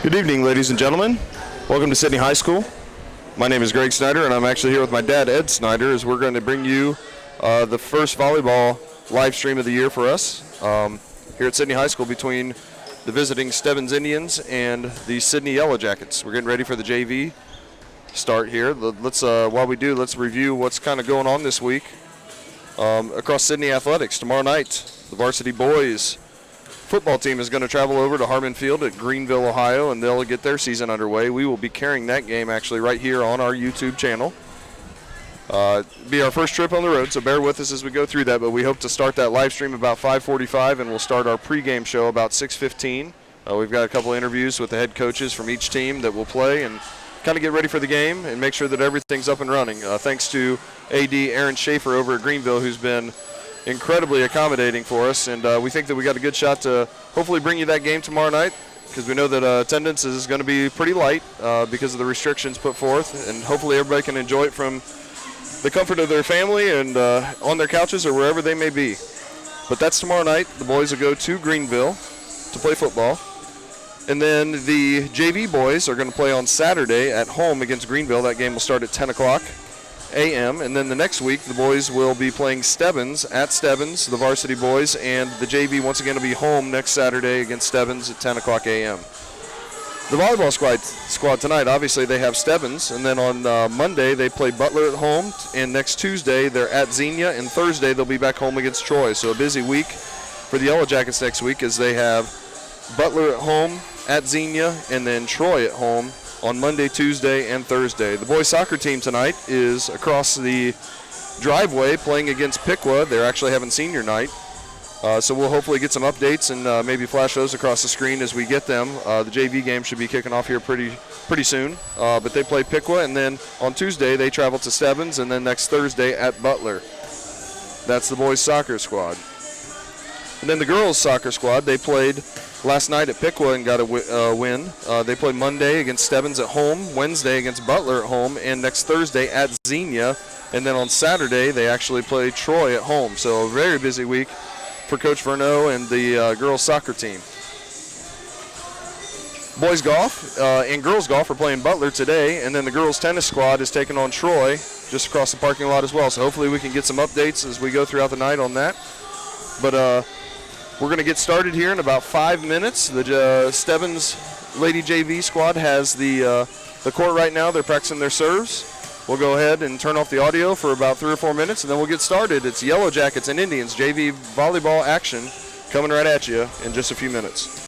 Good evening, ladies and gentlemen. Welcome to Sidney High School. My name is Greg Snyder, and I'm actually here with my dad, Ed Snyder, as we're going to bring you the first volleyball live stream of the year for us here at Sidney High School between the visiting Stebbins Indians and the Sidney Yellow Jackets. We're getting ready for the JV start here. While we do, let's review what's kind of going on this week across Sidney Athletics. Tomorrow night, the Varsity boys football team is going to travel over to Harmon Field at Greenville, Ohio, and they'll get their season underway. We will be carrying that game actually right here on our YouTube channel. Be our first trip on the road, so bear with us as we go through that, but we hope to start that live stream about 5:45, and we'll start our pregame show about 6:15. We've got a couple interviews with the head coaches from each team that will play and kind of get ready for the game and make sure that everything's up and running. Thanks to AD Aaron Schaefer over at Greenville, who's been incredibly accommodating for us, and we think that we got a good shot to hopefully bring you that game tomorrow night, because we know that attendance is going to be pretty light because of the restrictions put forth, and hopefully everybody can enjoy it from the comfort of their family and on their couches or wherever they may be. But that's tomorrow night. The boys will go to Greenville to play football, and then the JV boys are going to play on Saturday at home against Greenville. That game will start at 10 o'clock a.m. And then the next week, the boys will be playing Stebbins at Stebbins, the varsity boys, and the JV once again will be home next Saturday against Stebbins at 10 o'clock a.m. The volleyball squad tonight, obviously they have Stebbins, and then on Monday they play Butler at home, and next Tuesday they're at Xenia, and Thursday they'll be back home against Troy. So a busy week for the Yellow Jackets next week as they have Butler at home, at Xenia, and then Troy at home on Monday, Tuesday, and Thursday. The boys soccer team tonight is across the driveway playing against Piqua. They're actually having senior night. So we'll hopefully get some updates and maybe flash those across the screen as we get them. The JV game should be kicking off here pretty soon. But they play Piqua, and then on Tuesday they travel to Stebbins, and then next Thursday at Butler. That's the boys soccer squad. And then the girls soccer squad, they played last night at Piqua and got a win. They play Monday against Stebbins at home, Wednesday against Butler at home, and next Thursday at Xenia. And then on Saturday, they actually play Troy at home. So a very busy week for Coach Verneau and the girls soccer team. Boys golf and girls golf are playing Butler today, and then the girls tennis squad is taking on Troy just across the parking lot as well. So hopefully we can get some updates as we go throughout the night on that. But we're going to get started here in about 5 minutes. The Stebbins Lady JV squad has the court right now. They're practicing their serves. We'll go ahead and turn off the audio for about 3 or 4 minutes, and then we'll get started. It's Yellow Jackets and Indians JV volleyball action coming right at you in just a few minutes.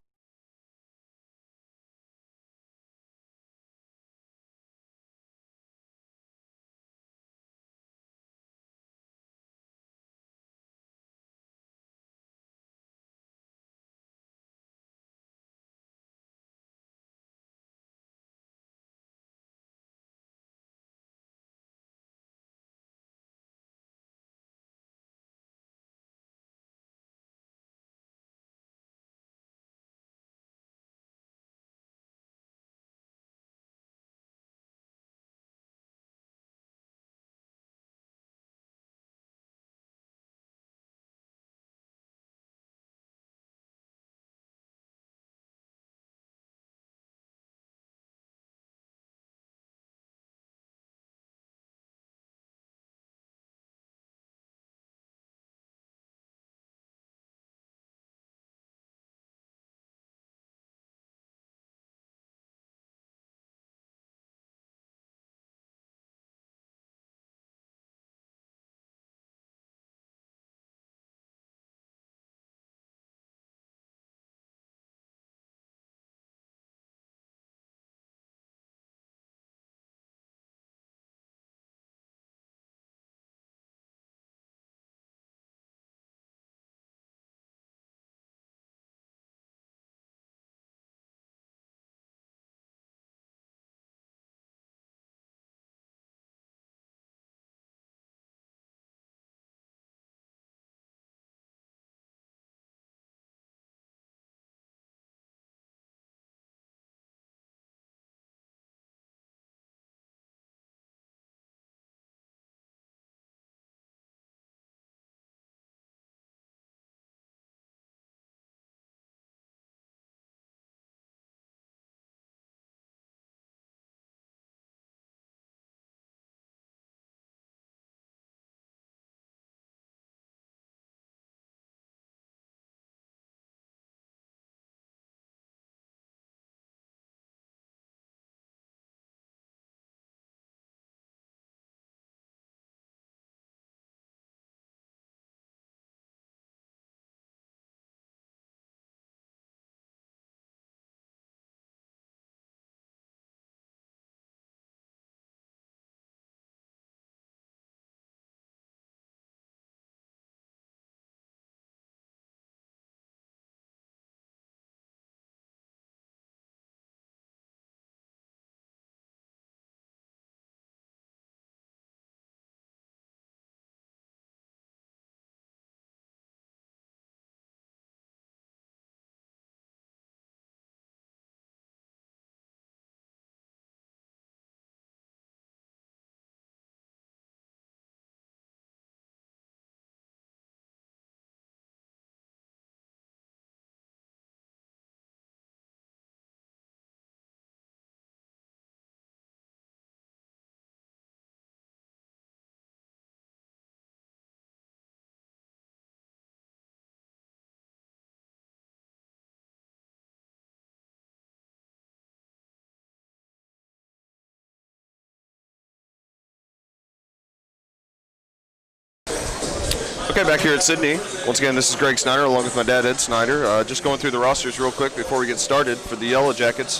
Okay, back here at Sidney. Once again, this is Greg Snyder along with my dad, Ed Snyder. Just going through the rosters real quick before we get started for the Yellow Jackets.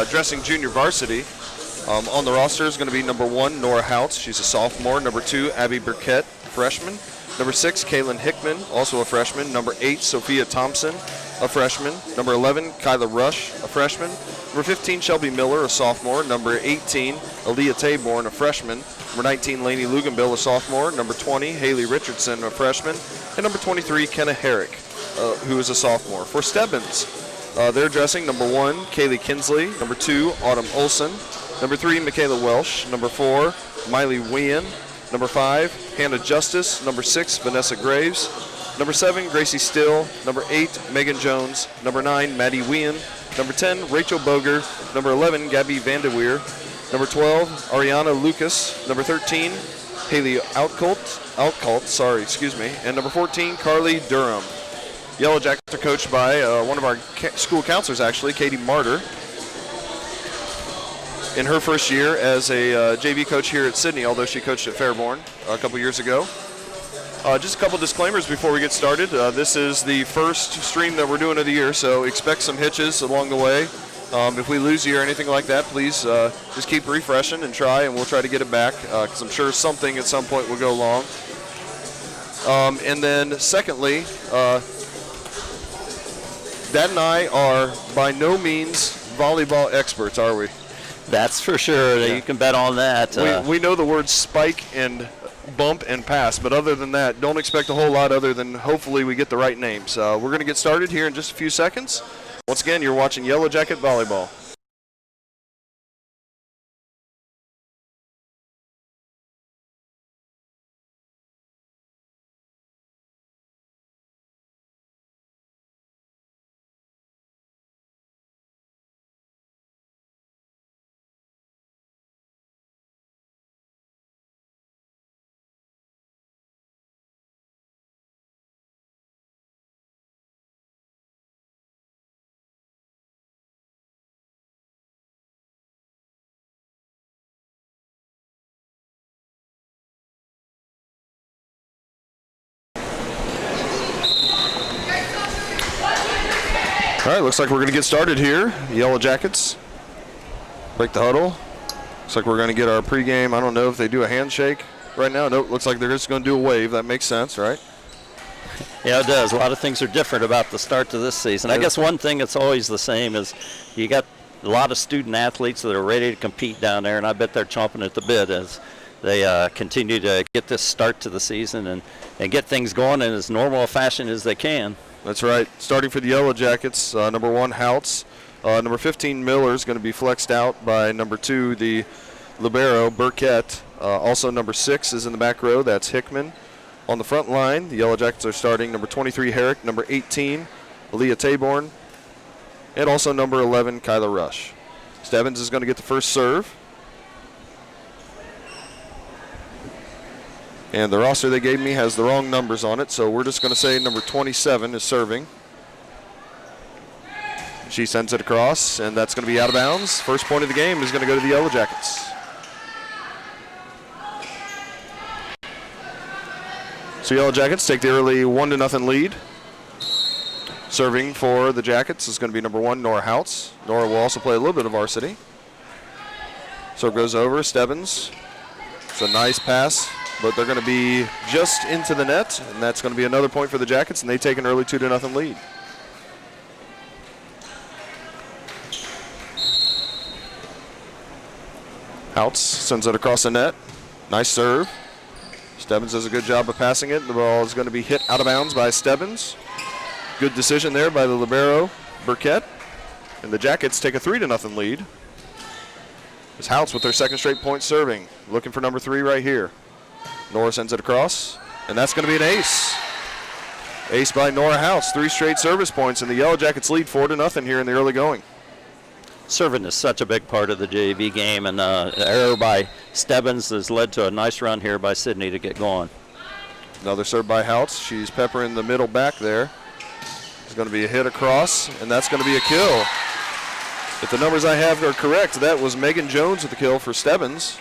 Dressing junior varsity. On the roster is going to be number 1, Nora Houts. She's a sophomore. Number 2, Abby Burkett, freshman. Number 6, Kaylin Hickman, also a freshman. Number 8, Sophia Thompson, a freshman. Number 11, Kyla Rush, a freshman. Number 15, Shelby Miller, a sophomore. Number 18, Aaliyah Taborn, a freshman. Number 19, Lainey Luganbill, a sophomore. Number 20, Haley Richardson, a freshman. And number 23, Kenna Herrick, who is a sophomore. For Stebbins, they're dressing number 1, Kaylee Kinsley. Number 2, Autumn Olson. Number 3, Michaela Welsh. Number 4, Miley Wien. Number 5, Hannah Justice. Number 6, Vanessa Graves. Number 7, Gracie Still. Number 8, Megan Jones. Number 9, Maddie Wien. Number 10, Rachel Boger. Number 11, Gabby Vandeweer. Number 12, Ariana Lucas. Number 13, Haley Outcult, and number 14, Carly Durham. Yellow Jackets are coached by one of our school counselors, actually, Katie Martyr. In her first year as a JV coach here at Sidney, although she coached at Fairborn a couple years ago. Just a couple disclaimers before we get started. This is the first stream that we're doing of the year, so expect some hitches along the way. If we lose you or anything like that, please just keep refreshing and try, and we'll try to get it back, because I'm sure something at some point will go wrong. And then secondly, Dad and I are by no means volleyball experts, are we? That's for sure. Yeah. You can bet on that. We know the words spike and bump and pass, but other than that, don't expect a whole lot other than hopefully we get the right names. We're going to get started here in just a few seconds. Once again, you're watching Yellow Jacket Volleyball. All right, looks like we're going to get started here. Yellow Jackets break the huddle. Looks like we're going to get our pregame. I don't know if they do a handshake right now. Nope, looks like they're just going to do a wave. That makes sense, right? Yeah, it does. A lot of things are different about the start to this season. I guess one thing that's always the same is you got a lot of student athletes that are ready to compete down there, and I bet they're chomping at the bit as they continue to get this start to the season and get things going in as normal a fashion as they can. That's right. Starting for the Yellow Jackets, number 1, Houts. Number 15, Miller, is going to be flexed out by number 2, the libero, Burkett. Also number 6 is in the back row. That's Hickman. On the front line, the Yellow Jackets are starting number 23, Herrick, number 18, Aaliyah Taborn, and also number 11, Kyla Rush. Stebbins is going to get the first serve. And the roster they gave me has the wrong numbers on it, so we're just going to say number 27 is serving. She sends it across, and that's going to be out of bounds. First point of the game is going to go to the Yellow Jackets. So Yellow Jackets take the early 1-0 lead. Serving for the Jackets is going to be number 1, Nora Houts. Nora will also play a little bit of varsity. Serve goes over, Stebbins. It's a nice pass, but they're going to be just into the net, and that's going to be another point for the Jackets, and they take an early 2-0 lead. Houts sends it across the net. Nice serve. Stebbins does a good job of passing it. The ball is going to be hit out of bounds by Stebbins. Good decision there by the libero, Burkett. And the Jackets take a 3-0 lead. It's Houts with their second straight point serving. Looking for number 3 right here. Nora sends it across, and that's going to be an ace. Ace by Nora Houts. 3 straight service points, and the Yellow Jackets lead 4-0 here in the early going. Serving is such a big part of the JV game, and an error by Stebbins has led to a nice run here by Sidney to get going. Another serve by Houts. She's peppering the middle back there. It's going to be a hit across, and that's going to be a kill. If the numbers I have are correct, that was Megan Jones with the kill for Stebbins.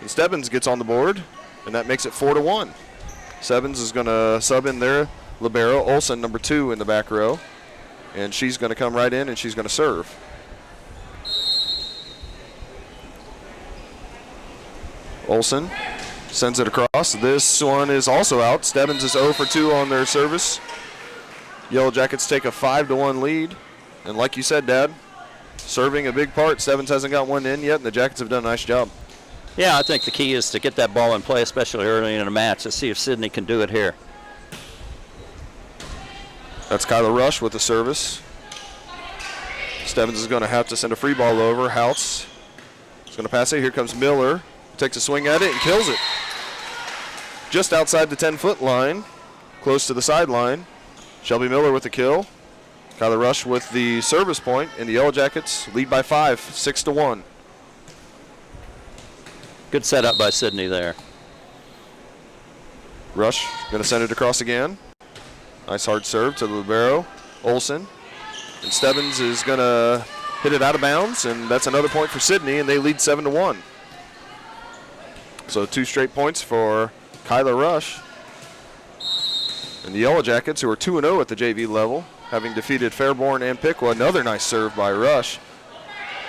And Stebbins gets on the board, and that makes it 4-1. Stebbins is going to sub in there. Libero Olsen, number 2 in the back row. And she's going to come right in and she's going to serve. Olsen sends it across. This one is also out. Stebbins is 0 for 2 on their service. Yellow Jackets take a 5-1 lead. And like you said, Dad, serving a big part. Stebbins hasn't got one in yet, and the Jackets have done a nice job. Yeah, I think the key is to get that ball in play, especially early in a match. Let's see if Sidney can do it here. That's Kyla Rush with the service. Stebbins is going to have to send a free ball over. Houts is going to pass it. Here comes Miller. Takes a swing at it and kills it. Just outside the 10-foot line, close to the sideline. Shelby Miller with the kill. Kyla Rush with the service point, and the Yellow Jackets lead by 5, 6-1. Good setup by Sidney there. Rush going to send it across again. Nice hard serve to the libero, Olsen. And Stebbins is going to hit it out of bounds, and that's another point for Sidney, and they lead 7-1. So 2 straight points for Kyla Rush. And the Yellow Jackets, who are 2-0 at the JV level, having defeated Fairborn and Piqua. Another nice serve by Rush.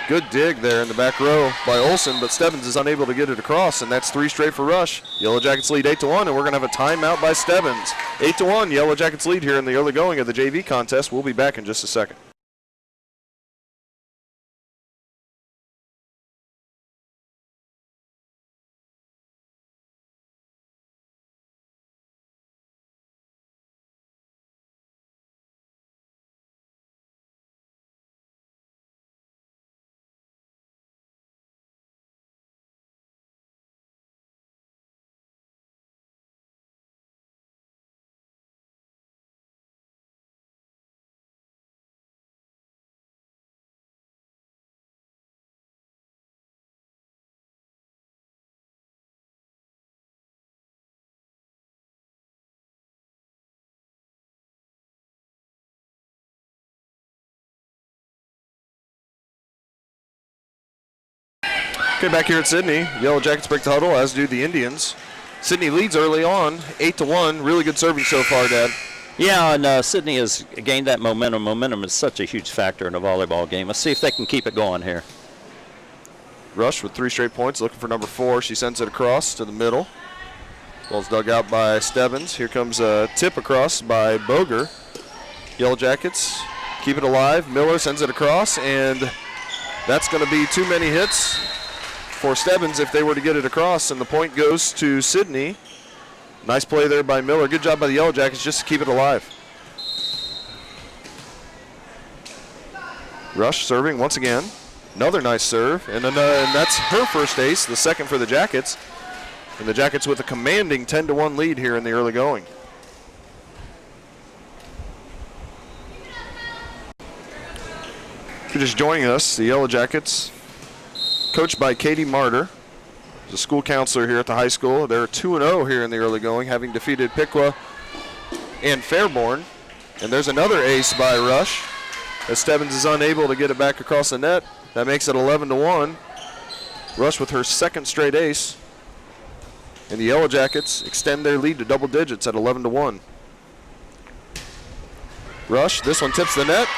Good dig there in the back row by Olsen, but Stebbins is unable to get it across, and that's 3 straight for Rush. Yellow Jackets lead 8-1, and we're going to have a timeout by Stebbins. 8-1, Yellow Jackets lead here in the early going of the JV contest. We'll be back in just a second. Okay, back here at Sidney, Yellow Jackets break the huddle, as do the Indians. Sidney leads early on, 8-1. Really good serving so far, Dad. Yeah, and Sidney has gained that momentum. Momentum is such a huge factor in a volleyball game. Let's see if they can keep it going here. Rush with 3 straight points, looking for number 4. She sends it across to the middle. Ball's dug out by Stebbins. Here comes a tip across by Boger. Yellow Jackets keep it alive. Miller sends it across, and that's going to be too many hits for Stebbins if they were to get it across, and the point goes to Sidney. Nice play there by Miller. Good job by the Yellow Jackets just to keep it alive. Rush serving once again. Another nice serve, and that's her first ace, the second for the Jackets. And the Jackets with a commanding 10-1 lead here in the early going. If you're just joining us, the Yellow Jackets, coached by Katie Martyr, who's a school counselor here at the high school. They're 2-0 here in the early going, having defeated Piqua and Fairborn. And there's another ace by Rush, as Stebbins is unable to get it back across the net. That makes it 11-1. Rush with her second straight ace. And the Yellow Jackets extend their lead to double digits at 11-1. Rush, this one tips the net.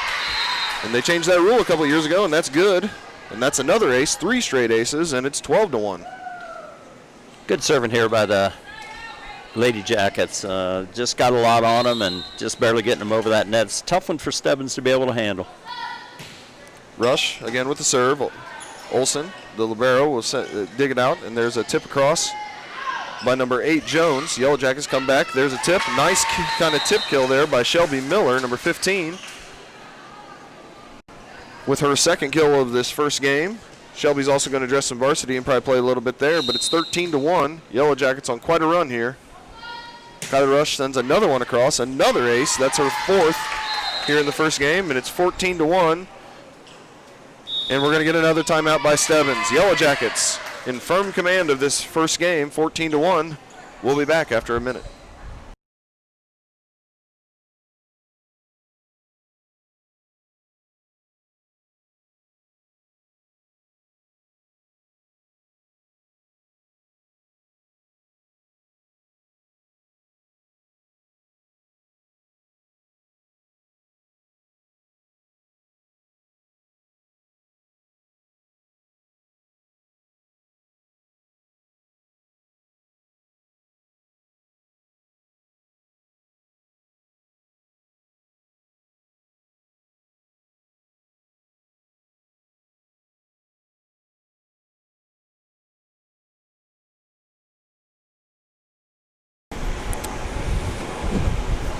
And they changed that rule a couple years ago, and that's good. And that's another ace, 3 straight aces, and it's 12-1. Good serving here by the Lady Jackets. Just got a lot on them and just barely getting them over that net. It's a tough one for Stebbins to be able to handle. Rush again with the serve. Olsen, the libero, will dig it out, and there's a tip across by number 8, Jones. Yellow Jackets come back. There's a tip. Nice kind of tip kill there by Shelby Miller, number 15. With her second kill of this first game. Shelby's also going to dress some varsity and probably play a little bit there, but it's 13-1. Yellow Jackets on quite a run here. Kyla Rush sends another one across, another ace. That's her 4th here in the first game, and it's 14-1. And we're going to get another timeout by Stebbins. Yellow Jackets in firm command of this first game, 14-1. We'll be back after a minute.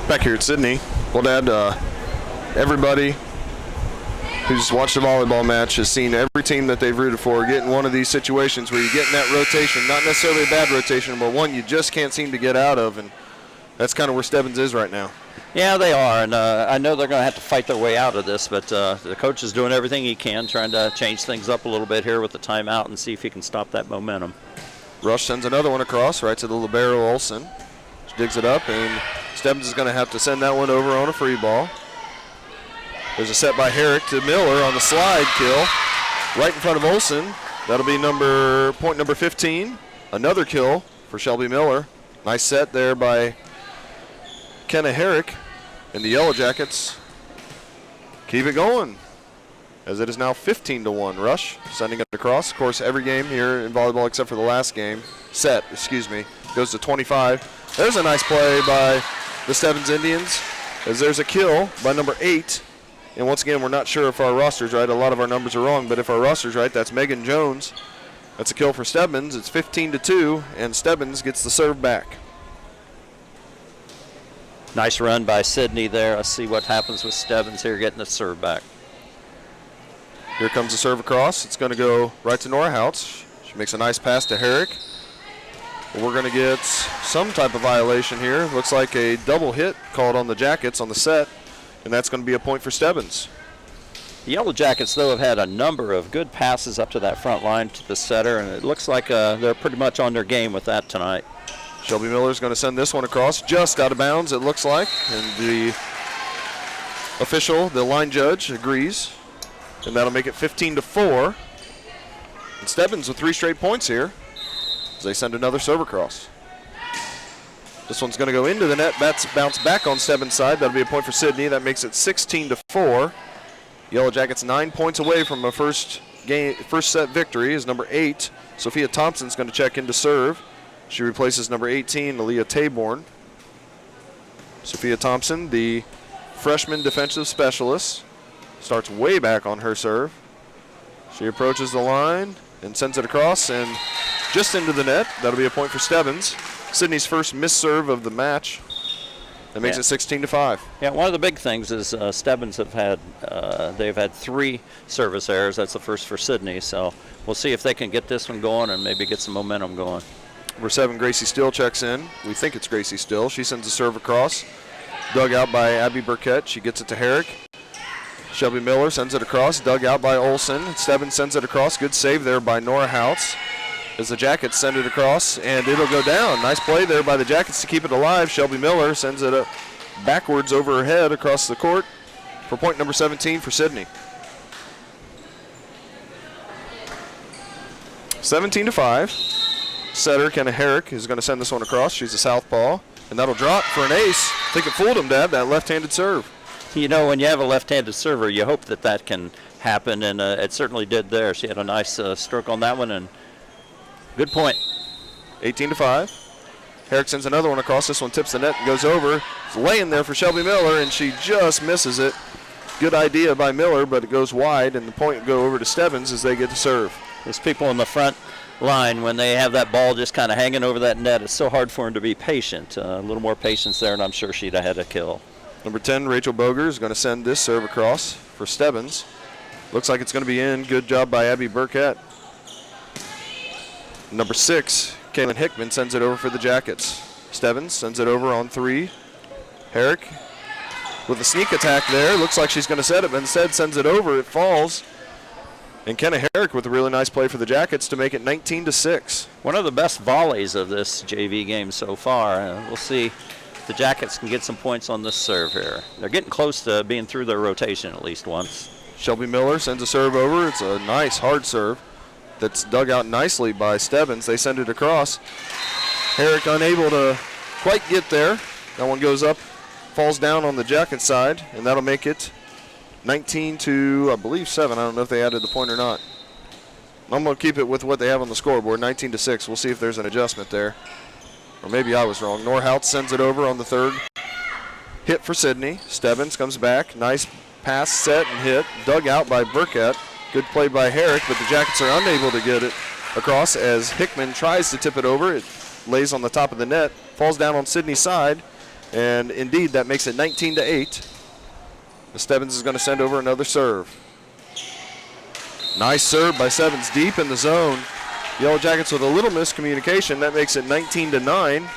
Back here at Sidney. Well, Dad, everybody who's watched a volleyball match has seen every team that they've rooted for get in one of these situations where you get in that rotation, not necessarily a bad rotation, but one you just can't seem to get out of, and that's kind of where Stebbins is right now. Yeah, they are, and I know they're going to have to fight their way out of this, but the coach is doing everything he can, trying to change things up a little bit here with the timeout and see if he can stop that momentum. Rush sends another one across, right to the libero Olsen. She digs it up, and Stebbins is going to have to send that one over on a free ball. There's a set by Herrick to Miller on the slide kill, right in front of Olsen. That'll be point number 15. Another kill for Shelby Miller. Nice set there by Kenna Herrick, and the Yellow Jackets keep it going, as it is now 15-1. Rush sending it across. Of course, every game here in volleyball except for the last game, goes to 25. There's a nice play by the Stebbins Indians, as there's a kill by number 8. And once again, we're not sure if our roster's right. A lot of our numbers are wrong, but if our roster's right, that's Megan Jones. That's a kill for Stebbins. It's 15-2, and Stebbins gets the serve back. Nice run by Sidney there. Let's see what happens with Stebbins here getting the serve back. Here comes the serve across. It's going to go right to Nora Houts. She makes a nice pass to Herrick. We're going to get some type of violation here. Looks like a double hit called on the Jackets on the set, and that's going to be a point for Stebbins. The Yellow Jackets, though, have had a number of good passes up to that front line to the setter, and it looks like they're pretty much on their game with that tonight. Shelby Miller's going to send this one across, just out of bounds, it looks like, and the official, the line judge, agrees, and that'll make it 15-4. And Stebbins with 3 straight points here as they send another serve across. This one's going to go into the net. That's bounced back on Stebbins' side. That'll be a point for Sidney. That makes it 16-4. Yellow Jackets 9 points away from a first set victory. Is number 8. Sophia Thompson's going to check in to serve. She replaces number 18, Aaliyah Taborn. Sophia Thompson, the freshman defensive specialist, starts way back on her serve. She approaches the line and sends it across and just into the net. That'll be a point for Stebbins. Sidney's first missed serve of the match. That makes it 16-5. Yeah, one of the big things is Stebbins they've had 3 service errors. That's the first for Sidney. So we'll see if they can get this one going and maybe get some momentum going. Number 7, Gracie Still checks in. We think it's Gracie Still. She sends a serve across. Dug out by Abby Burkett. She gets it to Herrick. Shelby Miller sends it across. Dug out by Olsen. Stebbins sends it across. Good save there by Nora Houts as the Jackets send it across, and it'll go down. Nice play there by the Jackets to keep it alive. Shelby Miller sends it backwards over her head across the court for point number 17 for Sidney. 17-5. Setter Kenna Herrick is going to send this one across. She's a southpaw, and that'll drop for an ace. I think it fooled him, Dad, that left-handed serve. You know, when you have a left-handed server, you hope that can happen, and it certainly did there. She had a nice stroke on that one, and good point. 18-5. Herrick sends another one across. This one tips the net and goes over. It's laying there for Shelby Miller, and she just misses it. Good idea by Miller, but it goes wide, and the point will go over to Stebbins as they get to serve. Those people in the front line, when they have that ball just kind of hanging over that net, it's so hard for them to be patient. A little more patience there, and I'm sure she'd have had a kill. Number 10, Rachel Boger, is going to send this serve across for Stebbins. Looks like it's going to be in. Good job by Abby Burkett. Number 6, Kaylin Hickman sends it over for the Jackets. Stebbins sends it over on 3. Herrick with a sneak attack there. Looks like she's going to set it, but instead sends it over. It falls. And Kenna Herrick with a really nice play for the Jackets to make it 19-6. One of the best volleys of this JV game so far. We'll see if the Jackets can get some points on this serve here. They're getting close to being through their rotation at least once. Shelby Miller sends a serve over. It's a nice hard serve that's dug out nicely by Stebbins. They send it across. Herrick unable to quite get there. That one goes up, falls down on the Jackets side, and that'll make it 19 I believe 7. I don't know if they added the point or not. I'm going to keep it with what they have on the scoreboard, 19-6. We'll see if there's an adjustment there. Or maybe I was wrong. Norhout sends it over on the 3rd hit for Sidney. Stebbins comes back. Nice pass, set, and hit. Dug out by Burkett. Good play by Herrick, but the Jackets are unable to get it across as Hickman tries to tip it over. It lays on the top of the net, falls down on Sidney's side, And indeed, that makes it 19-8. The Stebbins is going to send over another serve. Nice serve by Stebbins deep in the zone. Yellow Jackets with a little miscommunication. That makes it 19-9.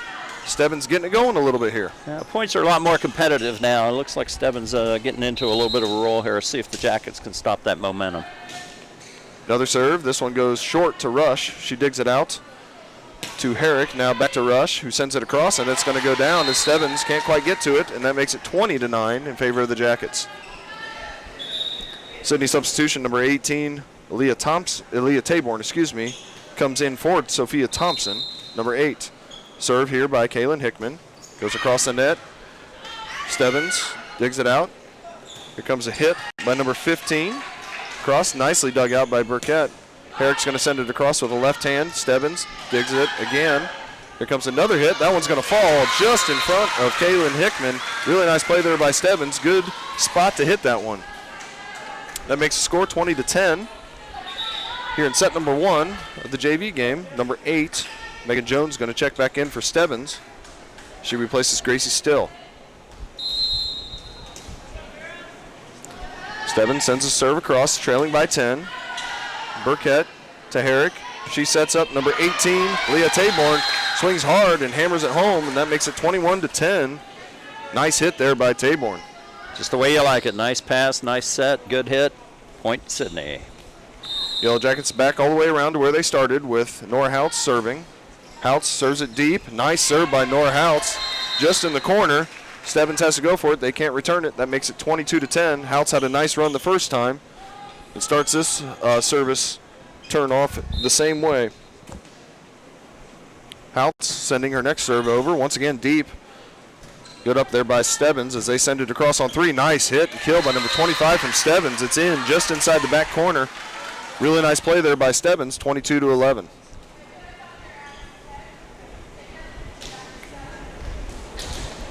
Stebbins getting it going a little bit here. Yeah, points are a lot more competitive now. It looks like Stebbins getting into a little bit of a roll here. See if the Jackets can stop that momentum. Another serve. This one goes short to Rush. She digs it out to Herrick. Now back to Rush, who sends it across, and it's going to go down as Stebbins can't quite get to it, and that makes it 20-9 in favor of the Jackets. Sidney substitution number 18, Aaliyah Taborn, comes in for Sophia Thompson, number 8. Serve here by Kaylin Hickman. Goes across the net. Stebbins digs it out. Here comes a hit by number 15. Cross nicely dug out by Burkett. Herrick's going to send it across with a left hand. Stebbins digs it again. Here comes another hit. That one's going to fall just in front of Kaylin Hickman. Really nice play there by Stebbins. Good spot to hit that one. That makes the score 20-10. Here in set number 1 of the JV game, number 8, Megan Jones going to check back in for Stebbins. She replaces Gracie Still. Stebbins sends a serve across, trailing by 10. Burkett to Herrick. She sets up number 18, Leah Taborn. Swings hard and hammers it home, and that makes it 21-10. Nice hit there by Taborn. Just the way you like it. Nice pass, nice set, good hit. Point Sidney. Yellow Jackets back all the way around to where they started with Nora Houts serving. Houts serves it deep. Nice serve by Nora Houts. Just in the corner. Stebbins has to go for it. They can't return it. That makes it 22-10. Houts had a nice run the first time. It starts this service turn off the same way. Houts sending her next serve over. Once again deep. Good up there by Stebbins as they send it across on 3. Nice hit and kill by number 25 from Stebbins. It's in just inside the back corner. Really nice play there by Stebbins, 22-11.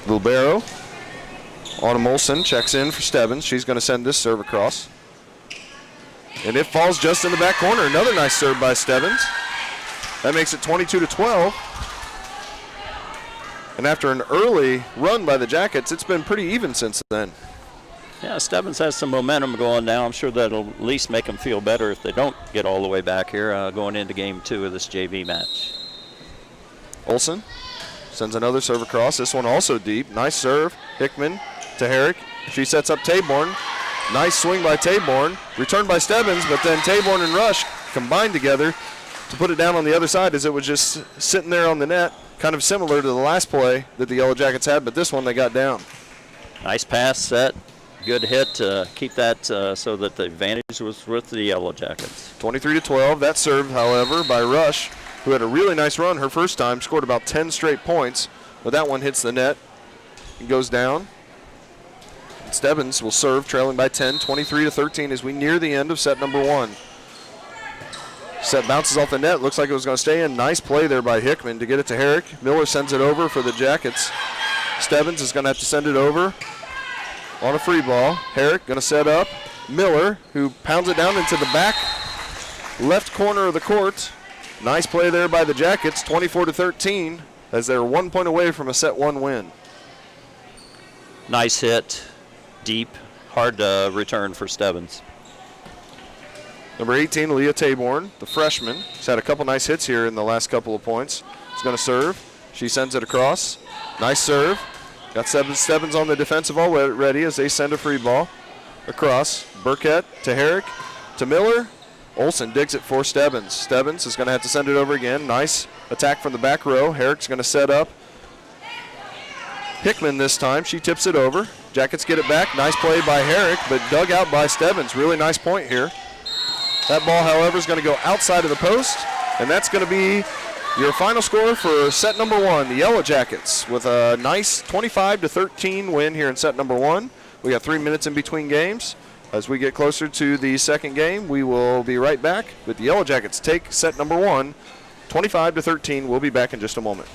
Libero. Autumn Olson checks in for Stebbins. She's going to send this serve across. And it falls just in the back corner. Another nice serve by Stebbins. That makes it 22-12. And after an early run by the Jackets, it's been pretty even since then. Yeah, Stebbins has some momentum going now. I'm sure that'll at least make them feel better if they don't get all the way back here going into game 2 of this JV match. Olson sends another serve across. This one also deep. Nice serve. Hickman to Herrick. She sets up Taborn. Nice swing by Taborn. Returned by Stebbins, but then Taborn and Rush combined together to put it down on the other side as it was just sitting there on the net. Kind of similar to the last play that the Yellow Jackets had, but this one they got down. Nice pass set. Good hit to keep that so that the advantage was with the Yellow Jackets. 23-12. That serve, however, by Rush, who had a really nice run her first time, scored about 10 straight points, but that one hits the net and goes down. And Stebbins will serve, trailing by 10, 23-13 as we near the end of set number 1. Set bounces off the net. Looks like it was going to stay in. Nice play there by Hickman to get it to Herrick. Miller sends it over for the Jackets. Stebbins is going to have to send it over on a free ball. Herrick going to set up. Miller, who pounds it down into the back left corner of the court. Nice play there by the Jackets, 24-13, as they're 1 point away from a set 1 win. Nice hit. Deep. Hard to return for Stebbins. Number 18, Leah Taborn, the freshman. She's had a couple nice hits here in the last couple of points. She's going to serve. She sends it across. Nice serve. Got Stebbins on the defensive already as they send a free ball across. Burkett to Herrick to Miller. Olson digs it for Stebbins. Stebbins is going to have to send it over again. Nice attack from the back row. Herrick's going to set up. Hickman this time. She tips it over. Jackets get it back. Nice play by Herrick, but dug out by Stebbins. Really nice point here. That ball, however, is going to go outside of the post, and that's going to be your final score for set number 1, the Yellow Jackets, with a nice 25-13 win here in set number 1. We got 3 minutes in between games. As we get closer to the second game, we will be right back. But the Yellow Jackets take set number 1, 25-13. We'll be back in just a moment.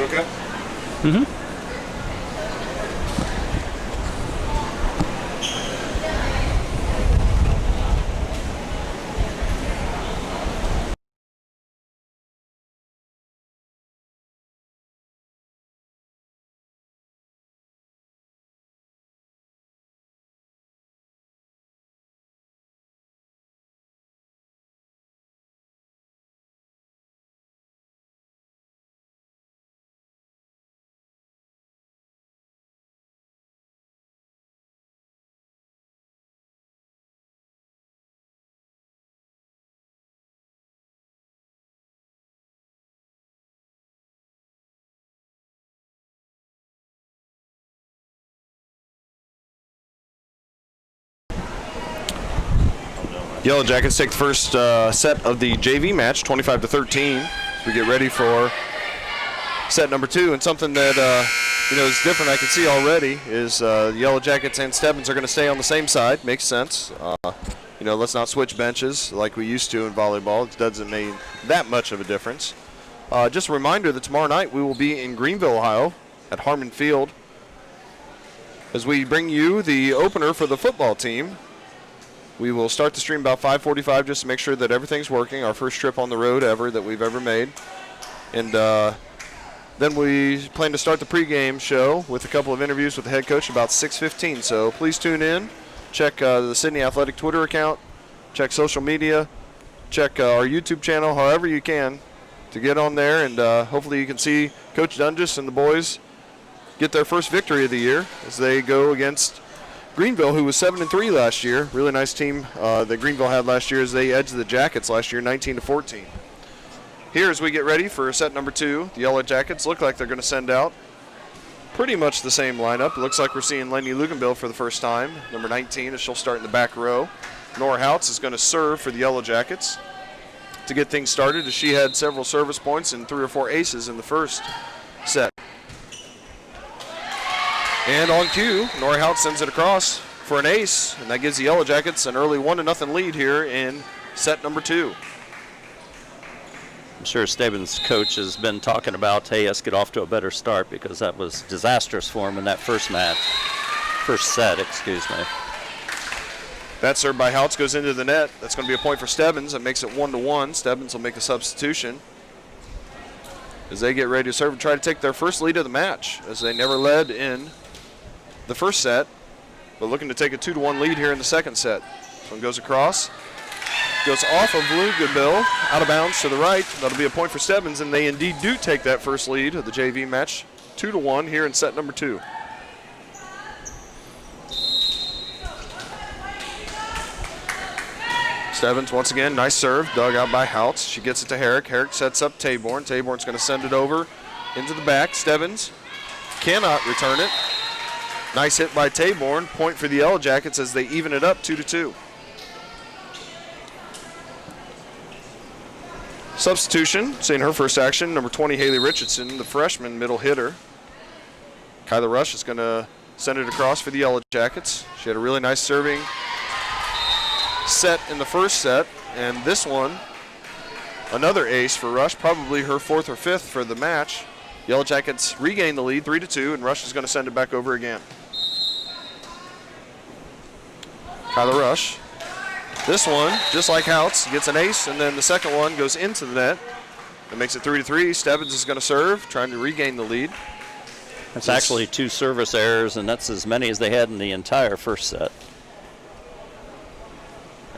You okay? Mm-hmm. Yellow Jackets take the first set of the JV match, 25-13. We get ready for set number 2, and something that is different. I can see already is the Yellow Jackets and Stebbins are going to stay on the same side. Makes sense. Let's not switch benches like we used to in volleyball. It doesn't make that much of a difference. Just a reminder that tomorrow night we will be in Greenville, Ohio, at Harmon Field, as we bring you the opener for the football team. We will start the stream about 5:45 just to make sure that everything's working. Our first trip on the road ever that we've ever made. And then we plan to start the pregame show with a couple of interviews with the head coach about 6:15. So please tune in. Check the Sidney Athletic Twitter account. Check social media. Check our YouTube channel, however you can, to get on there. And hopefully you can see Coach Dundas and the boys get their first victory of the year as they go against Greenville, who was 7-3 last year. Really nice team that Greenville had last year as they edged the Jackets last year, 19-14. Here, as we get ready for set number 2, the Yellow Jackets look like they're going to send out pretty much the same lineup. It looks like we're seeing Lenny Luganbill for the first time, number 19, as she'll start in the back row. Nora Houts is going to serve for the Yellow Jackets to get things started, as she had several service points and 3 or 4 aces in the first set. And on cue, Nora Hout sends it across for an ace, and that gives the Yellow Jackets an early 1-0 lead here in set number 2. I'm sure Stebbins' coach has been talking about, hey, let's get off to a better start, because that was disastrous for him in that first set. That serve by Houts goes into the net. That's going to be a point for Stebbins. That makes it 1-1. Stebbins will make a substitution as they get ready to serve and try to take their first lead of the match, as they never led in the first set, but looking to take a 2-1 lead here in the second set. This one goes across, goes off of Luganbill, out of bounds to the right. That'll be a point for Stebbins, and they indeed do take that first lead of the JV match, 2-1 here in set number 2. Stebbins, once again, nice serve, dug out by Houts. She gets it to Herrick. Herrick sets up Taborn. Taborn's going to send it over into the back. Stebbins cannot return it. Nice hit by Taborn. Point for the Yellow Jackets as they even it up 2-2. Substitution, seeing her first action, number 20, Haley Richardson, the freshman middle hitter. Kyla Rush is going to send it across for the Yellow Jackets. She had a really nice serving set in the first set, and this one, another ace for Rush, probably her 4th or 5th for the match. Yellow Jackets regain the lead 3-2, and Rush is going to send it back over again. Kyla Rush. This one, just like Houts, gets an ace, and then the second one goes into the net. That makes it 3-3. Stebbins is going to serve, trying to regain the lead. That's actually 2 service errors, and that's as many as they had in the entire first set.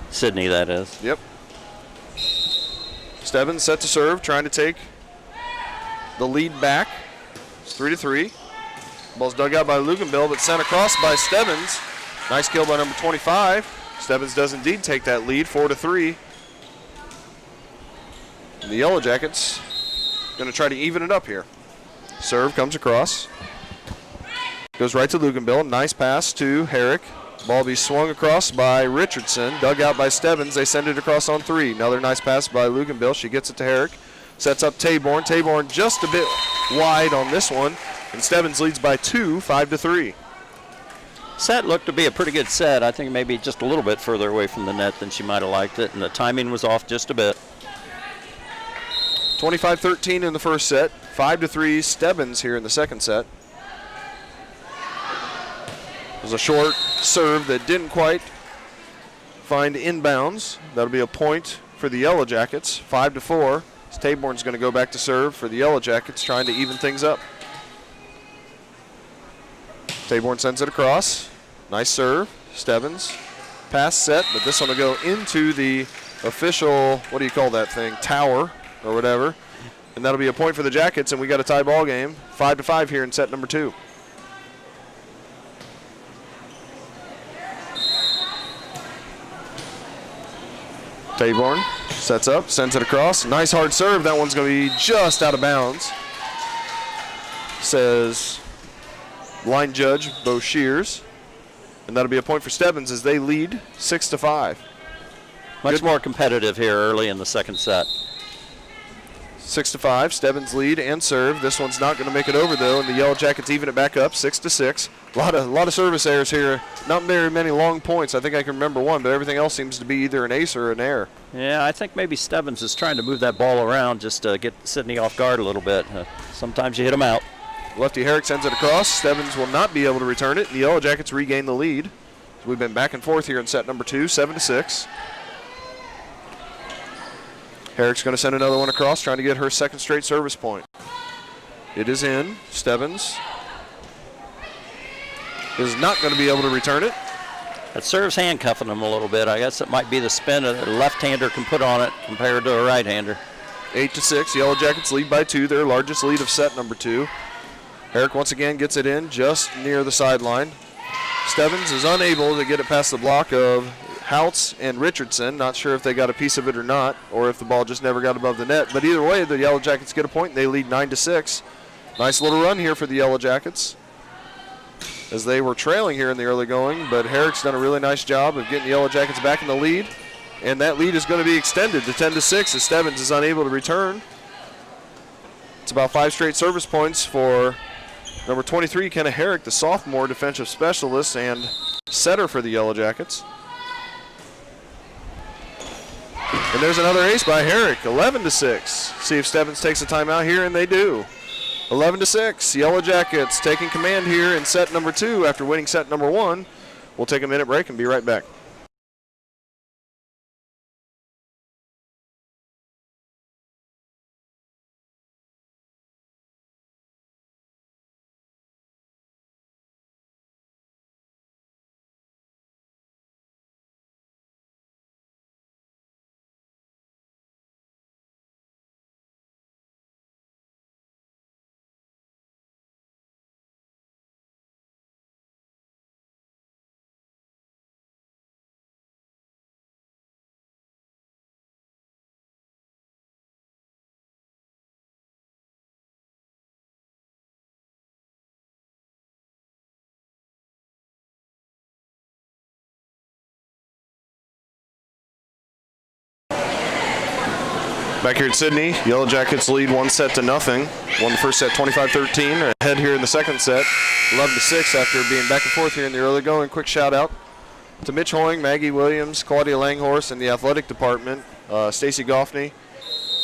Sidney, that is. Yep. Stebbins set to serve, trying to take the lead back. It's 3-3. Ball's dug out by Luganbill, but sent across by Stebbins. Nice kill by number 25. Stebbins does indeed take that lead, 4-3. And the Yellow Jackets going to try to even it up here. Serve comes across. Goes right to Luganbill. Nice pass to Herrick. Ball be swung across by Richardson. Dug out by Stebbins. They send it across on 3. Another nice pass by Luganbill. She gets it to Herrick. Sets up Taborn. Taborn just a bit wide on this one. And Stebbins leads by 2, 5-3. Set looked to be a pretty good set. I think maybe just a little bit further away from the net than she might have liked it, and the timing was off just a bit. 25-13 in the first set. 5-3 Stebbins here in the second set. It was a short serve that didn't quite find inbounds. That'll be a point for the Yellow Jackets. 5-4. Taborn's going to go back to serve for the Yellow Jackets, trying to even things up. Taborn sends it across. Nice serve. Stebbins. Pass set, but this one will go into the official, what do you call that thing, tower or whatever. And that'll be a point for the Jackets, and we got a tie ball game. 5-5 here in set number 2. Taborn sets up, sends it across. Nice hard serve. That one's going to be just out of bounds, says line judge Bo Shears. And that'll be a point for Stebbins as they lead 6-5. Much more competitive here early in the second set. 6-5, Stebbins lead and serve. This one's not going to make it over though, and the Yellow Jackets even it back up, 6-6. A lot of service errors here. Not very many long points. I think I can remember one, but everything else seems to be either an ace or an error. Yeah, I think maybe Stebbins is trying to move that ball around just to get Sidney off guard a little bit. Sometimes you hit him out. Lefty Herrick sends it across. Stebbins will not be able to return it. The Yellow Jackets regain the lead. So we've been back and forth here in set number 2, 7-6. Herrick's going to send another one across, trying to get her second straight service point. It is in. Stebbins is not going to be able to return it. That serves handcuffing him a little bit. I guess it might be the spin a left-hander can put on it compared to a right-hander. 8-6. Yellow Jackets lead by 2, their largest lead of set number 2. Herrick once again gets it in just near the sideline. Stebbins is unable to get it past the block of Houts and Richardson. Not sure if they got a piece of it or not, or if the ball just never got above the net. But either way, the Yellow Jackets get a point, and they lead 9-6. Nice little run here for the Yellow Jackets, as they were trailing here in the early going. But Herrick's done a really nice job of getting the Yellow Jackets back in the lead. And that lead is going to be extended to 10-6 as Stebbins is unable to return. It's about 5 straight service points for number 23, Kenna Herrick, the sophomore defensive specialist and setter for the Yellow Jackets. And there's another ace by Herrick, 11-6. See if Stebbins takes a timeout here, and they do. 11-6, Yellow Jackets taking command here in set number 2 after winning set number 1. We'll take a minute break and be right back. Back here at Sidney, Yellow Jackets lead 1-0. Won the first set 25-13. Ahead here in the second set, 11-6 after being back and forth here in the early going. Quick shout out to Mitch Hoying, Maggie Williams, Claudia Langhorst, and the athletic department, Stacy Goffney,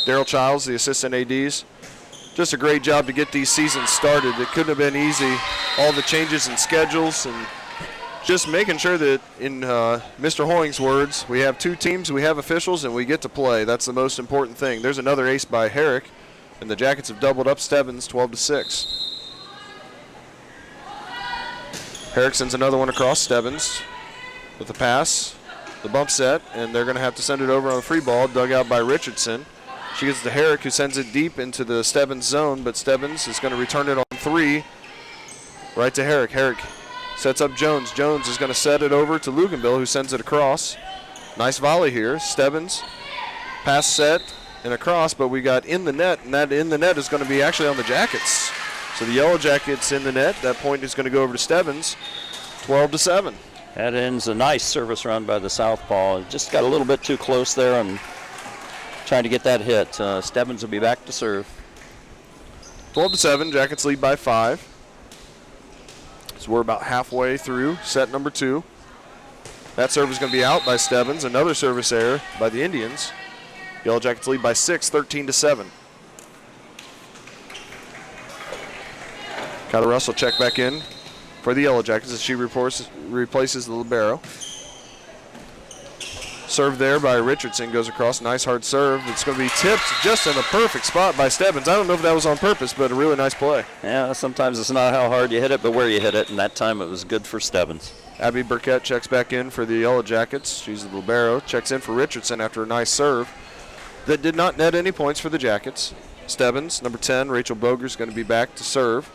Daryl Childs, the assistant ADs. Just a great job to get these seasons started. It couldn't have been easy. All the changes in schedules and just making sure that, in Mr. Hoying's words, we have 2 teams, we have officials, and we get to play. That's the most important thing. There's another ace by Herrick, and the Jackets have doubled up Stebbins, 12-6. Herrick sends another one across. Stebbins with the pass, the bump set, and they're going to have to send it over on a free ball, dug out by Richardson. She gets to Herrick, who sends it deep into the Stebbins zone, but Stebbins is going to return it on 3 right to Herrick. Herrick sets up Jones. Jones is going to set it over to Luganville, who sends it across. Nice volley here. Stebbins, pass set and across, but we got in the net, and that in the net is going to be actually on the Jackets. So the Yellow Jackets in the net. That point is going to go over to Stebbins, 12-7. That ends a nice service run by the southpaw. Just got a little bit too close there and trying to get that hit. Stebbins will be back to serve. 12-7. Jackets lead by 5. So we're about halfway through set number 2. That serve is going to be out by Stebbins. Another service error by the Indians. Yellow Jackets lead by 6, 13-7. Kyla Russell check back in for the Yellow Jackets as she replaces the libero. Serve there by Richardson, goes across, nice hard serve. It's going to be tipped just in a perfect spot by Stebbins. I don't know if that was on purpose, but a really nice play. Yeah, sometimes it's not how hard you hit it, but where you hit it, and that time it was good for Stebbins. Abby Burkett checks back in for the Yellow Jackets. She's the libero, checks in for Richardson after a nice serve that did not net any points for the Jackets. Stebbins, number 10, Rachel Boger is going to be back to serve.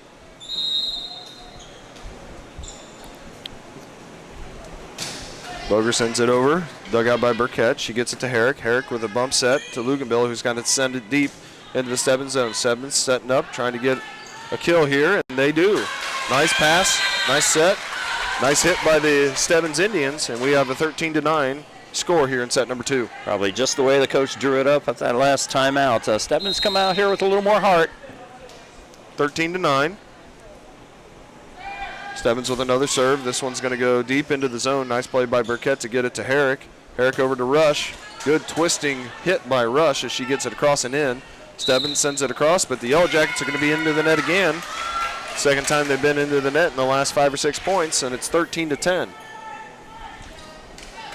Boger sends it over, dug out by Burkett. She gets it to Herrick. Herrick with a bump set to Luganville, who's going to send it deep into the Stebbins zone. Stebbins setting up, trying to get a kill here, and they do. Nice pass, nice set, nice hit by the Stebbins Indians, and we have a 13-9 score here in set number 2. Probably just the way the coach drew it up at that last timeout. Stebbins come out here with a little more heart. 13-9. Stebbins with another serve. This one's going to go deep into the zone. Nice play by Burkett to get it to Herrick. Herrick over to Rush. Good twisting hit by Rush as she gets it across and in. Stebbins sends it across, but the Yellow Jackets are going to be into the net again. Second time they've been into the net in the last 5 or 6 points, and it's 13-10.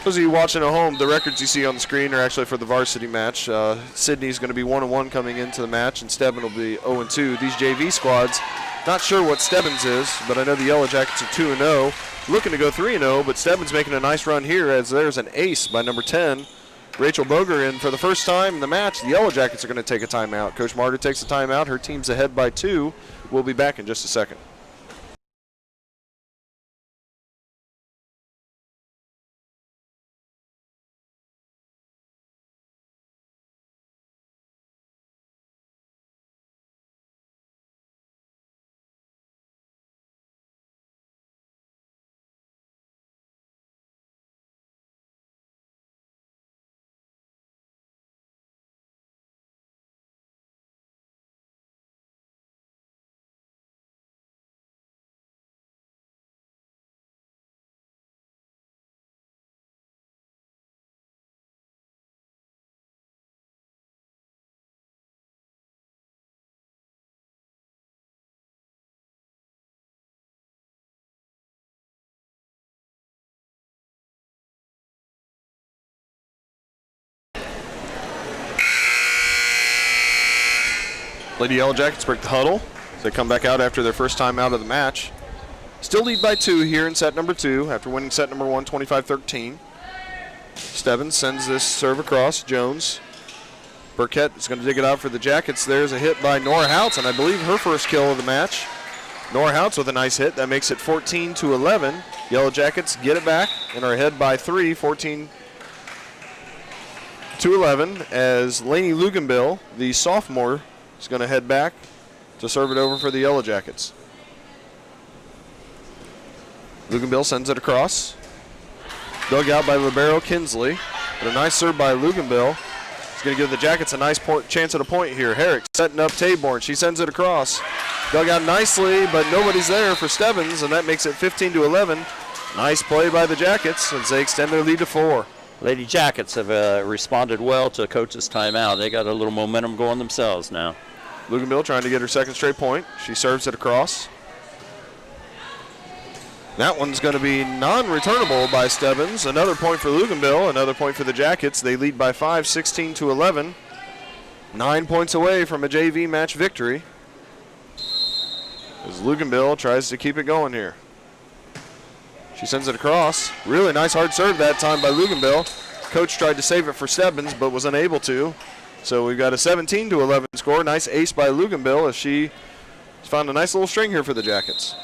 Those of you watching at home, the records you see on the screen are actually for the varsity match. Sidney's going to be 1-1 coming into the match, and Stebbins will be 0-2. These JV squads, not sure what Stebbins is, but I know the Yellow Jackets are 2-0. Looking to go 3-0, but Stebbins making a nice run here as there's an ace by number 10, Rachel Boger. And for the first time in the match, the Yellow Jackets are going to take a timeout. Coach Marta takes a timeout. Her team's ahead by 2. We'll be back in just a second. Lady Yellow Jackets break the huddle as they come back out after their first time out of the match. Still lead by 2 here in set number 2 after winning set number 1, 25-13. Stebbins sends this serve across. Jones. Burkett is going to dig it out for the Jackets. There's a hit by Nora Houts, and I believe her first kill of the match. Nora Houts with a nice hit. That makes it 14-11. Yellow Jackets get it back and are ahead by 3, 14-11, as Lainey Luganville, the sophomore, is going to head back to serve it over for the Yellow Jackets. Luganville sends it across. Dug out by libero Kinsley. But a nice serve by Luganville. It's going to give the Jackets a nice chance at a point here. Herrick setting up Taborn. She sends it across. Dug out nicely, but nobody's there for Stebbins, and that makes it 15-11. Nice play by the Jackets as they extend their lead to 4. Lady Jackets have responded well to coach's timeout. They got a little momentum going themselves now. Luganville trying to get her second straight point. She serves it across. That one's going to be non-returnable by Stebbins. Another point for Luganville, another point for the Jackets. They lead by 5, 16-11. 9 points away from a JV match victory as Luganville tries to keep it going here. She sends it across. Really nice hard serve that time by Luganville. Coach tried to save it for Stebbins but was unable to. So we've got a 17-11 score. Nice ace by Luganville as she found a nice little string here for the Jackets.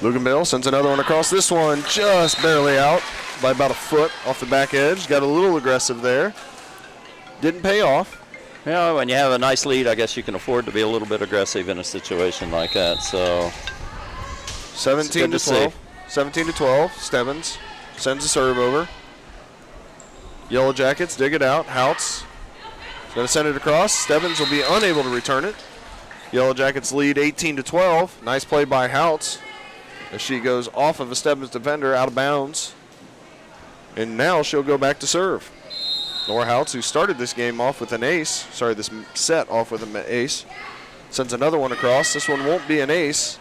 Luganville sends another one across. This one just barely out by about a foot off the back edge. Got a little aggressive there. Didn't pay off. Yeah, when you have a nice lead, I guess you can afford to be a little bit aggressive in a situation like that. So 17-12. 17-12. Stebbins sends a serve over. Yellow Jackets dig it out. Houts is going to send it across. Stebbins will be unable to return it. Yellow Jackets lead 18-12. Nice play by Houts as she goes off of a Stebbins defender out of bounds. And now she'll go back to serve. Nora Houts, who started this game off with an ace, this set off with an ace, sends another one across. This one won't be an ace,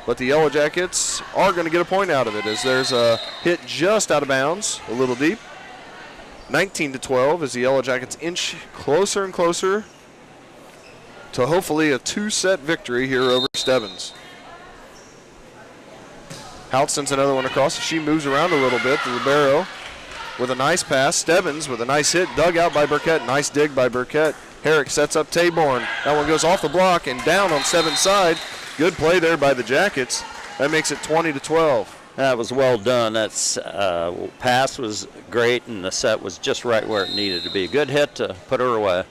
but the Yellow Jackets are going to get a point out of it as there's a hit just out of bounds, a little deep. 19-12 as the Yellow Jackets inch closer and closer to hopefully a 2-set victory here over Stebbins. Houts sends another one across. She moves around a little bit. The libero with a nice pass. Stebbins with a nice hit, dug out by Burkett. Nice dig by Burkett. Herrick sets up Taborn. That one goes off the block and down on Stebbins' side. Good play there by the Jackets. That makes it 20-12. That was well done. That's pass was great, and the set was just right where it needed to be. Good hit to put her away.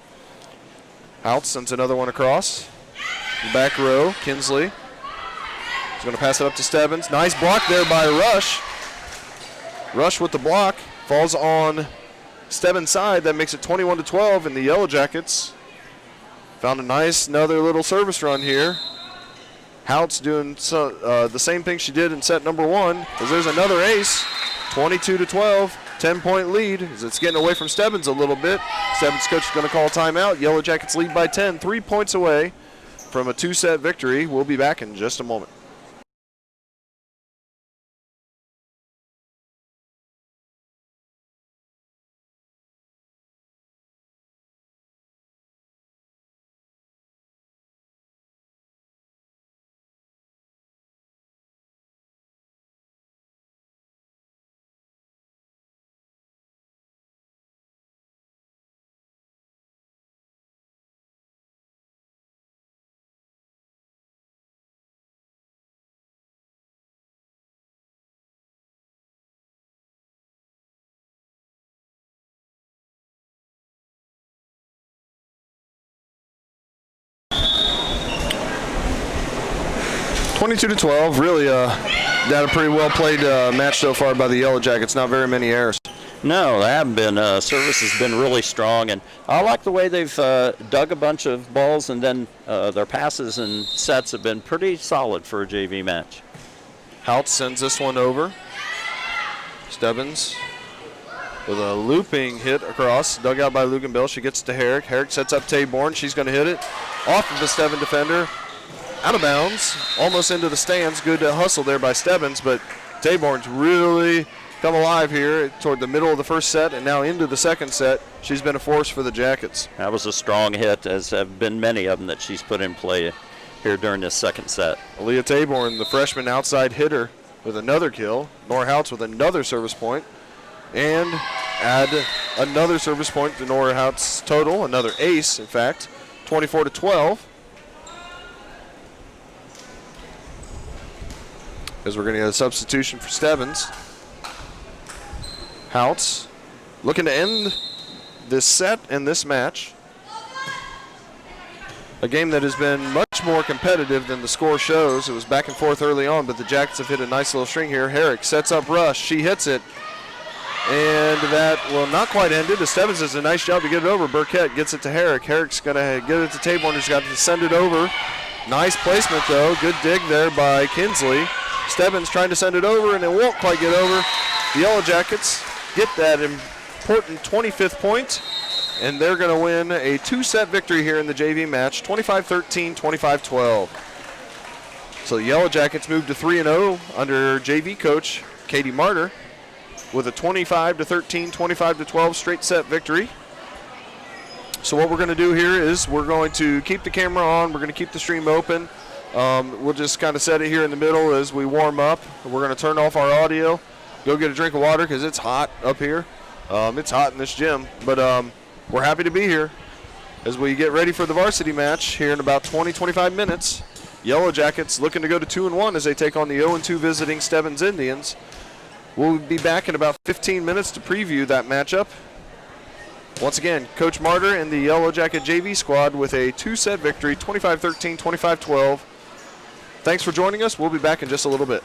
Houts sends another one across. Back row, Kinsley. He's going to pass it up to Stebbins. Nice block there by Rush. Rush with the block. Falls on Stebbins' side. That makes it 21-12, and the Yellow Jackets found a nice another little service run here. Houts doing the same thing she did in set number 1, as there's another ace. 22-12, 10-point lead as it's getting away from Stebbins a little bit. Stebbins' coach is going to call a timeout. Yellow Jackets lead by 10, 3 points away from a 2-set victory. We'll be back in just a moment. (22-12). Really, that a pretty well played match so far by the Yellow Jackets. Not very many errors. No, they haven't been. Service has been really strong, and I like the way they've dug a bunch of balls, and then their passes and sets have been pretty solid for a JV match. Houts sends this one over. Stebbins with a looping hit across, dug out by Luganbill. She gets to Herrick. Herrick sets up Taborn. She's going to hit it off of the Stebbins defender. Out of bounds, almost into the stands. Good hustle there by Stebbins, but Taborn's really come alive here toward the middle of the first set and now into the second set. She's been a force for the Jackets. That was a strong hit, as have been many of them that she's put in play here during this second set. Aaliyah Taborn, the freshman outside hitter, with another kill. Nora Houts with another service point. And add another service point to Nora Houts' total, another ace, in fact, 24-12. As we're going to get a substitution for Stebbins. Houts looking to end this set and this match. A game that has been much more competitive than the score shows. It was back and forth early on, but the Jackets have hit a nice little string here. Herrick sets up Rush. She hits it. And that will not quite end it. Stebbins does a nice job to get it over. Burkett gets it to Herrick. Herrick's going to get it to Taborn, who's got to send it over. Nice placement, though. Good dig there by Kinsley. Stebbins trying to send it over, and it won't quite get over. The Yellow Jackets get that important 25th point, and they're going to win a 2-set victory here in the JV match, 25-13, 25-12. So the Yellow Jackets move to 3-0 under JV coach Katie Martyr with a 25-13, 25-12 straight set victory. So what we're going to do here is we're going to keep the camera on. We're going to keep the stream open. We'll just kind of set it here in the middle as we warm up. We're going to turn off our audio, go get a drink of water because it's hot up here. It's hot in this gym, but we're happy to be here as we get ready for the varsity match here in about 20-25 minutes. Yellow Jackets looking to go to 2-1 as they take on the 0-2 visiting Stebbins Indians. We'll be back in about 15 minutes to preview that matchup. Once again, Coach Martyr and the Yellow Jacket JV squad with a 2-set victory, 25-13, 25-12. Thanks for joining us. We'll be back in just a little bit.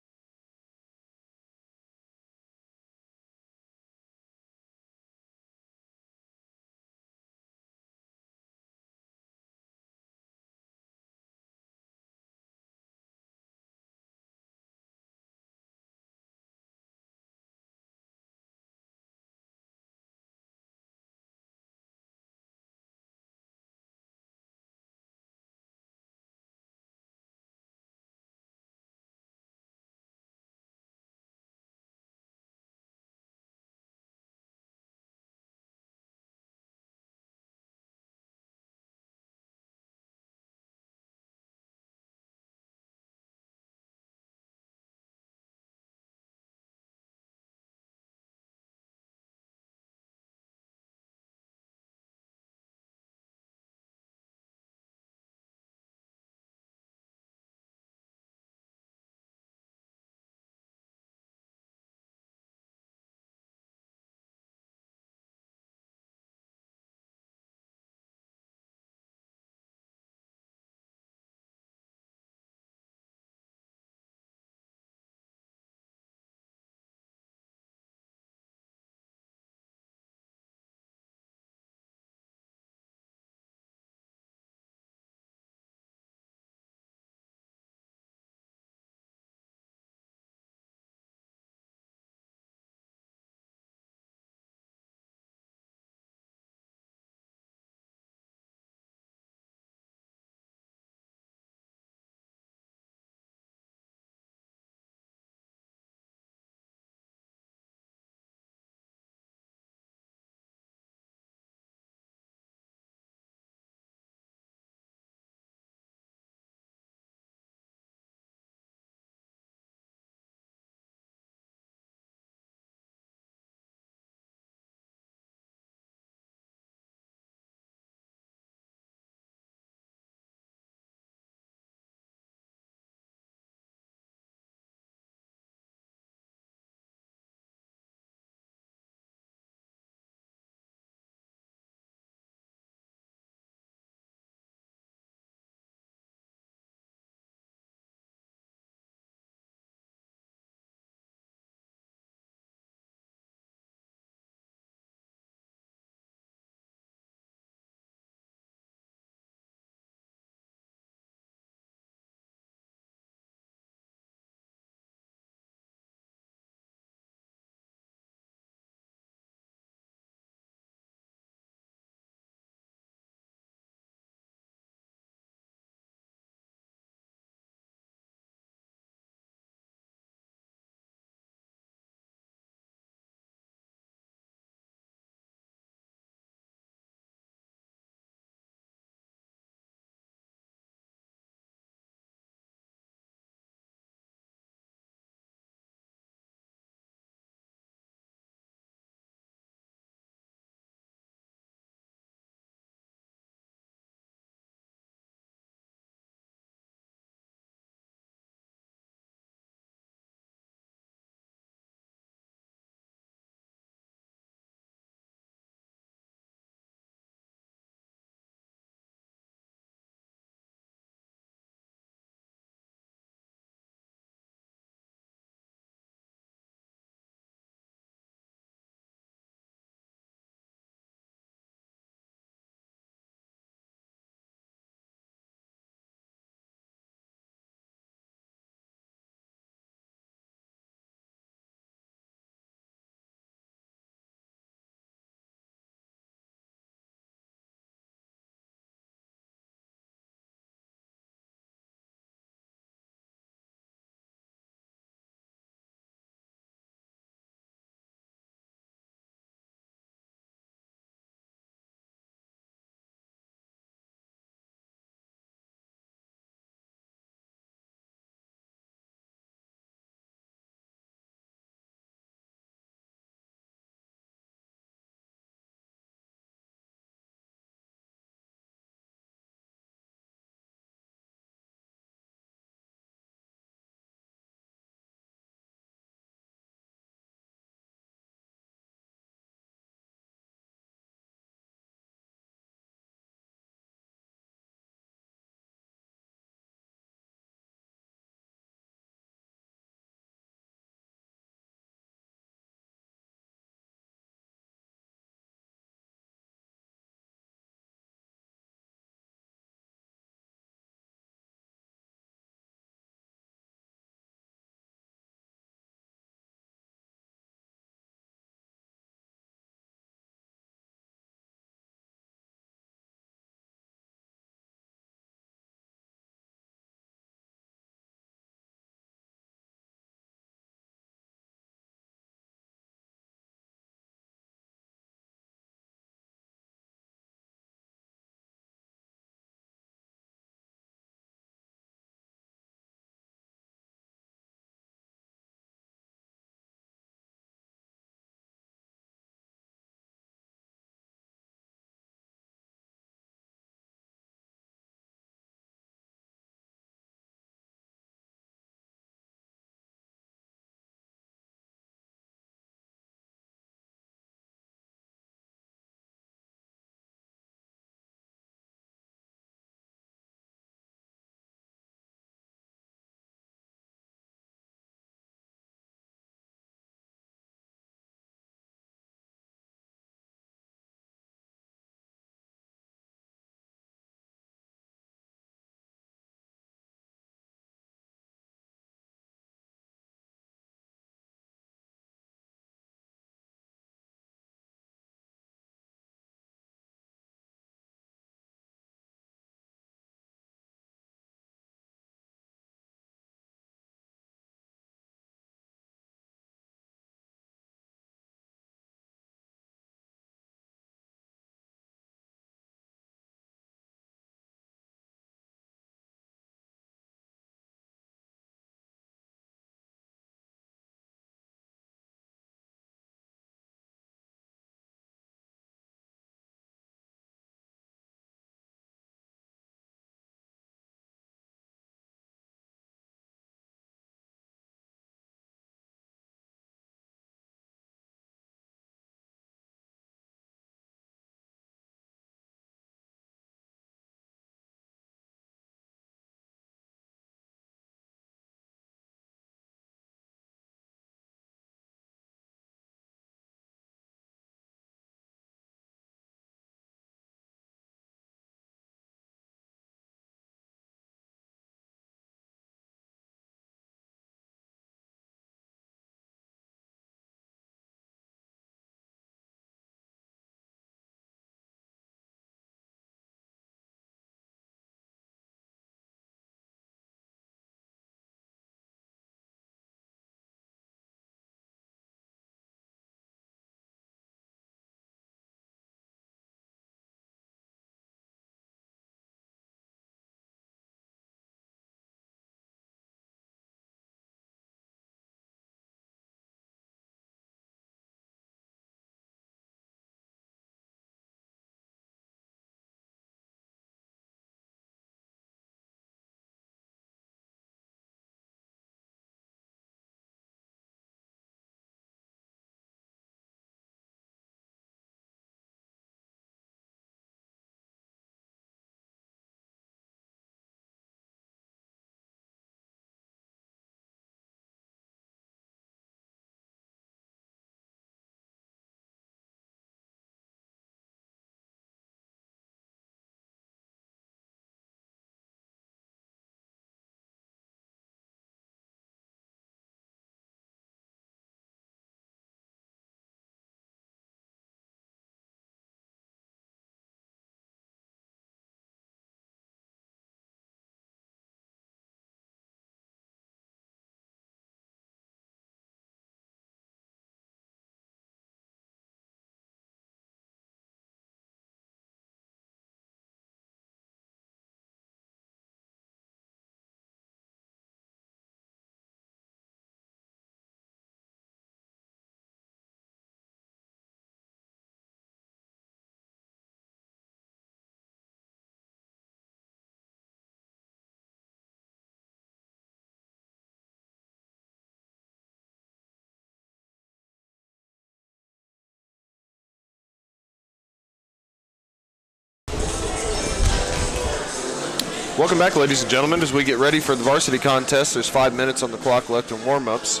Welcome back, ladies and gentlemen, as we get ready for the varsity contest. There's 5 minutes on the clock left in warm-ups,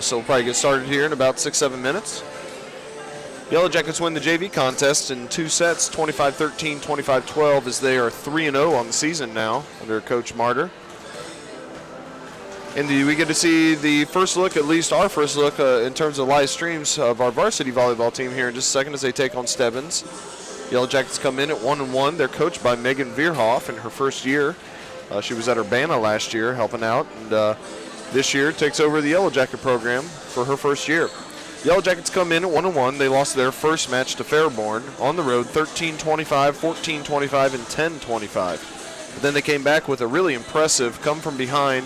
so we'll probably get started here in about 6-7 minutes. Yellow Jackets win the JV contest in 2 sets, 25-13, 25-12, as they are 3-0 on the season now under Coach Martyr. And we get to see the first look, at least our first look, in terms of live streams of our varsity volleyball team here in just a second as they take on Stebbins. Yellow Jackets come in at 1-1. They're coached by Megan Veerhoff in her first year. She was at Urbana last year helping out, and this year takes over the Yellow Jacket program for her first year. Yellow Jackets come in at 1-1. They lost their first match to Fairborn on the road, 13-25, 14-25, and 10-25. But then they came back with a really impressive come-from-behind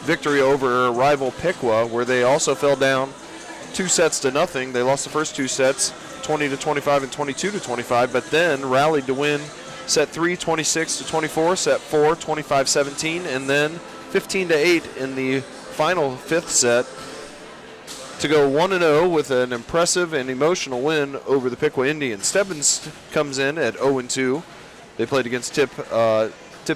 victory over rival Piqua, where they also fell down 2 sets to nothing. They lost the first 2 sets, 20-25 and 22-25, but then rallied to win set 3, 26-24, set 4, 25-17, and then 15-8 in the final 5th set to go 1-0 with an impressive and emotional win over the Piqua Indians. Stebbins comes in at 0-2. They played against Tip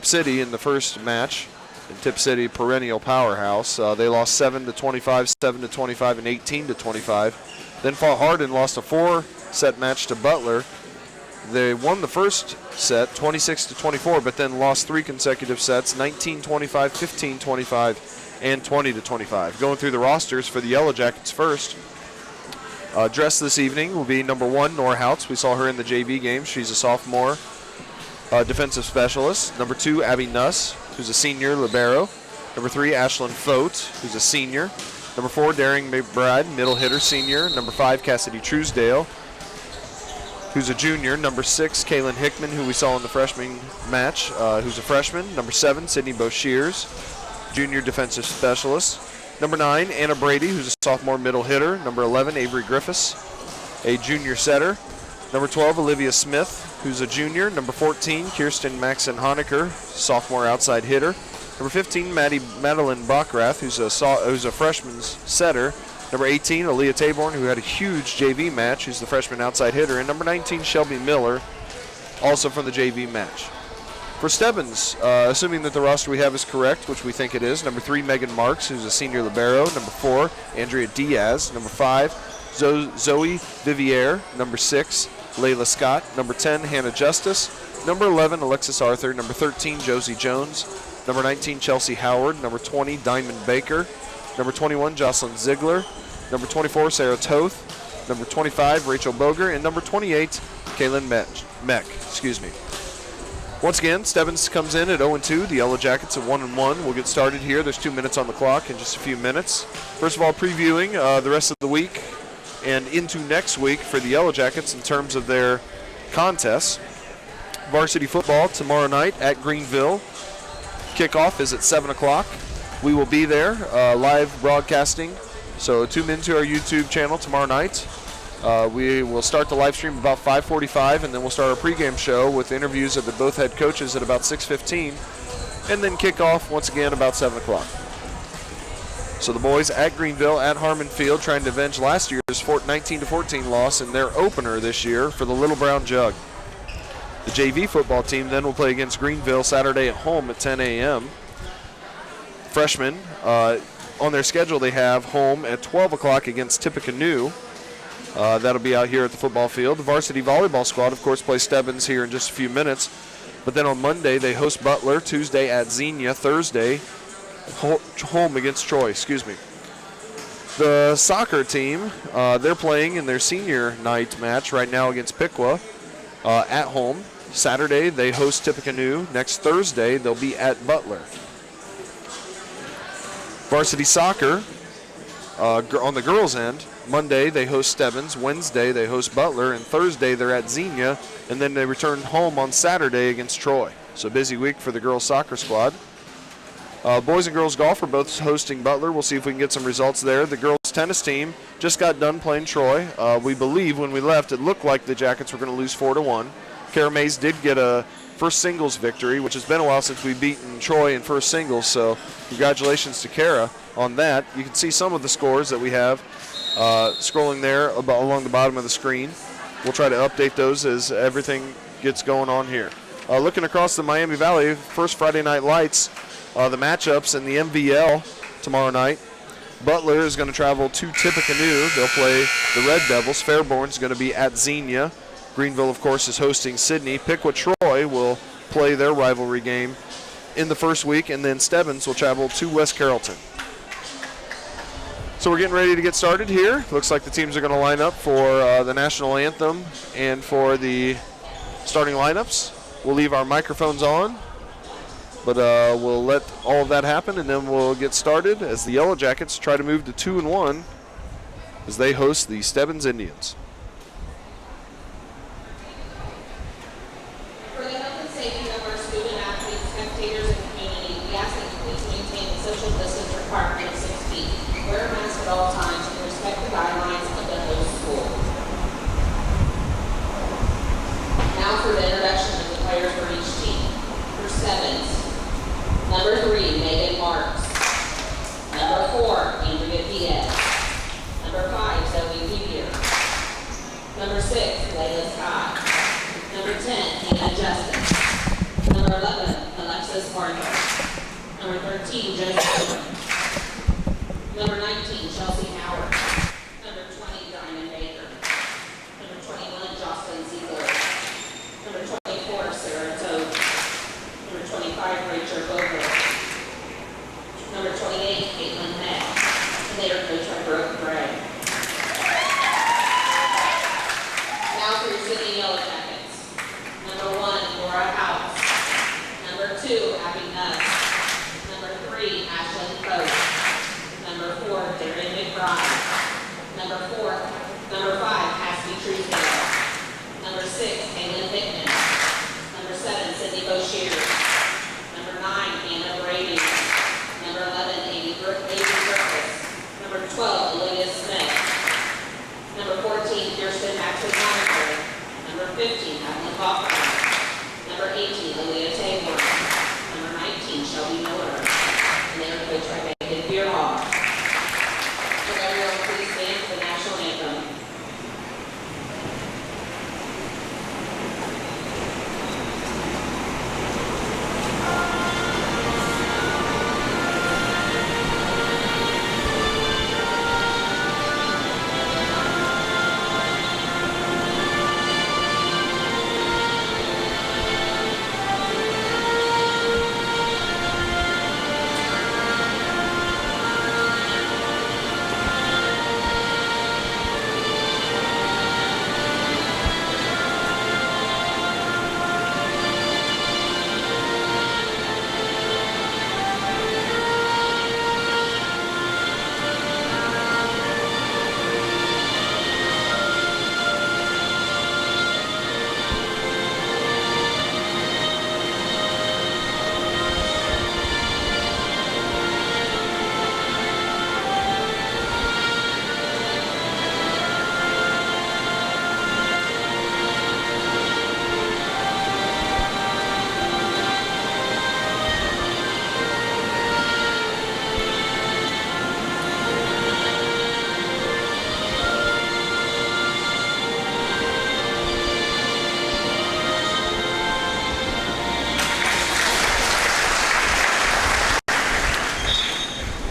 City in the first match. And Tip City, perennial powerhouse. They lost 7-25, 7-25, and 18-25. Then fought hard and lost a 4-set match to Butler. They won the first set, 26-24, but then lost 3 consecutive sets, 19-25, 15-25, and 20-25. Going through the rosters for the Yellow Jackets first. Dressed this evening will be number 1, Nora Houts. We saw her in the JV game. She's a sophomore defensive specialist. Number 2, Abby Nuss, who's a senior libero. Number 3, Ashlyn Fote, who's a senior. Number 4, Daring McBride, middle hitter, senior. Number 5, Cassidy Truesdale, who's a junior. Number 6, Kaylin Hickman, who we saw in the freshman match, who's a freshman. Number 7, Sidney Boshears, junior defensive specialist. Number 9, Anna Brady, who's a sophomore middle hitter. Number 11, Avery Griffiths, a junior setter. Number 12, Olivia Smith, who's a junior. Number 14, Kirsten Maxon Honecker, sophomore outside hitter. Number 15, Madeline Bockrath, who's a freshman's setter. Number 18, Aaliyah Taborn, who had a huge JV match, who's the freshman outside hitter. And number 19, Shelby Miller, also from the JV match. For Stebbins, assuming that the roster we have is correct, which we think it is, number 3, Megan Marks, who's a senior libero. Number 4, Andrea Diaz. Number 5, Zoe Vivier. Number 6, Layla Scott. Number 10, Hannah Justice. Number 11, Alexis Arthur. Number 13, Josie Jones. Number 19, Chelsea Howard. Number 20, Diamond Baker. Number 21, Jocelyn Ziegler. Number 24, Sarah Toth. Number 25, Rachel Boger. And number 28, Kaylin Meck. Once again, Stebbins comes in at 0-2. The Yellow Jackets at 1-1. We'll get started here. There's 2 minutes on the clock in just a few minutes. First of all, previewing the rest of the week and into next week for the Yellow Jackets in terms of their contests. Varsity football tomorrow night at Greenville. Kickoff is at 7 o'clock. We will be there live broadcasting. So tune into our YouTube channel tomorrow night. We will start the live stream about 5:45, and then we'll start our pregame show with interviews of both head coaches at about 6:15, and then kick off once again about 7 o'clock. So the boys at Greenville, at Harmon Field, trying to avenge last year's 19-14 loss in their opener this year for the Little Brown Jug. The JV football team then will play against Greenville Saturday at home at 10 a.m. Freshmen, on their schedule, they have home at 12 o'clock against Tippecanoe. That'll be out here at the football field. The varsity volleyball squad, of course, plays Stebbins here in just a few minutes. But then on Monday, they host Butler. Tuesday at Xenia. Thursday, home against Troy. The soccer team, they're playing in their senior night match right now against Piqua at home. Saturday, they host Tippecanoe. Next Thursday, they'll be at Butler. Varsity soccer, on the girls' end, Monday they host Stebbins, Wednesday they host Butler, and Thursday they're at Xenia, and then they return home on Saturday against Troy. So busy week for the girls' soccer squad. Boys and girls golf are both hosting Butler. We'll see if we can get some results there. The girls' tennis team just got done playing Troy. We believe when we left it looked like the Jackets were going to lose 4-1. Kara Mays did get a first singles victory, which has been a while since we've beaten Troy in first singles, so congratulations to Kara on that. You can see some of the scores that we have scrolling there along the bottom of the screen. We'll try to update those as everything gets going on here. Looking across the Miami Valley, first Friday Night Lights, the matchups in the MVL tomorrow night. Butler is going to travel to Tippecanoe. They'll play the Red Devils. Fairborn is going to be at Xenia. Greenville, of course, is hosting Sidney. Piqua Troy will play their rivalry game in the first week, and then Stebbins will travel to West Carrollton. So we're getting ready to get started here. Looks like the teams are going to line up for the national anthem and for the starting lineups. We'll leave our microphones on, but we'll let all of that happen, and then we'll get started as the Yellow Jackets try to move to 2-1 as they host the Stebbins Indians. For the health and safety of our student athletes, spectators, and community, we ask that you please maintain the social distance requirement of 6 feet. Wear a mask at all times and respect the guidelines of the host school. Now for the introduction of the players for each team. For Stebbins, number 3, Megan Marks. Number 4, Andrea Diaz. Number 5, Zoe Weavier. Number 6, Layla Scott. Number 10, Hannah Justice. Number 11, Alexis Martha. Number 13, Joseph. Number 19, Chelsea Howard. Number 20, Diamond Baker. Number 21, Jocelyn Ziegler. Number 24, Sarah Toad. Number 25, Rachel Boger. Number 28, Caitlin Heck. And they are coached by Brooke Gray. Now for your Sydney Yellow Jackets. Number 1, Laura House. Number 2, Abby Nuss. Number 3, Ashlyn Coates. Number 4, Darren McBride. Number 5, Cassidy Truesdale. Number 6, Kaylin Hickman. Number 7, Sydney Boshier. Number 9, Anna Brady. Number 11, Amy Griffiths. Number 12, Olivia Smith. Number 14, Kirsten Maxwell. Number 15, Evelyn Hoffman. Number 18, Aaliyah Taylor. Number 19, Shelby Miller. And they are coached by Megan Beerhall. Would everyone please stand for the national anthem?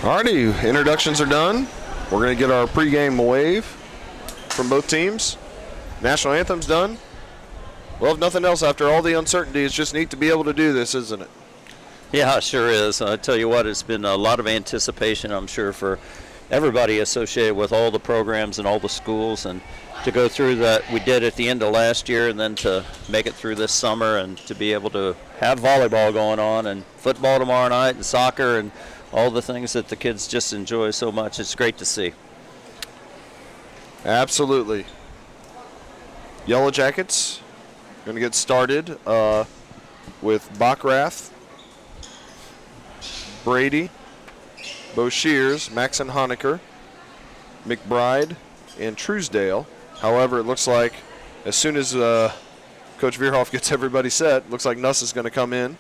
Alrighty, introductions are done. We're going to get our pregame wave from both teams. National anthem's done. Well, if nothing else, after all the uncertainty, it's just neat to be able to do this, isn't it? Yeah, it sure is. I tell you what, it's been a lot of anticipation, I'm sure, for everybody associated with all the programs and all the schools, and to go through that we did at the end of last year, and then to make it through this summer, and to be able to have volleyball going on and football tomorrow night and soccer and all the things that the kids just enjoy so much. It's great to see. Absolutely. Yellow Jackets going to get started with Bachrath, Brady, Boshiers, Maxon Honecker, McBride, and Truesdale. However, it looks like as soon as Coach Veerhoff gets everybody set, looks like Nuss is going to come in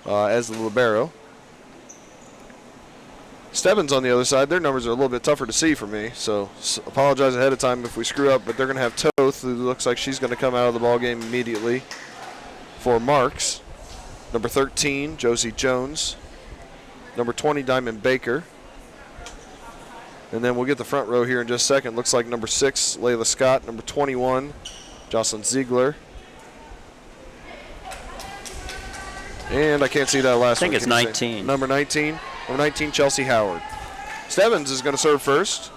as the libero. Stebbins on the other side, their numbers are a little bit tougher to see for me, so apologize ahead of time if we screw up, but they're going to have Toth, who looks like she's going to come out of the ball game immediately for Marks. Number 13, Josie Jones. Number 20, Diamond Baker. And then we'll get the front row here in just a second. Looks like number 6, Layla Scott. Number 21, Jocelyn Ziegler. And I can't see that last one. I think it's 19. Number 19. Number 19, Chelsea Howard. Stebbins is going to serve first.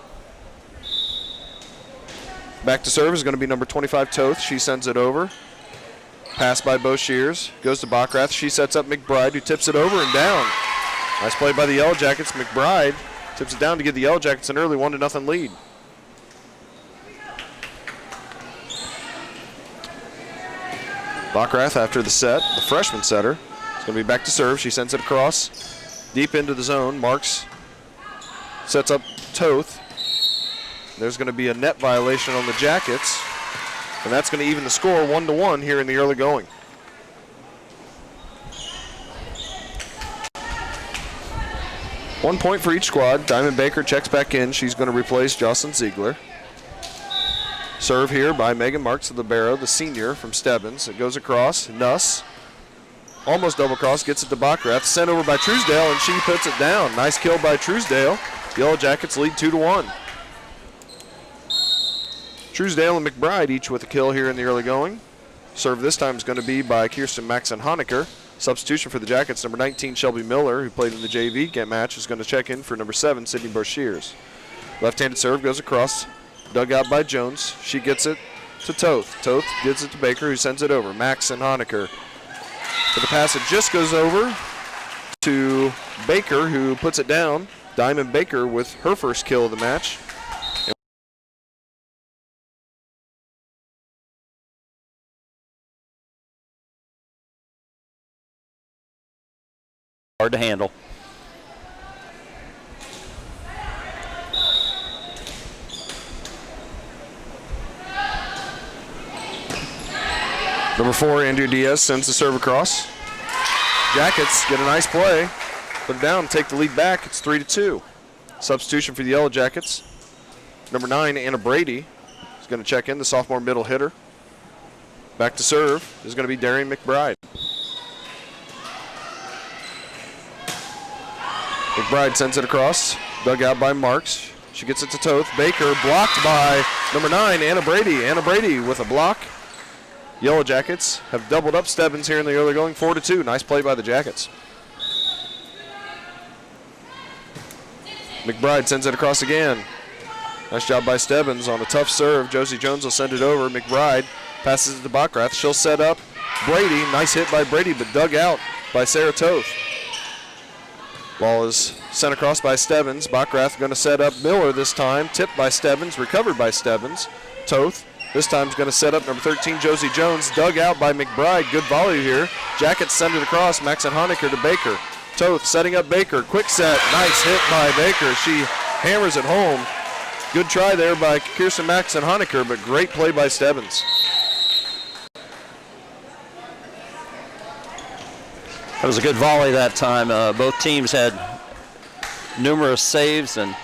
Back to serve is going to be number 25, Toth. She sends it over. Pass by Bo Shears. Goes to Bockrath. She sets up McBride, who tips it over and down. Nice play by the Yellow Jackets. McBride tips it down to give the Yellow Jackets an early 1-0 lead. Bockrath after the set, the freshman setter. It's going to be back to serve. She sends it across deep into the zone. Marks sets up Toth. There's going to be a net violation on the Jackets, and that's going to even the score 1-1 here in the early going. One point for each squad. Diamond Baker checks back in. She's going to replace Jocelyn Ziegler. Serve here by Megan Marks, the libero, the senior from Stebbins. It goes across. Nuss almost double cross, gets it to Bockrath. Sent over by Truesdale, and she puts it down. Nice kill by Truesdale. Yellow Jackets lead 2-1. Truesdale and McBride each with a kill here in the early going. Serve this time is going to be by Kirsten Maxon Honecker. Substitution for the Jackets, number 19, Shelby Miller, who played in the JV match, is going to check in for number 7, Sidney Brashears. Left-handed serve goes across, dug out by Jones. She gets it to Toth. Toth gets it to Baker, who sends it over. Maxon Honecker. For the pass, it just goes over to Baker, who puts it down. Diamond Baker with her first kill of the match. Hard to handle. Number 4, Andrew Diaz sends the serve across. Jackets get a nice play. Put it down, take the lead back. It's 3-2. Substitution for the Yellow Jackets. Number 9, Anna Brady is going to check in, the sophomore middle hitter. Back to serve is going to be Darian McBride. McBride sends it across, dug out by Marks. She gets it to Toth. Baker blocked by number 9, Anna Brady. Anna Brady with a block. Yellow Jackets have doubled up Stebbins here in the early going, 4-2. Nice play by the Jackets. McBride sends it across again. Nice job by Stebbins on a tough serve. Josie Jones will send it over. McBride passes it to Bockrath. She'll set up Brady. Nice hit by Brady, but dug out by Sarah Toth. Ball is sent across by Stebbins. Bockrath going to set up Miller this time. Tipped by Stebbins, recovered by Stebbins. Toth this time is going to set up number 13, Josie Jones. Dug out by McBride. Good volley here. Jackets send it across. Maxon Honecker to Baker. Toth setting up Baker. Quick set. Nice hit by Baker. She hammers it home. Good try there by Kirsten Maxon Honecker, but great play by Stebbins. That was a good volley that time. Both teams had numerous saves and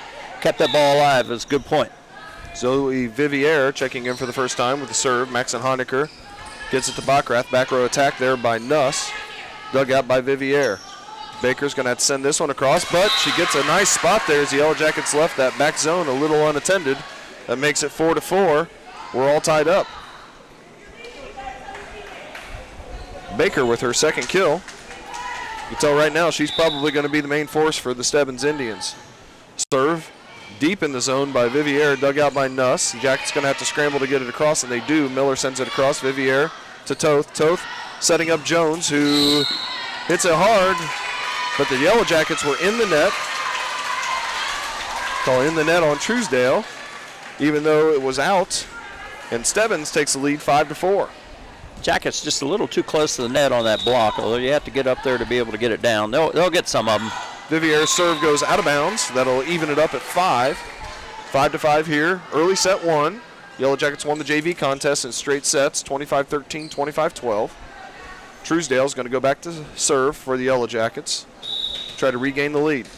kept that ball alive. It was a good point. Zoe Vivier checking in for the first time with the serve. Maxon Honecker gets it to Bockrath. Back row attack there by Nuss. Dug out by Vivier. Baker's going to have to send this one across, but she gets a nice spot there as the Yellow Jackets left that back zone a little unattended. That makes it 4-4. We're all tied up. Baker with her second kill. You can tell right now she's probably going to be the main force for the Stebbins Indians. Serve deep in the zone by Vivier, dug out by Nuss. Jackets going to have to scramble to get it across, and they do. Miller sends it across. Vivier to Toth. Toth setting up Jones, who hits it hard, but the Yellow Jackets were in the net. Call in the net on Truesdale, even though it was out, and Stebbins takes the lead 5-4. Jackets just a little too close to the net on that block, although you have to get up there to be able to get it down. They'll get some of them. Vivier's serve goes out of bounds. That'll even it up at 5. 5-5 here. Early set 1. Yellow Jackets won the JV contest in straight sets, 25-13, 25-12. Truesdale's going to go back to serve for the Yellow Jackets. Try to regain the lead.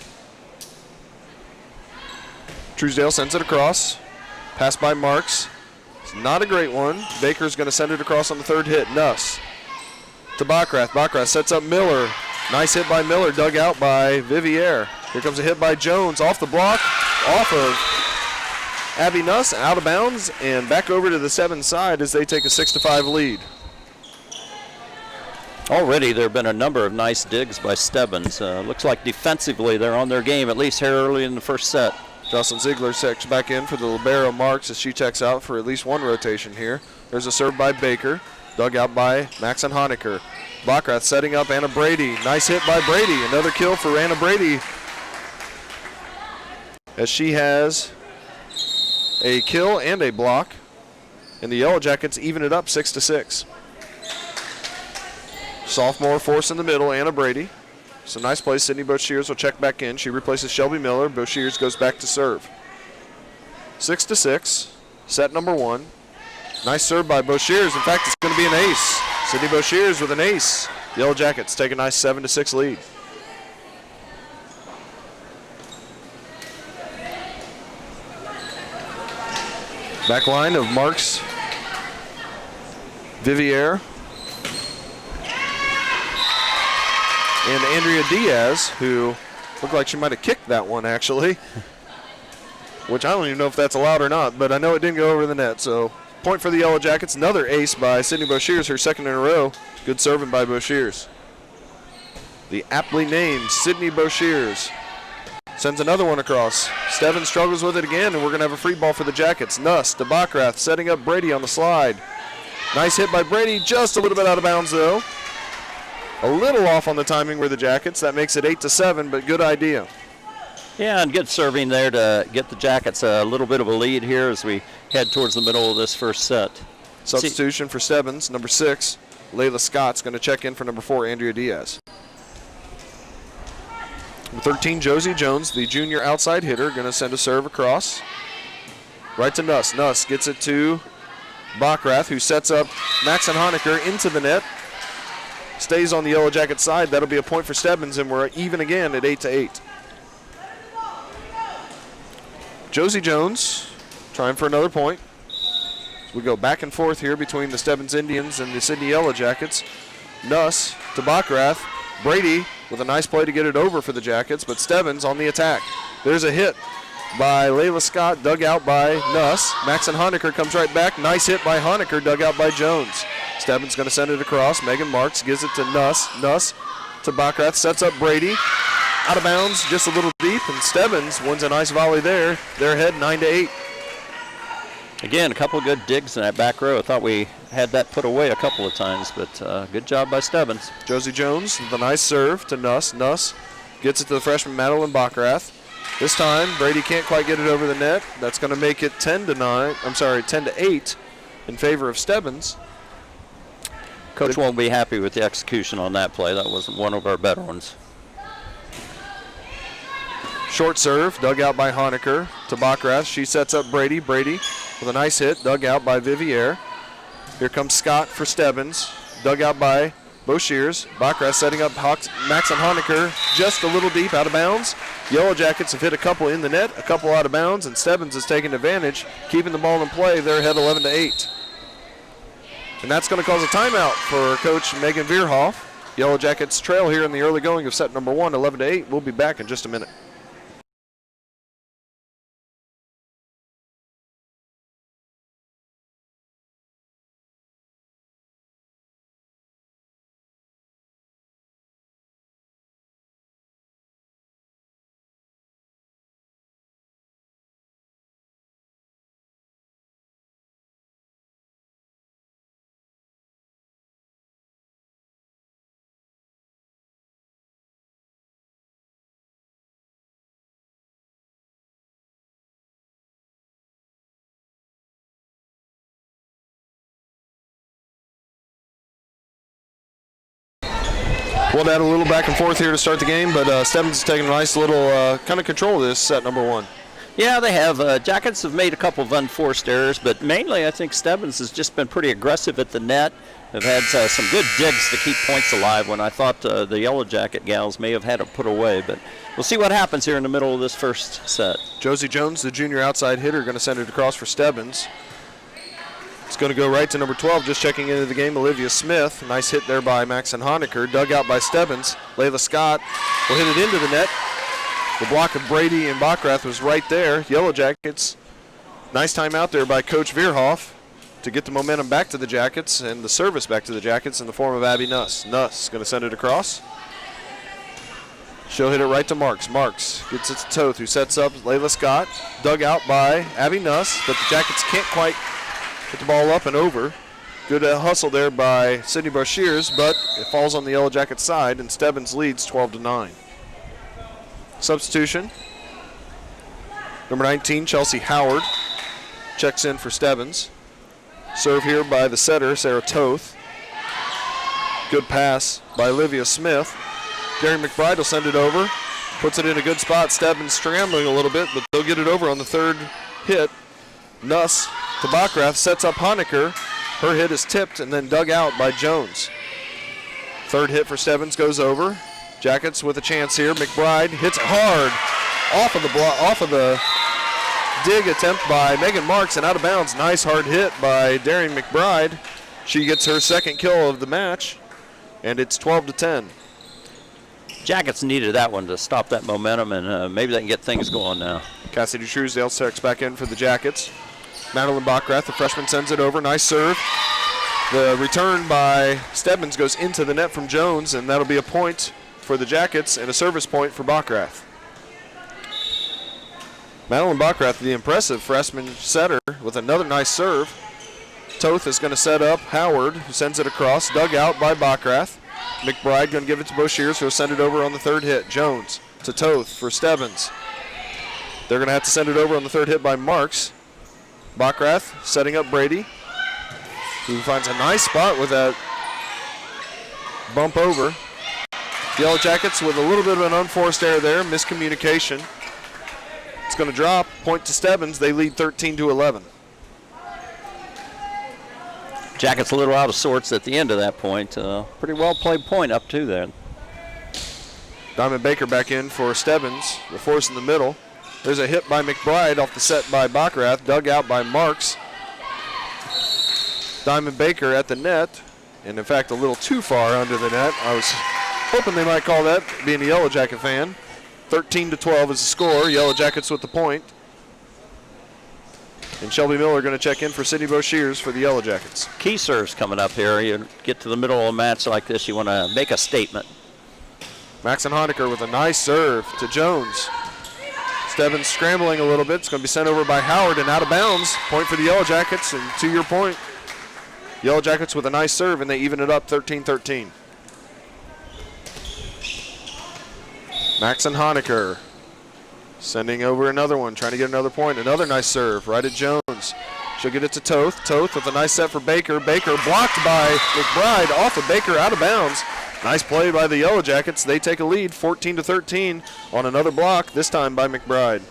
Truesdale sends it across. Pass by Marks. It's not a great one. Baker's going to send it across on the third hit. Nuss to Backrath. Backrath sets up Miller. Nice hit by Miller, dug out by Vivier. Here comes a hit by Jones off the block, off of Abby Nuss, out of bounds, and back over to the Stebbins side as they take a 6-5 lead. Already there have been a number of nice digs by Stebbins. Looks like defensively they're on their game, at least here early in the first set. Jocelyn Ziegler checks back in for the libero Marks as she checks out for at least one rotation here. There's a serve by Baker, dug out by Maxon Honecker. Backrath setting up Anna Brady. Nice hit by Brady. Another kill for Anna Brady as she has a kill and a block. And the Yellow Jackets even it up 6-6. Sophomore force in the middle, Anna Brady. So nice play. Sidney Boshears will check back in. She replaces Shelby Miller. Boshears goes back to serve. 6-6. Set number 1. Nice serve by Boshears. In fact, it's going to be an ace. Sidney Boshears with an ace. Yellow Jackets take a nice 7-6 lead. Back line of Marks, Vivier, and Andrea Diaz, who looked like she might have kicked that one actually, which I don't even know if that's allowed or not, but I know it didn't go over the net. So point for the Yellow Jackets. Another ace by Sidney Boshears, her second in a row. Good serving by Boshears. The aptly named Sidney Boshears sends another one across. Stebbins struggles with it again, and we're going to have a free ball for the Jackets. Nuss to Backrath, setting up Brady on the slide. Nice hit by Brady, just a little bit out of bounds though. A little off on the timing for the Jackets. That makes it 8-7, but good idea. Yeah, and good serving there to get the Jackets a little bit of a lead here as we head towards the middle of this first set. Substitution for Stebbins, number 6. Layla Scott's going to check in for number 4, Andrea Diaz. Number 13, Josie Jones, the junior outside hitter, going to send a serve across. Right to Nuss. Nuss gets it to Backrath, who sets up Maxon Honecker into the net. Stays on the Yellow Jacket side. That'll be a point for Stebbins, and we're even again at 8-8. Josie Jones trying for another point. We go back and forth here between the Stebbins Indians and the Sidney Yellow Jackets. Nuss to Backrath. Brady with a nice play to get it over for the Jackets, but Stebbins on the attack. There's a hit by Layla Scott, dug out by Nuss. Maxon Honecker comes right back. Nice hit by Honecker, dug out by Jones. Stebbins going to send it across. Megan Marks gives it to Nuss. Nuss to Backrath, sets up Brady. Out of bounds, just a little deep, and Stebbins wins a nice volley there. They're ahead 9-8. Again, a couple of good digs in that back row. I thought we had that put away a couple of times, but good job by Stebbins. Josie Jones with a nice serve to Nuss. Nuss gets it to the freshman Madeline Backrath. This time, Brady can't quite get it over the net. That's going to make it 10-8 in favor of Stebbins. Coach won't be happy with the execution on that play. That wasn't one of our better ones. Short serve, dug out by Honecker to Backrath. She sets up Brady. Brady with a nice hit, dug out by Vivier. Here comes Scott for Stebbins, dug out by Boshears. Backrath setting up Maxon Honecker just a little deep, out of bounds. Yellow Jackets have hit a couple in the net, a couple out of bounds, and Stebbins has taken advantage, keeping the ball in play. They're ahead 11-8. And that's going to cause a timeout for Coach Megan Veerhoff. Yellow Jackets trail here in the early going of set number 1, 11-8. We'll be back in just a minute. We'll add a little back and forth here to start the game, but Stebbins is taking a nice little kind of control of this set number 1. Yeah, they have. Jackets have made a couple of unforced errors, but mainly I think Stebbins has just been pretty aggressive at the net. They've had some good digs to keep points alive when I thought the Yellow Jacket gals may have had it put away, but we'll see what happens here in the middle of this first set. Josie Jones, the junior outside hitter, going to send it across for Stebbins. It's going to go right to number 12, just checking into the game, Olivia Smith. Nice hit there by Maxon Honecker. Dug out by Stebbins. Layla Scott will hit it into the net. The block of Brady and Bachrath was right there. Yellow Jackets, nice time out there by Coach Veerhoff to get the momentum back to the Jackets and the service back to the Jackets in the form of Abby Nuss. Nuss going to send it across. She'll hit it right to Marks. Marks gets it to Toth, who sets up Layla Scott. Dug out by Abby Nuss, but the Jackets can't quite get the ball up and over. Good hustle there by Sidney Brashears, but it falls on the Yellow Jackets side, and Stebbins leads 12-9. Substitution. Number 19, Chelsea Howard, checks in for Stebbins. Serve here by the setter, Sarah Toth. Good pass by Olivia Smith. Gary McBride will send it over. Puts it in a good spot. Stebbins scrambling a little bit, but they'll get it over on the third hit. Nuss to Bachrath, sets up Honecker. Her hit is tipped and then dug out by Jones. Third hit for Stebbins goes over. Jackets with a chance here. McBride hits it hard off of the dig attempt by Megan Marks and out of bounds. Nice hard hit by Darian McBride. She gets her second kill of the match, and it's 12-10. Jackets needed that one to stop that momentum, and maybe they can get things going now. Cassidy Truesdale checks back in for the Jackets. Madeline Bachrath, the freshman, sends it over. Nice serve. The return by Stebbins goes into the net from Jones, and that'll be a point for the Jackets and a service point for Bachrath. Madeline Bachrath, the impressive freshman setter, with another nice serve. Toth is going to set up Howard, who sends it across. Dug out by Bachrath. McBride going to give it to Boshears, who will send it over on the third hit. Jones to Toth for Stebbins. They're going to have to send it over on the third hit by Marks. Bachrath setting up Brady, who finds a nice spot with that bump over. Yellow Jackets with a little bit of an unforced error there, miscommunication. It's going to drop, point to Stebbins. They lead 13-11. Jackets a little out of sorts at the end of that point. Pretty well played point up to there. Diamond Baker back in for Stebbins. The force in the middle. There's a hit by McBride off the set by Bachrath. Dug out by Marks. Diamond Baker at the net. And in fact, a little too far under the net. I was hoping they might call that, being a Yellow Jacket fan. 13-12 is the score. Yellow Jackets with the point. And Shelby Miller going to check in for Sidney Boshears for the Yellow Jackets. Key serves coming up here. You get to the middle of a match like this, you want to make a statement. Maxon Honecker with a nice serve to Jones. Stebbins scrambling a little bit. It's going to be sent over by Howard and out of bounds. Point for the Yellow Jackets, and to your point, Yellow Jackets with a nice serve, and they even it up 13-13. Maxon Honecker sending over another one, trying to get another point. Another nice serve right at Jones. She'll get it to Toth. Toth with a nice set for Baker. Baker blocked by McBride off of Baker, out of bounds. Nice play by the Yellow Jackets. They take a lead 14-13 on another block, this time by McBride.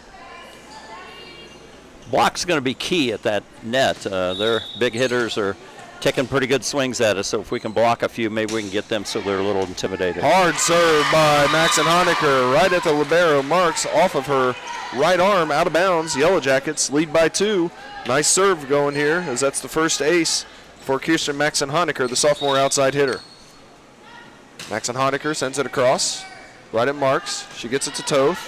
Block's going to be key at that net. Their big hitters are taking pretty good swings at us, so if we can block a few, maybe we can get them so they're a little intimidated. Hard serve by Maxon Honecker right at the libero. Marks off of her right arm, out of bounds. Yellow Jackets lead by 2. Nice serve going here, as that's the first ace for Kirsten Maxon Honecker, the sophomore outside hitter. Maxon Honecker sends it across, right at Marks. She gets it to Toth.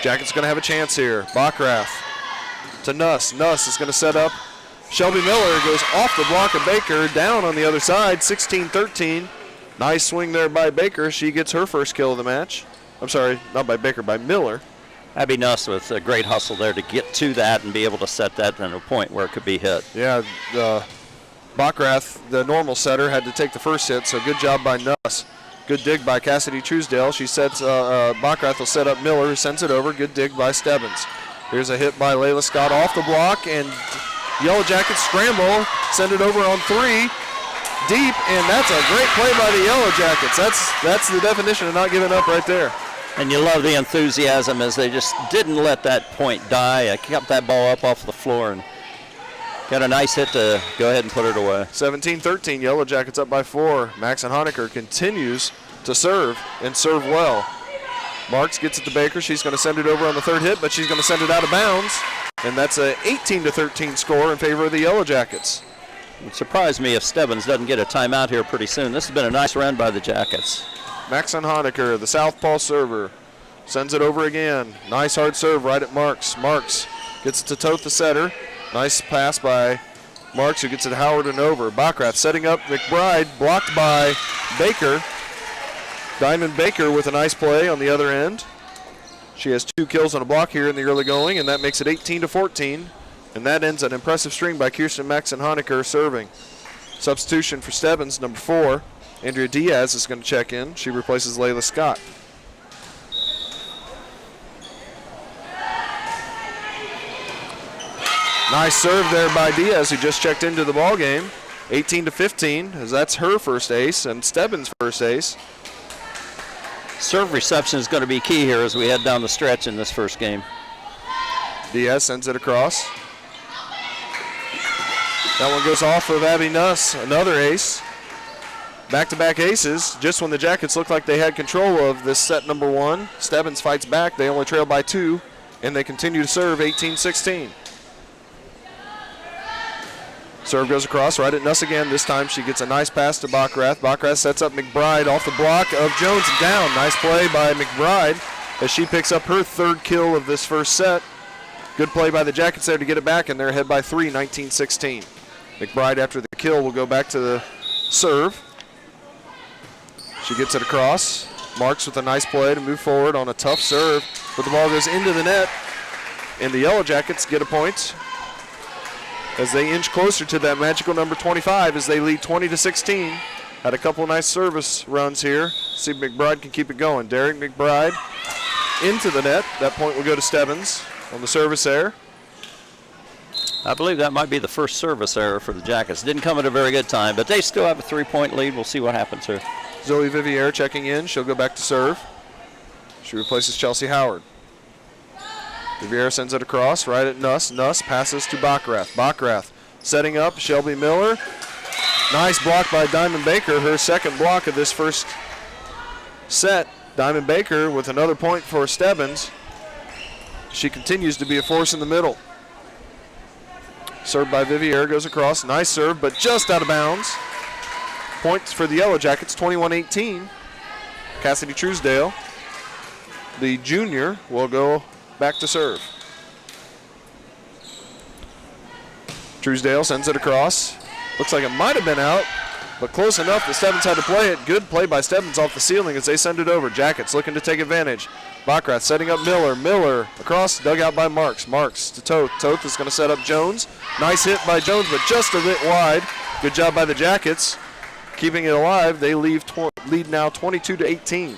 Jackets going to have a chance here. Bachrath to Nuss. Nuss is going to set up. Shelby Miller goes off the block of Baker, down on the other side, 16-13. Nice swing there by Baker. She gets her first kill of the match. I'm sorry, not by Baker, by Miller. Abby Nuss with a great hustle there to get to that and be able to set that in a point where it could be hit. Yeah, Bachrath, the normal setter, had to take the first hit, so good job by Nuss. Good dig by Cassidy Truesdale. She sets, Bachrath will set up Miller, who sends it over. Good dig by Stebbins. Here's a hit by Layla Scott off the block, and Yellow Jackets scramble, send it over on 3, deep, and that's a great play by the Yellow Jackets. That's the definition of not giving up right there. And you love the enthusiasm as they just didn't let that point die. I kept that ball up off the floor and got a nice hit to go ahead and put it away. 17-13, Yellow Jackets up by 4. Maxon Honecker continues to serve and serve well. Marks gets it to Baker. She's going to send it over on the third hit, but she's going to send it out of bounds. And that's a 18-13 score in favor of the Yellow Jackets. It would surprise me if Stebbins doesn't get a timeout here pretty soon. This has been a nice run by the Jackets. Maxon Honecker, the southpaw server, sends it over again. Nice hard serve right at Marks. Marks gets it to Toth, the setter. Nice pass by Marks, who gets it Howard and over. Backrath setting up McBride, blocked by Baker. Diamond Baker with a nice play on the other end. She has 2 kills on a block here in the early going, and that makes it 18-14. And that ends an impressive string by Kirsten Maxon Honecker serving. Substitution for Stebbins, number 4. Andrea Diaz is going to check in. She replaces Layla Scott. Nice serve there by Diaz, who just checked into the ball game. 18-15, as that's her first ace and Stebbins' first ace. Serve reception is going to be key here as we head down the stretch in this first game. Diaz sends it across. That one goes off of Abby Nuss, another ace. Back-to-back aces, just when the Jackets looked like they had control of this set number 1. Stebbins fights back, they only trail by 2, and they continue to serve 18-16. Serve goes across right at Nuss again. This time she gets a nice pass to Backrath. Backrath sets up McBride off the block of Jones down. Nice play by McBride as she picks up her 3rd kill of this first set. Good play by the Jackets there to get it back, and they're ahead by 3, 19-16. McBride, after the kill, will go back to the serve. She gets it across. Marks with a nice play to move forward on a tough serve, but the ball goes into the net, and the Yellow Jackets get a point as they inch closer to that magical number 25 as they lead 20-16. Had a couple of nice service runs here. See if McBride can keep it going. Derek McBride into the net. That point will go to Stebbins on the service error. I believe that might be the first service error for the Jackets. Didn't come at a very good time, but they still have a 3-point lead. We'll see what happens here. Zoe Vivier checking in. She'll go back to serve. She replaces Chelsea Howard. Vivier sends it across right at Nuss. Nuss passes to Backrath. Backrath setting up Shelby Miller. Nice block by Diamond Baker, her 2nd block of this first set. Diamond Baker with another point for Stebbins. She continues to be a force in the middle. Served by Vivier, goes across. Nice serve, but just out of bounds. Points for the Yellow Jackets, 21-18. Cassidy Truesdale, the junior, will go back to serve. Truesdale sends it across. Looks like it might have been out, but close enough that Stebbins had to play it. Good play by Stebbins off the ceiling as they send it over. Jackets looking to take advantage. Backrath setting up Miller. Miller across, dug out by Marks. Marks to Toth. Toth is going to set up Jones. Nice hit by Jones, but just a bit wide. Good job by the Jackets, keeping it alive. They lead now 22-18.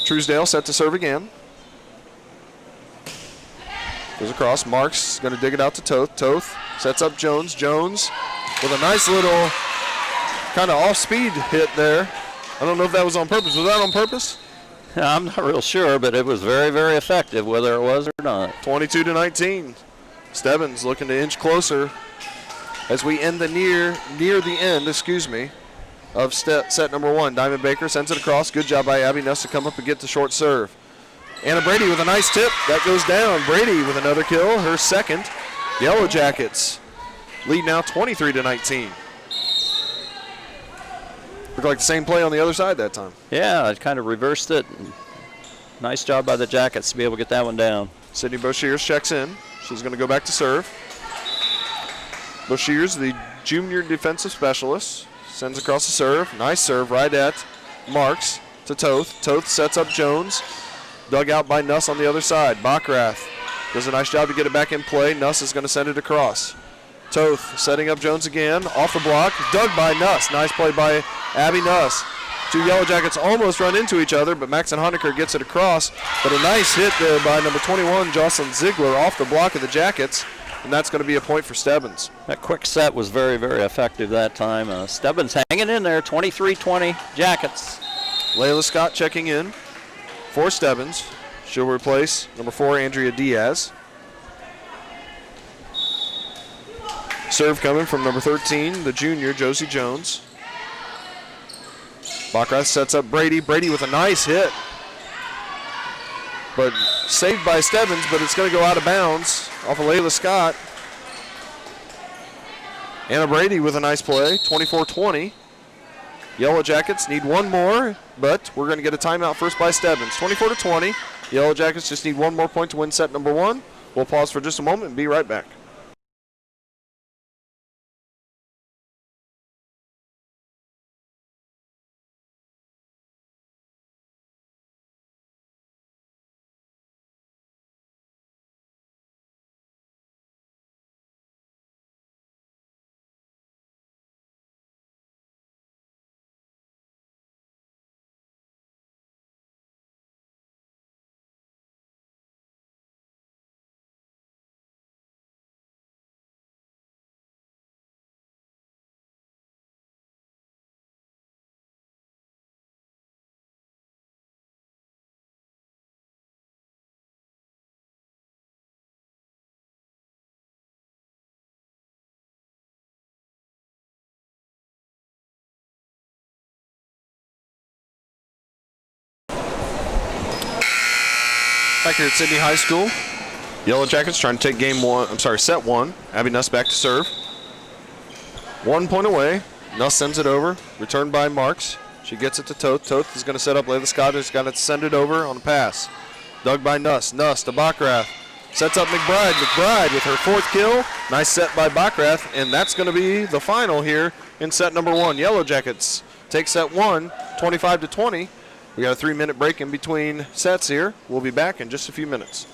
Truesdale set to serve again. Goes across. Marks going to dig it out to Toth. Toth sets up Jones. Jones with a nice little kind of off-speed hit there. I don't know if that was on purpose. Was that on purpose? I'm not real sure, but it was very, very effective, whether it was or not. 22-19. Stebbins looking to inch closer as we end the near the end, of set number 1. Diamond Baker sends it across. Good job by Abby Nuss to come up and get the short serve. Anna Brady with a nice tip. That goes down. Brady with another kill, her 2nd. Yellow Jackets lead now 23-19. Looked like the same play on the other side that time. Yeah, it kind of reversed it. Nice job by the Jackets to be able to get that one down. Sydney Boshears checks in. She's going to go back to serve. Boshears, the junior defensive specialist, sends across the serve. Nice serve right at Marks to Toth. Toth sets up Jones. Dug out by Nuss on the other side. Backrath does a nice job to get it back in play. Nuss is going to send it across. Toth setting up Jones again. Off the block. Dug by Nuss. Nice play by Abby Nuss. 2 Yellow Jackets almost run into each other, but Maxon Honecker gets it across. But a nice hit there by number 21, Jocelyn Ziegler, off the block of the Jackets. And that's going to be a point for Stebbins. That quick set was very, very effective that time. Stebbins hanging in there, 23-20 Jackets. Layla Scott checking in for Stebbins. She'll replace number 4, Andrea Diaz. Serve coming from number 13, the junior, Josie Jones. Backrath sets up Brady. Brady with a nice hit. But saved by Stebbins, but it's going to go out of bounds off of Layla Scott. Anna Brady with a nice play, 24-20. Yellow Jackets need one more, but we're going to get a timeout first by Stebbins. 24-20. Yellow Jackets just need one more point to win set number one. We'll pause for just a moment and be right back. Back here at Sidney High School, Yellow Jackets trying to take set one. Abby Nuss back to serve. 1 point away. Nuss sends it over. Returned by Marks. She gets it to Toth. Toth is going to set up. Layla Scott is going to send it over on a pass. Dug by Nuss. Nuss to Backrath. Sets up McBride. McBride with her fourth kill. Nice set by Backrath, and that's going to be the final here in set number one. Yellow Jackets take set one, 25-20. We got a 3-minute break in between sets here. We'll be back in just a few minutes.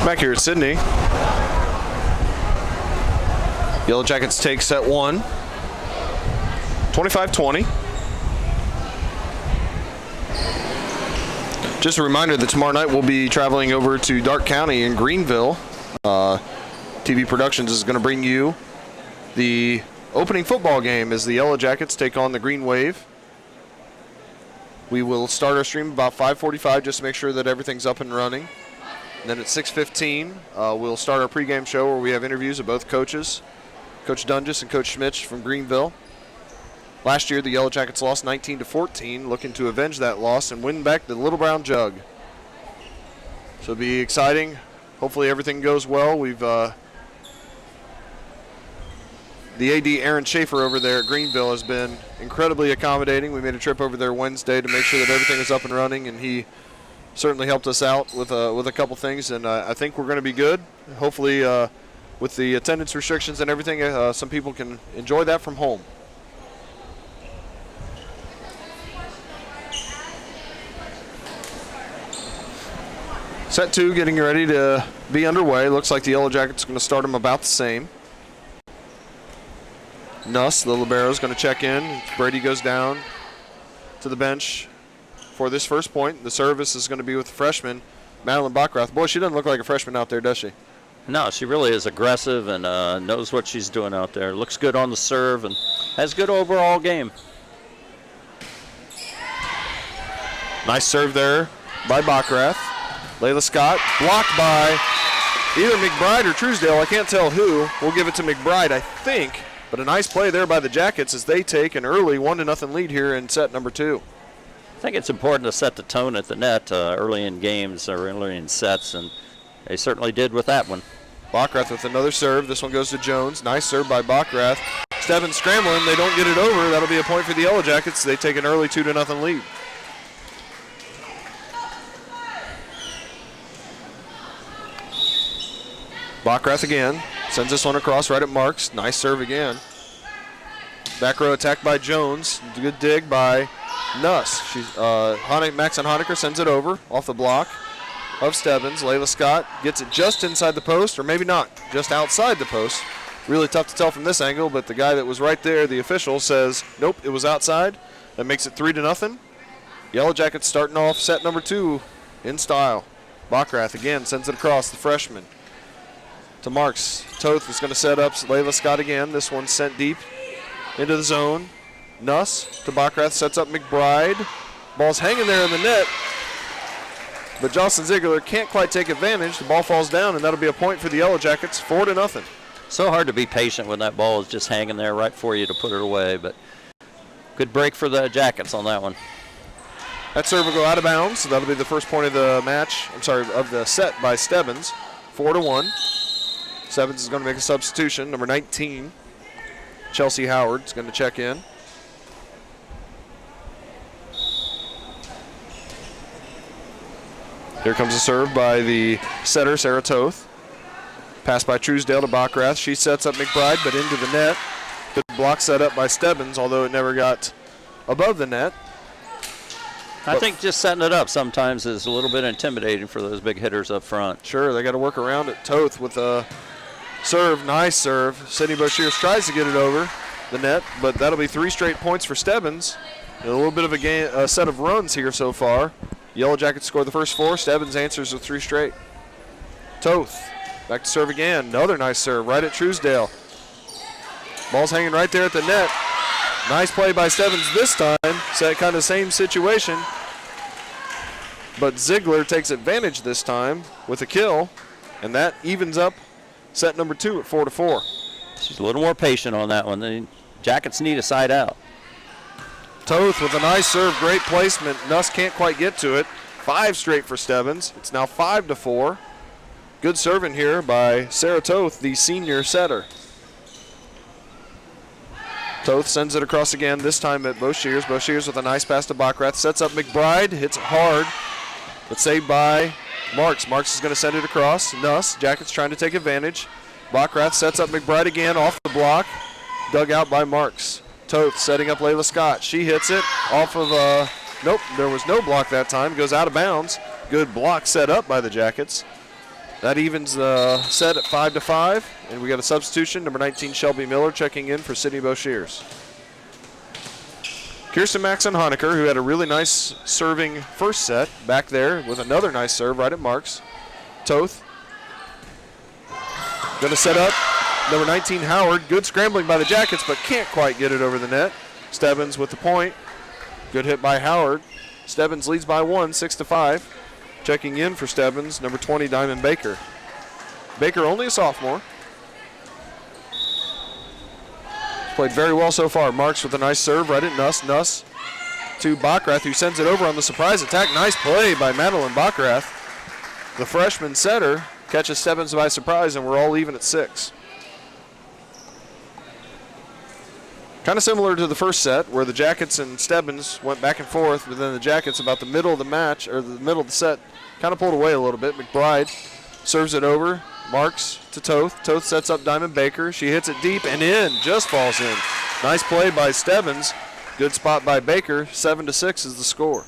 Back here at Sidney, Yellow Jackets take set one, 25-20. Just a reminder that tomorrow night we'll be traveling over to Darke County in Greenville. TV Productions is going to bring you the opening football game as the Yellow Jackets take on the Green Wave. We will start our stream about 5:45 just to make sure that everything's up and running. And then at 6:15, we'll start our pregame show where we have interviews of both coaches, Coach Dunges and Coach Schmitz from Greenville. Last year, the Yellow Jackets lost 19-14, looking to avenge that loss and win back the Little Brown Jug. So it'll be exciting. Hopefully everything goes well. We've the AD Aaron Schaefer over there at Greenville has been incredibly accommodating. We made a trip over there Wednesday to make sure that everything is up and running, and he certainly helped us out with a couple things, and I think we're going to be good. Hopefully, with the attendance restrictions and everything, some people can enjoy that from home. Set two getting ready to be underway. Looks like the Yellow Jackets are going to start them about the same. Nuss, the libero, is going to check in. Brady goes down. to the bench for this first point. The service is going to be with the freshman, Madeline Bachrath. Boy, she doesn't look like a freshman out there, does she? No, she really is aggressive and knows what she's doing out there. Looks good on the serve and has good overall game. Nice serve there by Bachrath. Layla Scott blocked by either McBride or Truesdale. I can't tell who. We'll give it to McBride, I think. But a nice play there by the Jackets as they take an early 1-0 lead here in set number 2. I think it's important to set the tone at the net early in games or early in sets, and they certainly did with that one. Bachrath with another serve. This one goes to Jones. Nice serve by Bachrath. Stebbins scrambling. They don't get it over. That'll be a point for the Yellow Jackets. They take an early 2-0 lead. Bachrath again. Sends this one across right at Marks. Nice serve again. Back row attack by Jones. Good dig by Nuss. Maxon Honecker sends it over off the block of Stebbins. Layla Scott gets it just inside the post, or maybe not, just outside the post. Really tough to tell from this angle, but the guy that was right there, the official, says, nope, it was outside. That makes it 3-0. Yellow Jackets starting off set number 2 in style. Bachrath again sends it across, the freshman. To Marks. Toth is going to set up Layla Scott again. This one sent deep into the zone. Nuss to Bachrath, sets up McBride. Ball's hanging there in the net, but Jocelyn Ziegler can't quite take advantage. The ball falls down, and that'll be a point for the Yellow Jackets, 4-0. So hard to be patient when that ball is just hanging there right for you to put it away, but good break for the Jackets on that one. That serve will go out of bounds, so that'll be the first point of the match, of the set by Stebbins, 4-1. Stebbins is going to make a substitution. Number 19, Chelsea Howard, is going to check in. Here comes a serve by the setter, Sarah Toth. Pass by Truesdale to Bachrath. She sets up McBride, but into the net. Good block set up by Stebbins, although it never got above the net. I think just setting it up sometimes is a little bit intimidating for those big hitters up front. Sure, they got to work around it. Toth with a serve, nice serve. Sidney Boshears tries to get it over the net, but that'll be 3 straight points for Stebbins. And a little bit of a set of runs here so far. Yellow Jackets score the first 4. Stebbins answers with 3 straight. Toth, back to serve again. Another nice serve right at Truesdale. Ball's hanging right there at the net. Nice play by Stebbins this time. Kind of same situation. But Ziegler takes advantage this time with a kill, and that evens up set number 2 at 4-4. She's a little more patient on that one. The Jackets need a side out. Toth with a nice serve, great placement. Nuss can't quite get to it. 5 straight for Stebbins. It's now 5-4. Good serving here by Sarah Toth, the senior setter. Toth sends it across again, this time at Boshears. Boshears with a nice pass to Bachrath. Sets up McBride, hits it hard, but saved by Marks. Marks is going to send it across. Nuss, Jackets trying to take advantage. Bachrath sets up McBride again off the block. Dug out by Marks. Toth setting up Layla Scott. She hits it off of, nope, there was no block that time. Goes out of bounds. Good block set up by the Jackets. That evens the set at 5-5, and we got a substitution. Number 19, Shelby Miller, checking in for Sidney Boshears. Kirsten Maxon Honecker, who had a really nice serving first set, back there with another nice serve right at Marks. Toth going to set up. Number 19, Howard. Good scrambling by the Jackets, but can't quite get it over the net. Stebbins with the point. Good hit by Howard. Stebbins leads by 1, 6-5. Checking in for Stebbins, number 20, Diamond Baker. Baker only a sophomore. Played very well so far. Marks with a nice serve right at Nuss. Nuss to Bachrath, who sends it over on the surprise attack. Nice play by Madeline Bachrath. The freshman setter catches Stebbins by surprise, and we're all even at 6. Kind of similar to the first set, where the Jackets and Stebbins went back and forth, but then the Jackets, about the middle of the match, or the middle of the set, kind of pulled away a little bit. McBride serves it over. Marks to Toth. Toth sets up Diamond Baker. She hits it deep and in, just falls in. Nice play by Stebbins. Good spot by Baker. 7-6 is the score.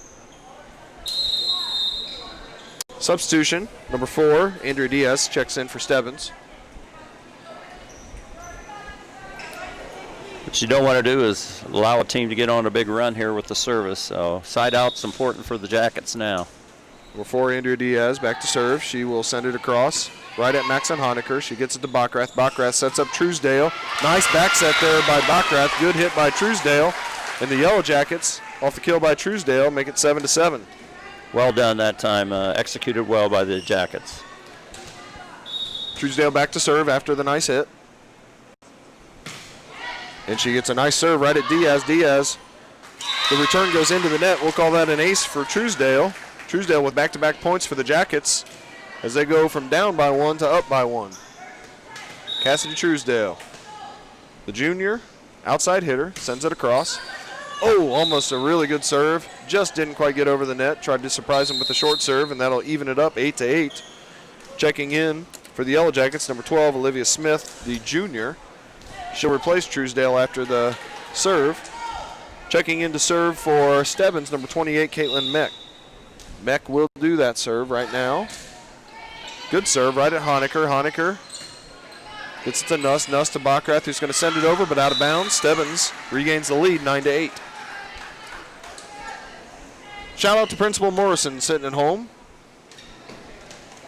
Substitution, number 4, Andrea Diaz checks in for Stebbins. The What you don't want to do is allow a team to get on a big run here with the service. So side out's important for the Jackets now. Before Andrea Diaz back to serve, she will send it across right at Maxon Honecker. She gets it to Bockrath. Bockrath sets up Truesdale. Nice back set there by Bockrath. Good hit by Truesdale. And the Yellow Jackets, off the kill by Truesdale, make it 7-7. Well done that time. Executed well by the Jackets. Truesdale back to serve after the nice hit. And she gets a nice serve right at Diaz. Diaz, the return goes into the net. We'll call that an ace for Truesdale. Truesdale with back-to-back points for the Jackets as they go from down by 1 to up by 1. Cassidy Truesdale, the junior, outside hitter, sends it across. Oh, almost a really good serve. Just didn't quite get over the net. Tried to surprise him with a short serve, and that'll even it up 8-8. Checking in for the Yellow Jackets, number 12, Olivia Smith, the junior. She'll replace Truesdale after the serve. Checking in to serve for Stebbins, number 28, Caitlin Meck. Meck will do that serve right now. Good serve right at Honecker. Honecker gets it to Nuss. Nuss to Bockrath, who's going to send it over, but out of bounds. Stebbins regains the lead, 9-8. Shout out to Principal Morrison sitting at home.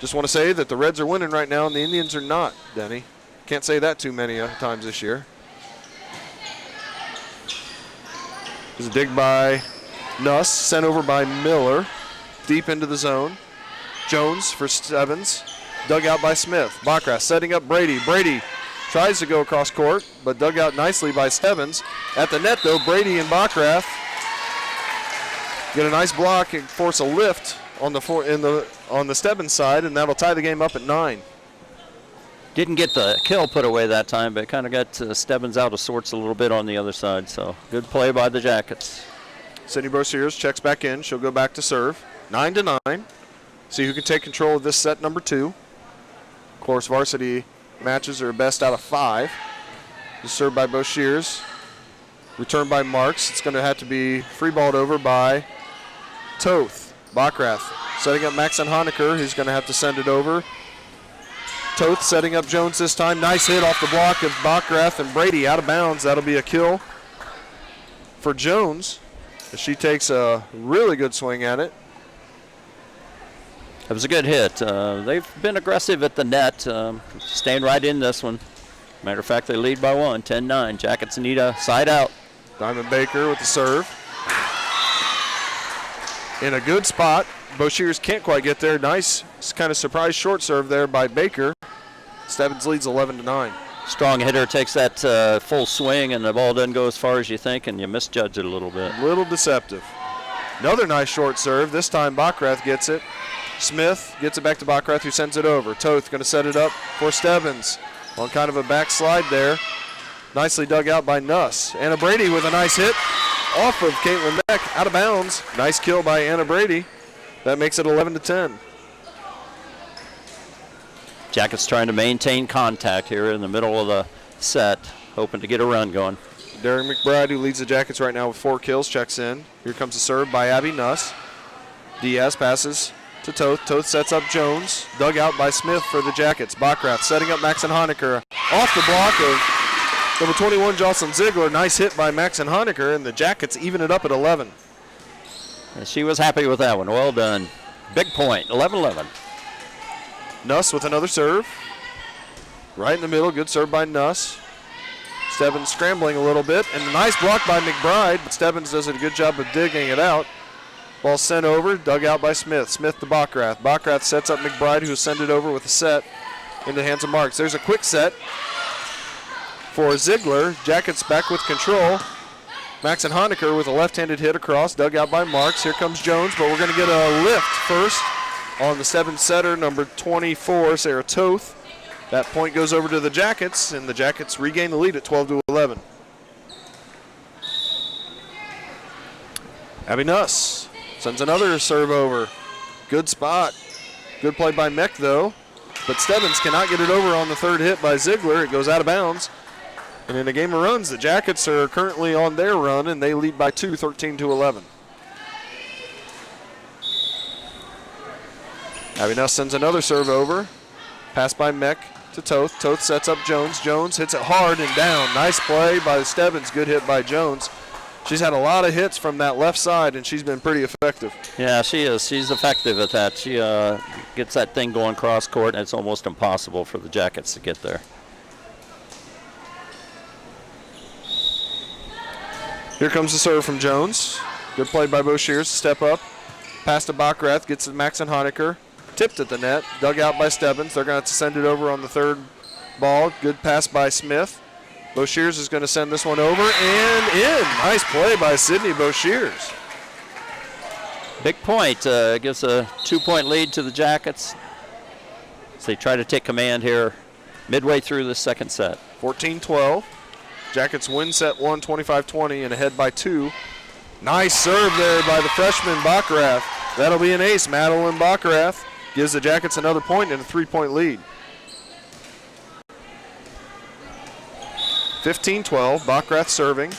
Just want to say that the Reds are winning right now and the Indians are not, Denny. Can't say that too many times this year. There's a dig by Nuss, sent over by Miller. Deep into the zone. Jones for Stebbins. Dug out by Smith. Bockrath setting up Brady. Brady tries to go across court, but dug out nicely by Stebbins. At the net, though, Brady and Bockrath get a nice block and force a lift on the Stebbins side, and that'll tie the game up at 9. Didn't get the kill put away that time, but kind of got Stebbins out of sorts a little bit on the other side. So good play by the Jackets. Sidney Brosiers checks back in. She'll go back to serve. 9-9. See who can take control of this set number 2. Of course, varsity matches are best out of 5. Just served by Brosiers. Returned by Marks. It's going to have to be free balled over by Toth. Bockrath setting up Maxon Honecker, who's going to have to send it over. Toth setting up Jones this time. Nice hit off the block of Bockrath and Brady out of bounds. That'll be a kill for Jones. She takes a really good swing at it. It was a good hit. They've been aggressive at the net, staying right in this one. Matter of fact, they lead by 1, 10-9. Jackets need a side out. Diamond Baker with the serve. In a good spot. Brosiers can't quite get there. Nice kind of surprise short serve there by Baker. Stebbins leads 11-9. Strong hitter takes that full swing, and the ball doesn't go as far as you think, and you misjudge it a little bit. A little deceptive. Another nice short serve. This time Bockrath gets it. Smith gets it back to Bockrath, who sends it over. Toth going to set it up for Stebbins on kind of a backslide there. Nicely dug out by Nuss. Anna Brady with a nice hit off of Caitlin Beck, out of bounds. Nice kill by Anna Brady. That makes it 11-10. Jackets trying to maintain contact here in the middle of the set, hoping to get a run going. Derek McBride, who leads the Jackets right now with 4 kills, checks in. Here comes a serve by Abby Nuss. Diaz passes to Toth. Toth sets up Jones. Dug out by Smith for the Jackets. Bockrath setting up Maxon Honecker. Off the block of number 21, Jocelyn Ziegler. Nice hit by Maxon Honecker, and the Jackets even it up at 11. And she was happy with that one. Well done. Big point, 11-11. Nuss with another serve. Right in the middle. Good serve by Nuss. Stebbins scrambling a little bit, and a nice block by McBride, but Stebbins does a good job of digging it out. Ball sent over, dug out by Smith. Smith to Bockrath. Bockrath sets up McBride, who sent it over with a set into the hands of Marks. There's a quick set for Ziegler. Jackets back with control. Maxon Honecker with a left-handed hit across, dug out by Marks. Here comes Jones, but we're going to get a lift first on the Stebbins setter, number 24, Sarah Toth. That point goes over to the Jackets, and the Jackets regain the lead at 12-11. Abby Nuss sends another serve over. Good spot. Good play by Meck, though. But Stebbins cannot get it over on the third hit by Ziegler. It goes out of bounds. And in a game of runs, the Jackets are currently on their run, and they lead by 2, 13-11. Abby Nuss sends another serve over. Pass by Meck. to Toth. Toth sets up Jones. Jones hits it hard and down. Nice play by Stebbins. Good hit by Jones. She's had a lot of hits from that left side, and she's been pretty effective. Yeah, she is. She's effective at that. She gets that thing going cross court, and it's almost impossible for the Jackets to get there. Here comes the serve from Jones. Good play by Boshears to step up. Pass to Bachrath, gets to Max and Honecker. Tipped at the net, dug out by Stebbins. They're going to have to send it over on the third ball. Good pass by Smith. Boshears is going to send this one over and in. Nice play by Sidney Boshears. Big point. Gives a 2-point lead to the Jackets. So they try to take command here midway through the second set. 14-12. Jackets win set 1, 25-20, and ahead by 2. Nice serve there by the freshman Bachrath. That'll be an ace. Madeline Bachrath gives the Jackets another point and a 3-point lead. 15-12, Bachrath serving.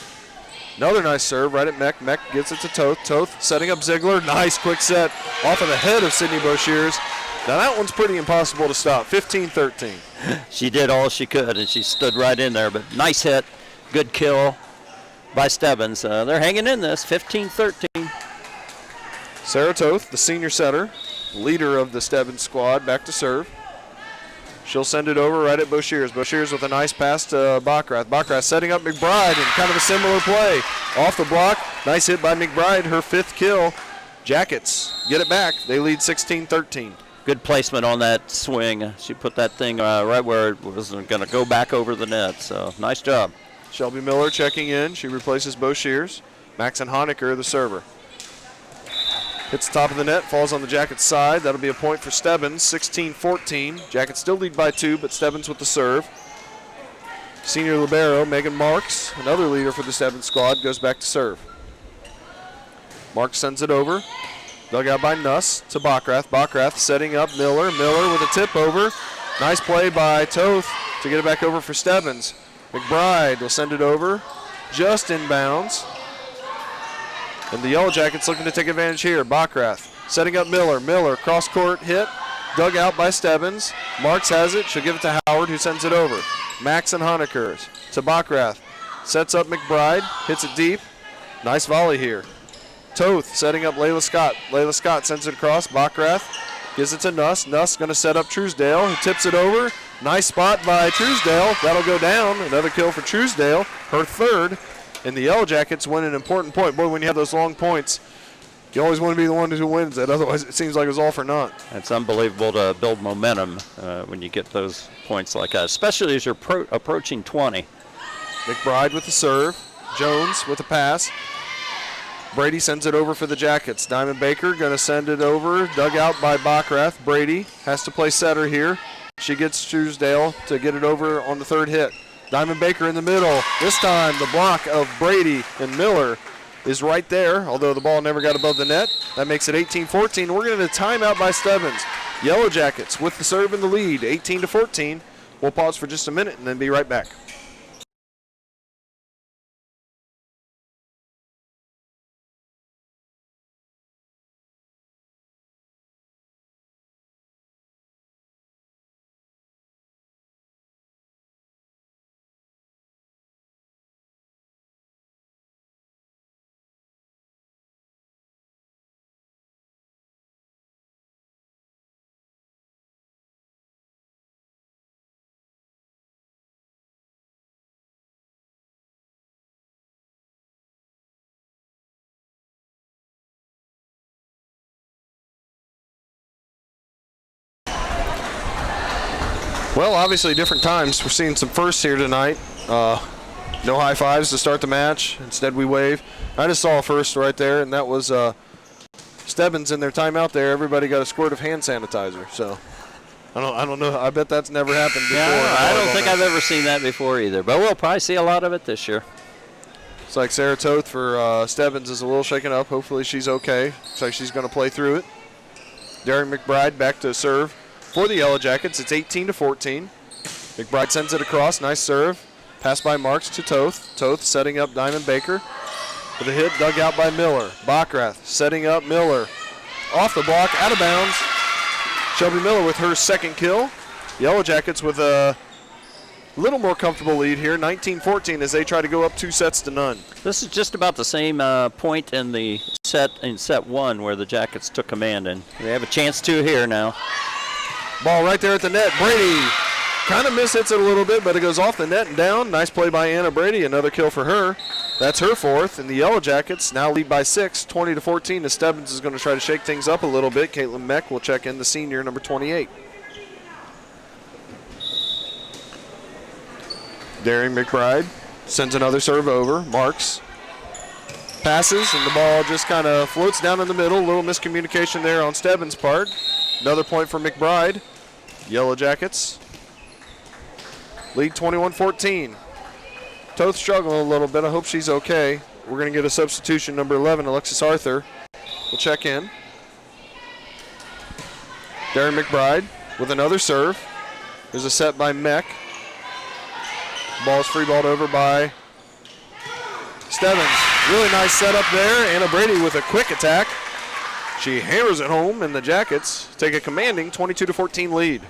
Another nice serve right at Meck. Meck gets it to Toth. Toth setting up Ziegler. Nice quick set off of the head of Sidney Boshears. Now that one's pretty impossible to stop. 15-13. She did all she could, and she stood right in there, but nice hit. Good kill by Stebbins. They're hanging in this, 15-13. Sarah Toth, the senior setter, leader of the Stebbins squad, back to serve. She'll send it over right at Boshears. Boshears with a nice pass to Bachrath. Bachrath setting up McBride and kind of a similar play. Off the block, nice hit by McBride, her 5th kill. Jackets get it back. They lead 16-13. Good placement on that swing. She put that thing right where it was going to go back over the net, so nice job. Shelby Miller checking in. She replaces Boshears. Max and Honecker, the server. Hits the top of the net, falls on the Jackets' side. That'll be a point for Stebbins, 16-14. Jackets still lead by 2, but Stebbins with the serve. Senior libero, Megan Marks, another leader for the Stebbins squad, goes back to serve. Marks sends it over. Dug out by Nuss to Bachrath. Bachrath setting up Miller. Miller with a tip over. Nice play by Toth to get it back over for Stebbins. McBride will send it over, just inbounds. And the Yellow Jackets looking to take advantage here. Bachrath setting up Miller. Miller, cross-court hit, dug out by Stebbins. Marks has it. She'll give it to Howard, who sends it over. Max and Honecker to Bachrath. Sets up McBride, hits it deep. Nice volley here. Toth setting up Layla Scott. Layla Scott sends it across. Bachrath gives it to Nuss. Nuss going to set up Truesdale. He tips it over. Nice spot by Truesdale. That'll go down. Another kill for Truesdale, her 3rd. And the Yellow Jackets win an important point. Boy, when you have those long points, you always want to be the one who wins it. Otherwise, it seems like it was all for naught. It's unbelievable to build momentum when you get those points like that, especially as you're approaching 20. McBride with the serve. Jones with the pass. Brady sends it over for the Jackets. Diamond Baker going to send it over. Dug out by Bachrath. Brady has to play setter here. She gets Truesdale to get it over on the 3rd hit. Diamond Baker in the middle. This time the block of Brady and Miller is right there, although the ball never got above the net. That makes it 18-14. We're getting a timeout by Stebbins. Yellow Jackets with the serve in the lead, 18-14. We'll pause for just a minute and then be right back. Well, obviously different times. We're seeing some firsts here tonight. No high fives to start the match. Instead we wave. I just saw a first right there, and that was Stebbins in their timeout there. Everybody got a squirt of hand sanitizer. So I don't know. I bet that's never happened before. Yeah, I don't think I've ever seen that before either. But we'll probably see a lot of it this year. It's like Sarah Toth for Stebbins is a little shaken up. Hopefully she's okay. Looks like she's going to play through it. Darren McBride back to serve. For the Yellow Jackets, it's 18-14. McBride sends it across. Nice serve. Pass by Marks to Toth. Toth setting up Diamond Baker. With a hit dug out by Miller. Bachrath setting up Miller. Off the block, out of bounds. Shelby Miller with her 2nd kill. Yellow Jackets with a little more comfortable lead here, 19-14, as they try to go up 2-0. This is just about the same point in the set one where the Jackets took command, and they have a chance to here now. Ball right there at the net. Brady kind of mishits it a little bit, but it goes off the net and down. Nice play by Anna Brady. Another kill for her. That's her fourth. And the Yellow Jackets now lead by 6, 20-14. The Stebbins is going to try to shake things up a little bit. Caitlin Meck will check in, the senior, number 28. Daring McBride sends another serve over. Marks. Passes, and the ball just kind of floats down in the middle. A little miscommunication there on Stebbins' part. Another point for McBride. Yellow Jackets lead 21-14. Toth struggling a little bit. I hope she's okay. We're going to get a substitution. Number 11, Alexis Arthur, will check in. Darren McBride with another serve. There's a set by Meck. Ball's free-balled over by Stebbins. Really nice setup there. Anna Brady with a quick attack. She hammers it home, and the Jackets take a commanding 22-14 lead.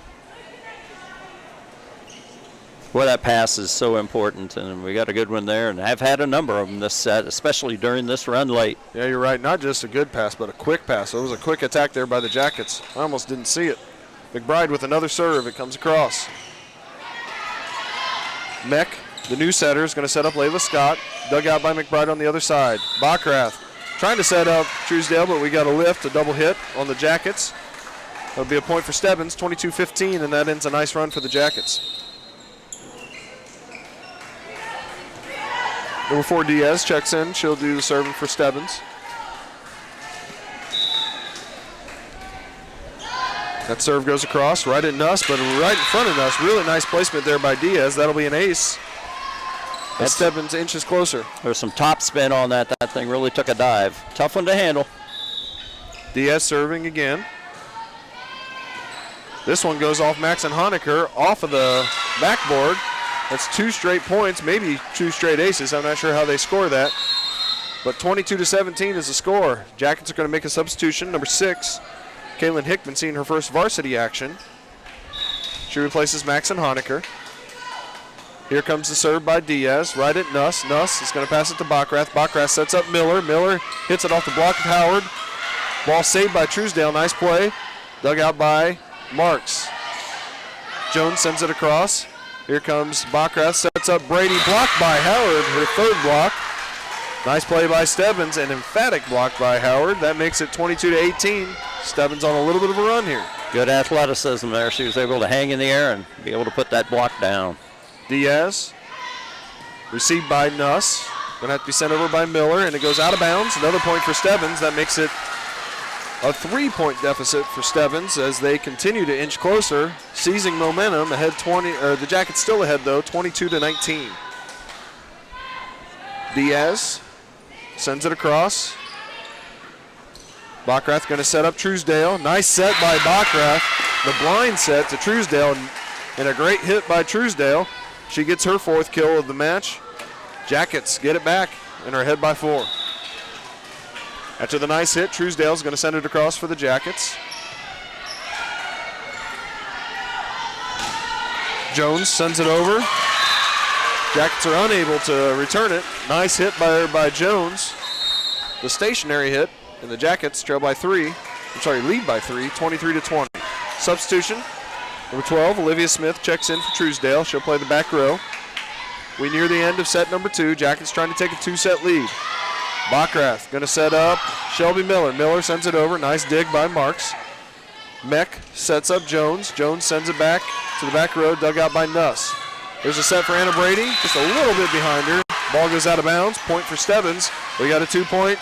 Well, that pass is so important, and we got a good one there, and I've had a number of them this set, especially during this run late. Yeah, you're right. Not just a good pass, but a quick pass. So it was a quick attack there by the Jackets. I almost didn't see it. McBride with another serve. It comes across. Meck, the new setter, is going to set up Layla Scott. Dug out by McBride on the other side. Bachrath trying to set up Truesdale, but we got a lift, a double hit on the Jackets. That'll be a point for Stebbins, 22-15, and that ends a nice run for the Jackets. Number 4, Diaz, checks in. She'll do the serving for Stebbins. That serve goes across, right at Nuss, but right in front of Nuss. Really nice placement there by Diaz. That'll be an ace. As Stebbins inches closer. There's some top spin on that. That thing really took a dive. Tough one to handle. Diaz serving again. This one goes off Maxon Honecker off of the backboard. That's 2 straight points, maybe 2 straight aces. I'm not sure how they score that. But 22-17 is the score. Jackets are going to make a substitution. Number 6, Kaylin Hickman, seeing her first varsity action. She replaces Maxon Honecker. Here comes the serve by Diaz, right at Nuss. Nuss is going to pass it to Bachrath. Bachrath sets up Miller. Miller hits it off the block of Howard. Ball saved by Truesdale. Nice play. Dug out by Marks. Jones sends it across. Here comes Bachrath, sets up Brady, blocked by Howard, her third block. Nice play by Stebbins, an emphatic block by Howard. That makes it 22-18. Stebbins on a little bit of a run here. Good athleticism there. She was able to hang in the air and be able to put that block down. Diaz, received by Nuss. Gonna have to be sent over by Miller, and it goes out of bounds. Another point for Stebbins. That makes it a 3-point deficit for Stebbins as they continue to inch closer, seizing momentum ahead the Jackets still ahead though, 22-19. Diaz sends it across. Bachrath going to set up Truesdale. Nice set by Bachrath. The blind set to Truesdale, and a great hit by Truesdale. She gets her 4th kill of the match. Jackets get it back and are ahead by 4. After the nice hit, Truesdale's going to send it across for the Jackets. Jones sends it over. Jackets are unable to return it. Nice hit by Jones. The stationary hit, and the Jackets lead by 3, 23-20. Substitution, number 12, Olivia Smith checks in for Truesdale. She'll play the back row. We near the end of set number 2. Jackets trying to take a 2-set lead. Bachrath going to set up Shelby Miller. Miller sends it over. Nice dig by Marks. Meck sets up Jones. Jones sends it back to the back row, dug out by Nuss. There's a set for Anna Brady, just a little bit behind her. Ball goes out of bounds. Point for Stebbins. We got a 2-point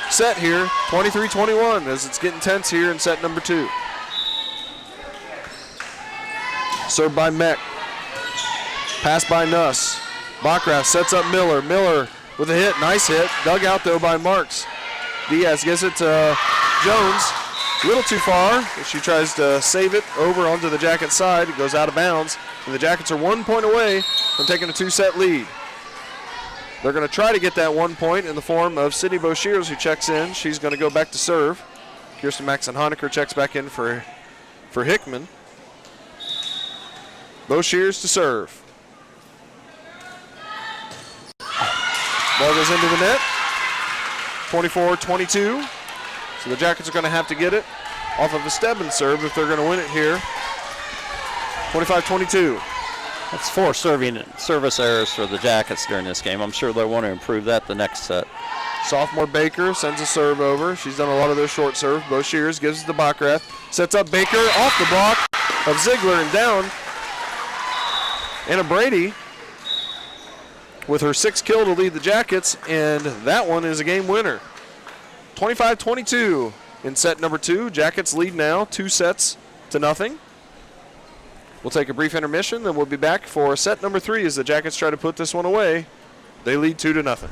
set here, 23-21, as it's getting tense here in set number 2. Served by Meck. Pass by Nuss. Bachrath sets up Miller. Miller with a hit, nice hit. Dug out though by Marks. Diaz gives it to Jones. A little too far. She tries to save it over onto the Jackets side. It goes out of bounds. And the Jackets are 1 point away from taking a 2-set lead. They're going to try to get that 1 point in the form of Sidney Boshears, who checks in. She's going to go back to serve. Kirsten Maxon Honecker checks back in for Hickman. Boshears to serve. Ball goes into the net. 24-22. So the Jackets are going to have to get it off of a Stebbins serve if they're going to win it here. 25-22. That's 4 service errors for the Jackets during this game. I'm sure they'll want to improve that the next set. Sophomore Baker sends a serve over. She's done a lot of those short serve. Boshears gives it to Bockrath. Sets up Baker off the block of Ziegler and down. Anna Brady with her 6th kill to lead the Jackets, and that one is a game winner. 25-22 in set number 2. Jackets lead now 2-0. We'll take a brief intermission, then we'll be back for set number 3 as the Jackets try to put this one away. They lead 2-0.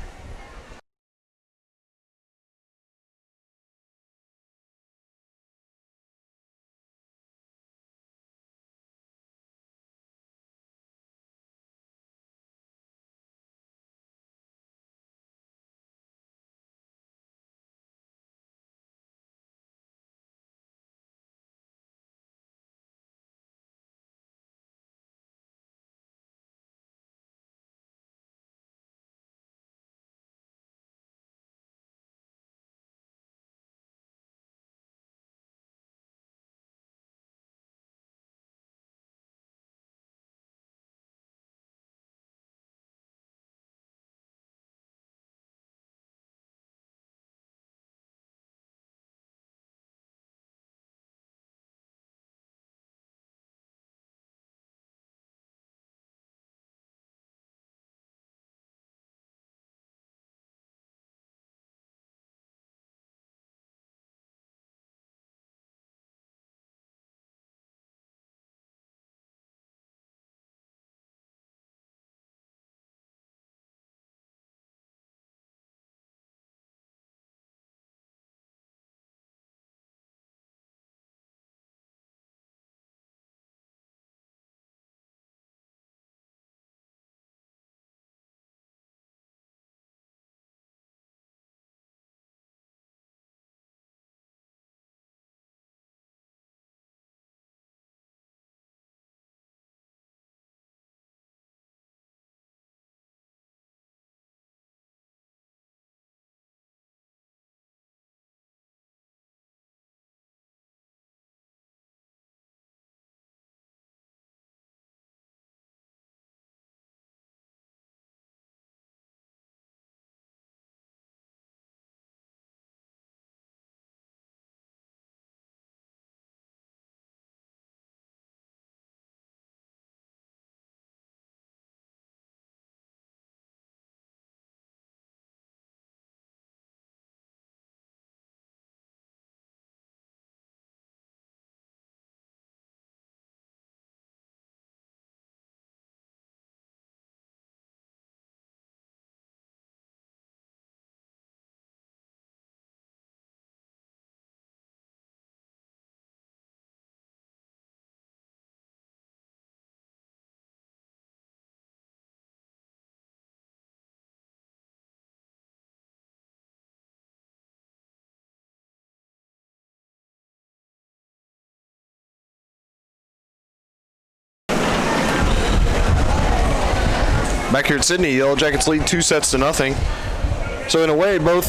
Back here at Sidney, Yellow Jackets lead 2-0. So in a way, both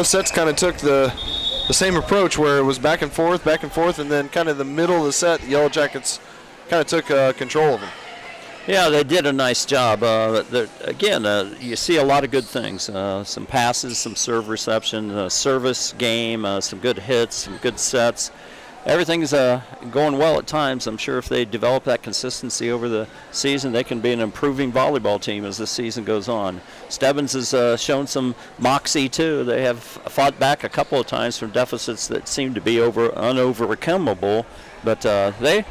sets kind of took the same approach where it was back and forth, and then kind of the middle of the set, the Yellow Jackets kind of took control of them. Yeah, they did a nice job. Again, you see a lot of good things. Some passes, some serve reception, service game, some good hits, some good sets. Everything's going well at times. I'm sure if they develop that consistency over the season, they can be an improving volleyball team as the season goes on. Stebbins has shown some moxie, too. They have fought back a couple of times from deficits that seem to be unovercomable, but they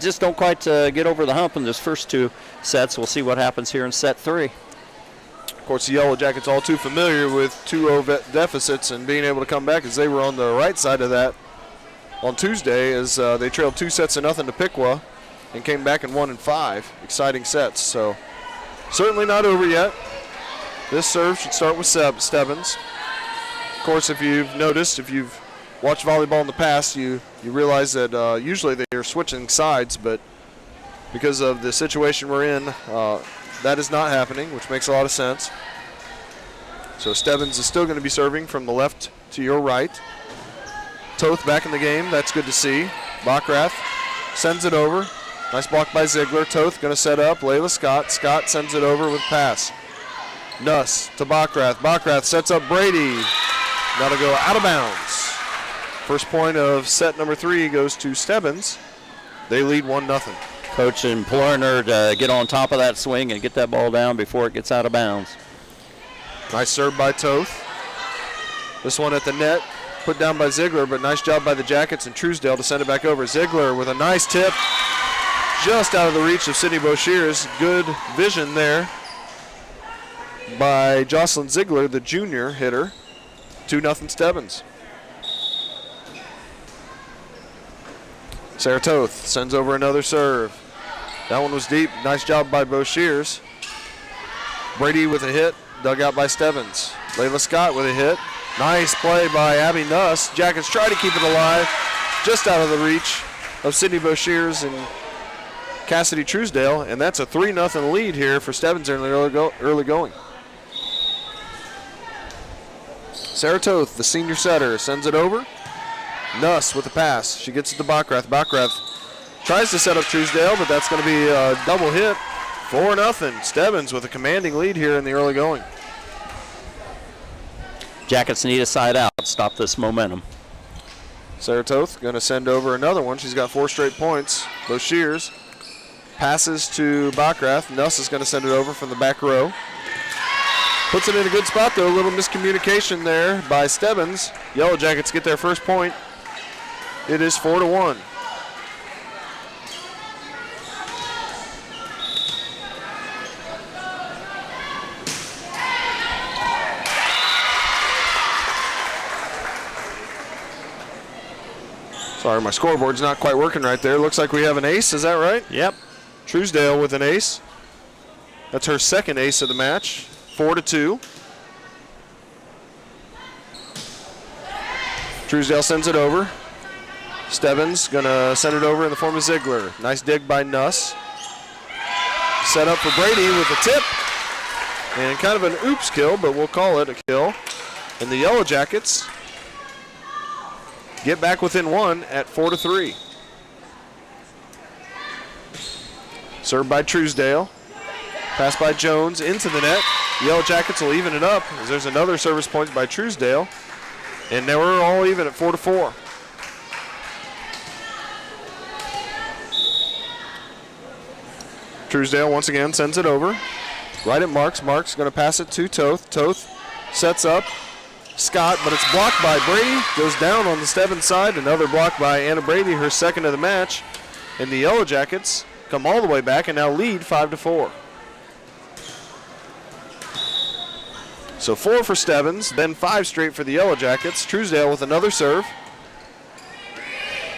just don't quite get over the hump in those first 2 sets. We'll see what happens here in set 3. Of course, the Yellow Jackets all too familiar with 2-0 deficits and being able to come back as they were on the right side of that on Tuesday as they trailed 2-0 to Piqua and came back and won in 5 exciting sets. So certainly not over yet. This serve should start with Stebbins. Of course, if you've noticed, if you've watched volleyball in the past, you realize that usually they are switching sides, but because of the situation we're in, that is not happening, which makes a lot of sense. So Stebbins is still going to be serving from the left to your right. Toth back in the game. That's good to see. Bockrath sends it over. Nice block by Ziegler. Toth going to set up. Layla Scott. Scott sends it over with pass. Nuss to Bockrath. Bockrath sets up Brady. Got to go out of bounds. First point of set number 3 goes to Stebbins. They lead 1-0. Coach imploring her to get on top of that swing and get that ball down before it gets out of bounds. Nice serve by Toth. This one at the net, put down by Ziegler, but nice job by the Jackets and Truesdale to send it back over. Ziegler with a nice tip, just out of the reach of Sidney Boshears. Good vision there by Jocelyn Ziegler, the junior hitter. 2-0 Stebbins. Sarah Toth sends over another serve. That one was deep. Nice job by Boshears. Brady with a hit, dug out by Stebbins. Layla Scott with a hit. Nice play by Abby Nuss. Jackets try to keep it alive, just out of the reach of Sidney Boshears and Cassidy Truesdale, and that's a 3-0 lead here for Stebbins in the early going. Sarah Toth, the senior setter, sends it over. Nuss with the pass. She gets it to Bockrath. Bockrath tries to set up Truesdale, but that's going to be a double hit. 4-0. Stebbins with a commanding lead here in the early going. Jackets need a side out. Stop this momentum. Sarah Toth going to send over another one. She's got 4 straight points. Boshears passes to Bockrath. Nuss is going to send it over from the back row. Puts it in a good spot, though. A little miscommunication there by Stebbins. Yellow Jackets get their first point. It is 4-1. Sorry, my scoreboard's not quite working right there. Looks like we have an ace. Is that right? Yep. Truesdale with an ace. That's her second ace of the match. 4-2. Truesdale sends it over. Stebbins gonna send it over in the form of Ziegler. Nice dig by Nuss. Set up for Brady with a tip. And kind of an oops kill, but we'll call it a kill. And the Yellow Jackets get back within 1 at 4-3. Served by Truesdale. Pass by Jones into the net. Yellow Jackets will even it up as there's another service point by Truesdale. And now we're all even at 4-4. Truesdale once again sends it over. Right at Marks. Marks going to pass it to Toth. Toth sets up Scott, but it's blocked by Brady. Goes down on the Stebbins side. Another block by Anna Brady, her second of the match. And the Yellow Jackets come all the way back and now lead 5-4. So 4 for Stebbins, then 5 straight for the Yellow Jackets. Truesdale with another serve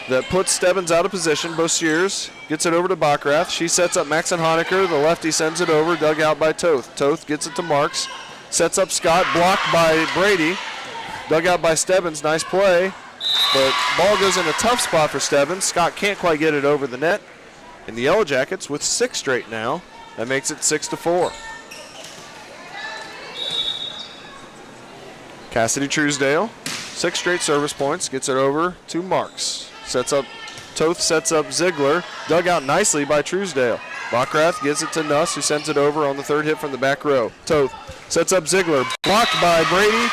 that puts Stebbins out of position. Boshears gets it over to Bockrath. She sets up Maxon Honecker. The lefty sends it over, dug out by Toth. Toth gets it to Marks. Sets up Scott, blocked by Brady. Dug out by Stebbins, nice play. But ball goes in a tough spot for Stebbins. Scott can't quite get it over the net. And the Yellow Jackets with 6 straight now. That makes it 6-4. Cassidy Truesdale, 6 straight service points, gets it over to Marks. Toth sets up Ziegler, dug out nicely by Truesdale. Bockrath gives it to Nuss, who sends it over on the third hit from the back row. Toth sets up Ziegler, blocked by Brady,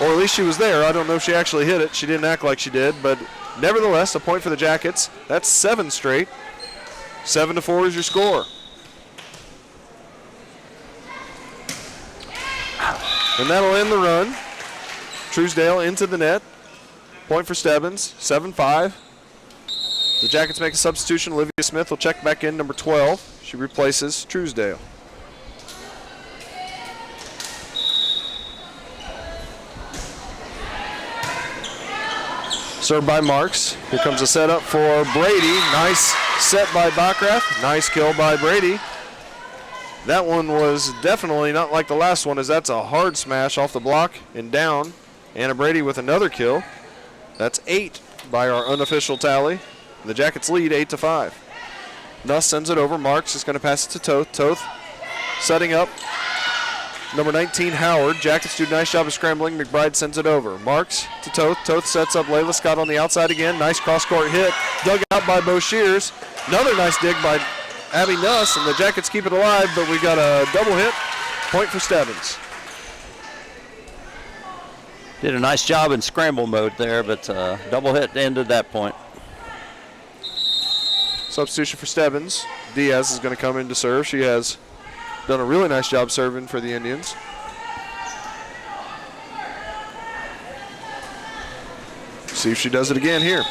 or at least she was there. I don't know if she actually hit it. She didn't act like she did, but nevertheless, a point for the Jackets. That's 7 straight. 7-4 is your score. And that'll end the run. Truesdale into the net. Point for Stebbins, 7-5. The Jackets make a substitution. Olivia Smith will check back in, number 12. She replaces Truesdale. Served by Marks. Here comes a setup for Brady. Nice set by Bockrath. Nice kill by Brady. That one was definitely not like the last one, as that's a hard smash off the block and down. Anna Brady with another kill. That's 8 by our unofficial tally. The Jackets lead 8-5. Nuss sends it over. Marks is going to pass it to Toth. Toth setting up. Number 19, Howard. Jackets do a nice job of scrambling. McBride sends it over. Marks to Toth. Toth sets up Layla Scott on the outside again. Nice cross-court hit. Dug out by Bo Shears. Another nice dig by Abby Nuss, and the Jackets keep it alive, but we got a double hit. Point for Stebbins. Did a nice job in scramble mode there, but double hit ended that point. Substitution for Stebbins. Diaz is going to come in to serve. She has done a really nice job serving for the Indians. See if she does it again here.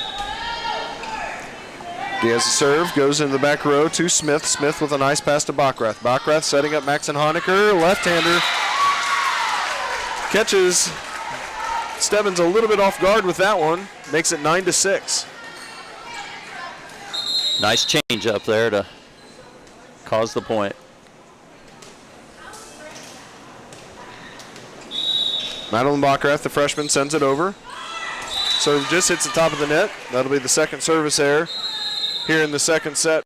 Diaz's serve goes in the back row to Smith. Smith with a nice pass to Bockrath. Bockrath setting up Maxon Honecker. Left-hander. Catches Stebbins a little bit off guard with that one. Makes it 9-6. Nice change up there to cause the point. Madeline Bockrath, the freshman, sends it over. Serve just hits the top of the net. That'll be the second service error here in the second set.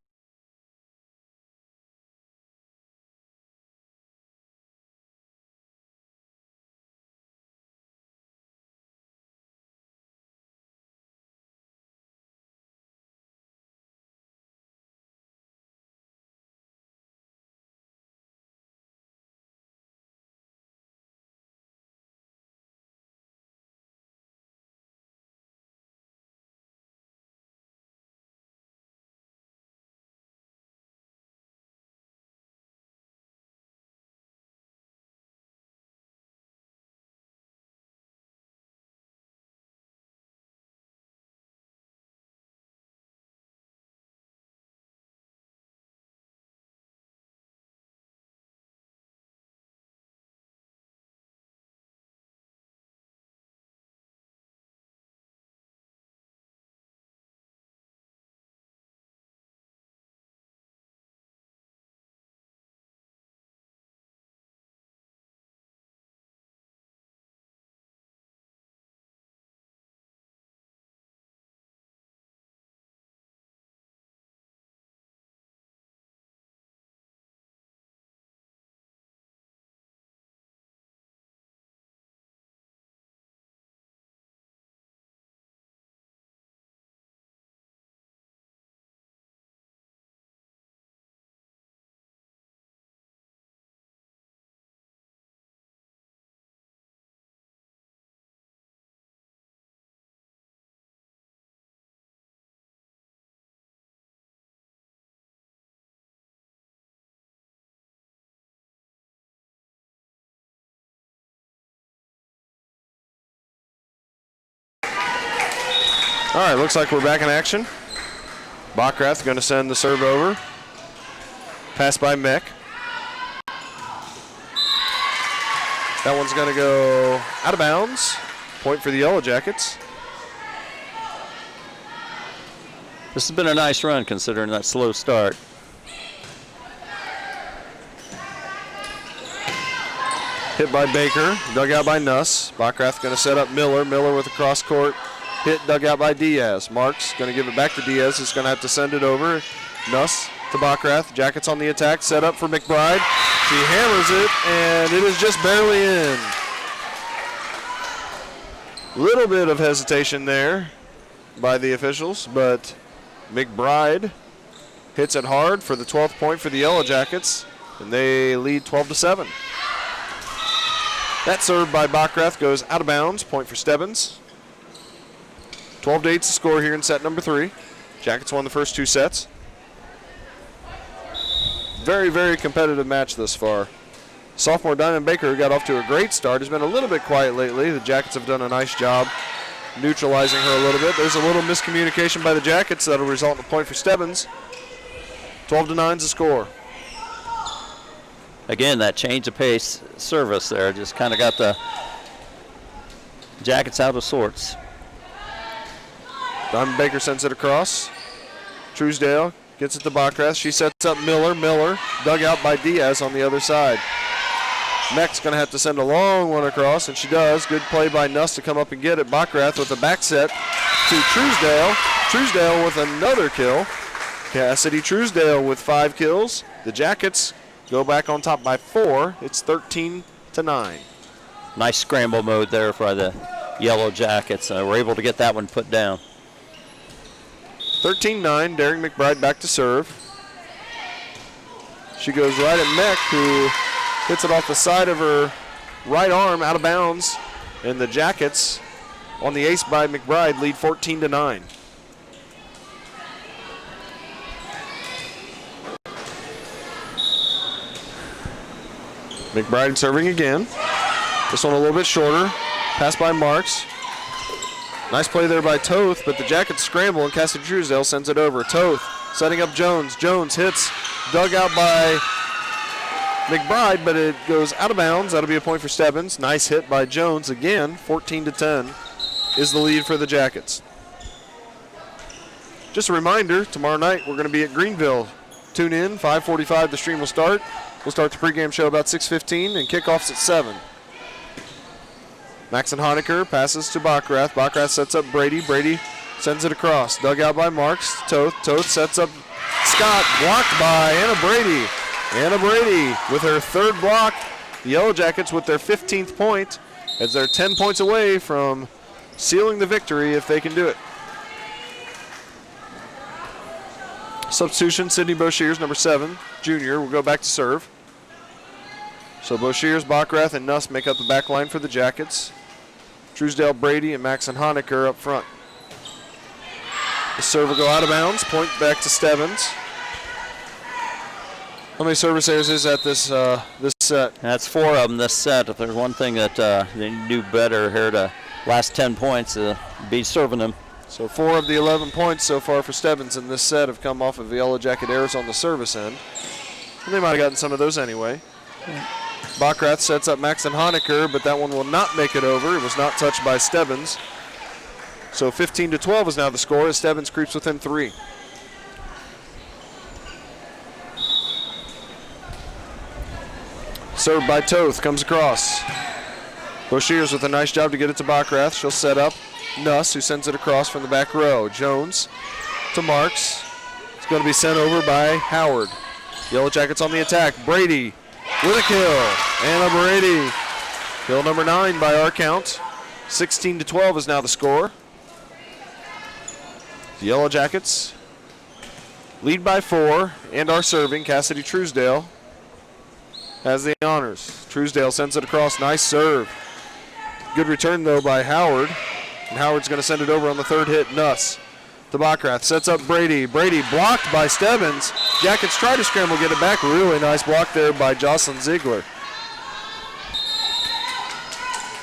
All right, looks like we're back in action. Bockrath going to send the serve over. Pass by Meck. That one's going to go out of bounds. Point for the Yellow Jackets. This has been a nice run considering that slow start. Hit by Baker, dug out by Nuss. Bockrath going to set up Miller. Miller with a cross-court hit, dug out by Diaz. Marks going to give it back to Diaz. He's going to have to send it over. Nuss to Bockrath. Jackets on the attack. Set up for McBride. She hammers it, and it is just barely in. Little bit of hesitation there by the officials, but McBride hits it hard for the 12th point for the Yellow Jackets, and they lead 12-7. That serve by Bockrath goes out of bounds. Point for Stebbins. 12-8 to score here in set number 3. Jackets won the first 2 sets. Very, very competitive match thus far. Sophomore Diamond Baker got off to a great start. Has been a little bit quiet lately. The Jackets have done a nice job neutralizing her a little bit. There's a little miscommunication by the Jackets that'll result in a point for Stebbins. 12-9 to score. Again, that change of pace service there just kind of got the Jackets out of sorts. Diamond Baker sends it across. Truesdale gets it to Bockrath. She sets up Miller. Miller dug out by Diaz on the other side. Meck's going to have to send a long one across, and she does. Good play by Nuss to come up and get it. Bockrath with a back set to Truesdale. Truesdale with another kill. Cassidy Truesdale with 5 kills. The Jackets go back on top by 4. It's 13-9. Nice scramble mode there for the Yellow Jackets. We're able to get that one put down. 13-9, Daring McBride back to serve. She goes right at Meck, who hits it off the side of her right arm out of bounds. And the Jackets, on the ace by McBride, lead 14-9. McBride serving again. This one a little bit shorter. Pass by Marks. Nice play there by Toth, but the Jackets scramble and Cassidy Truesdale sends it over. Toth setting up Jones. Jones hits, dug out by McBride, but it goes out of bounds. That'll be a point for Stebbins. Nice hit by Jones again. 14-10 is the lead for the Jackets. Just a reminder, tomorrow night we're going to be at Greenville. Tune in, 5:45 the stream will start. We'll start the pregame show about 6:15 and kickoffs at 7. Maxon Honecker passes to Backrath. Backrath sets up Brady. Brady sends it across. Dug out by Marks. Toth. Toth sets up Scott. Blocked by Anna Brady. Anna Brady with her 3rd block. The Yellow Jackets with their 15th point as they're 10 points away from sealing the victory if they can do it. Substitution, Sidney Boshears, number 7, junior, will go back to serve. So Boshears, Backrath, and Nuss make up the back line for the Jackets. Truesdale, Brady, and Maxon Honecker up front. The serve will go out of bounds. Point back to Stebbins. How many service errors is at this set? That's 4 of them this set. If there's one thing that they need to do better here to last 10 points, be serving them. So 4 of the 11 points so far for Stebbins in this set have come off of the Yellow Jacket errors on the service end. And they might have gotten some of those anyway. Backrath sets up Maxon Honecker, but that one will not make it over. It was not touched by Stebbins. So 15-12 is now the score as Stebbins creeps within 3. Served by Toth, comes across. Boshears with a nice job to get it to Backrath. She'll set up Nuss, who sends it across from the back row. Jones to Marks. It's going to be sent over by Howard. Yellow Jackets on the attack. Brady with a kill. Anna Brady. Kill number 9 by our count. 16-12 is now the score. The Yellow Jackets lead by 4 and are serving. Cassidy Truesdale has the honors. Truesdale sends it across. Nice serve. Good return, though, by Howard. And Howard's going to send it over on the 3rd hit. Nuss to Backrath. Sets up Brady. Brady blocked by Stebbins. Jackets try to scramble, get it back. Really nice block there by Jocelyn Ziegler.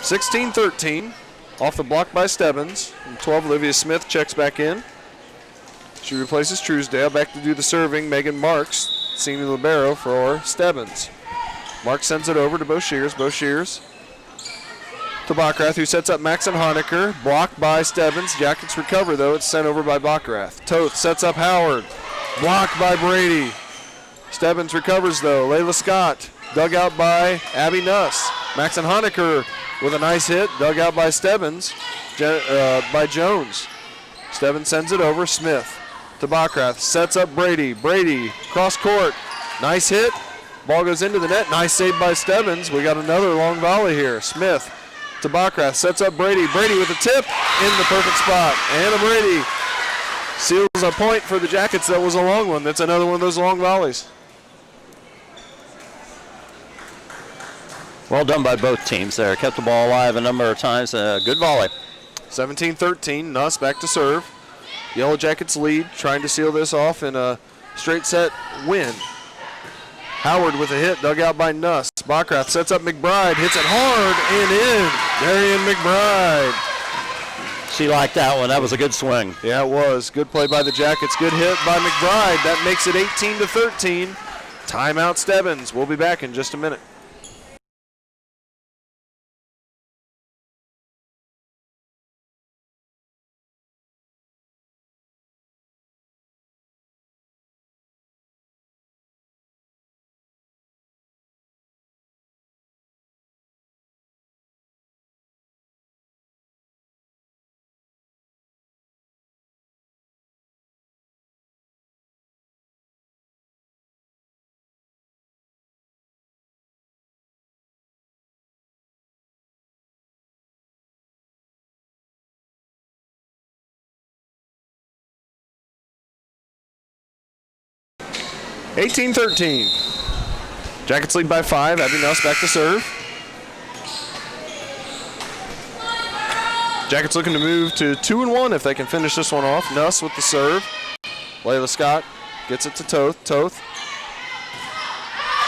16-13. Off the block by Stebbins. And 12, Olivia Smith checks back in. She replaces Truesdale. Back to do the serving, Megan Marks, senior libero for Stebbins. Marks sends it over to Boshears. Boshears to Backrath, who sets up Maxon Honecker. Blocked by Stebbins. Jackets recover, though. It's sent over by Backrath. Toth sets up Howard. Blocked by Brady. Stebbins recovers, though. Layla Scott. Dug out by Abby Nuss. Maxon Honecker with a nice hit. Dug out by Stebbins. By Jones. Stebbins sends it over. Smith to Backrath. Sets up Brady. Brady cross court. Nice hit. Ball goes into the net. Nice save by Stebbins. We got another long volley here. Smith to Backrath. Sets up Brady. Brady with a tip in the perfect spot. Anna Brady seals a point for the Jackets. That was a long one. That's another one of those long volleys. Well done by both teams there. Kept the ball alive a number of times. Good volley. 17-13. Nuss back to serve. Yellow Jackets lead, trying to seal this off in a straight set win. Howard with a hit, dug out by Nuss. Backrath sets up McBride, hits it hard and in. Darian McBride. She liked that one. That was a good swing. Yeah, it was. Good play by the Jackets. Good hit by McBride. That makes it 18-13. Timeout Stebbins. We'll be back in just a minute. 18-13. Jackets lead by 5. Abby Nuss back to serve. Jackets looking to move to 2-1 if they can finish this one off. Nuss with the serve. Layla Scott gets it to Toth. Toth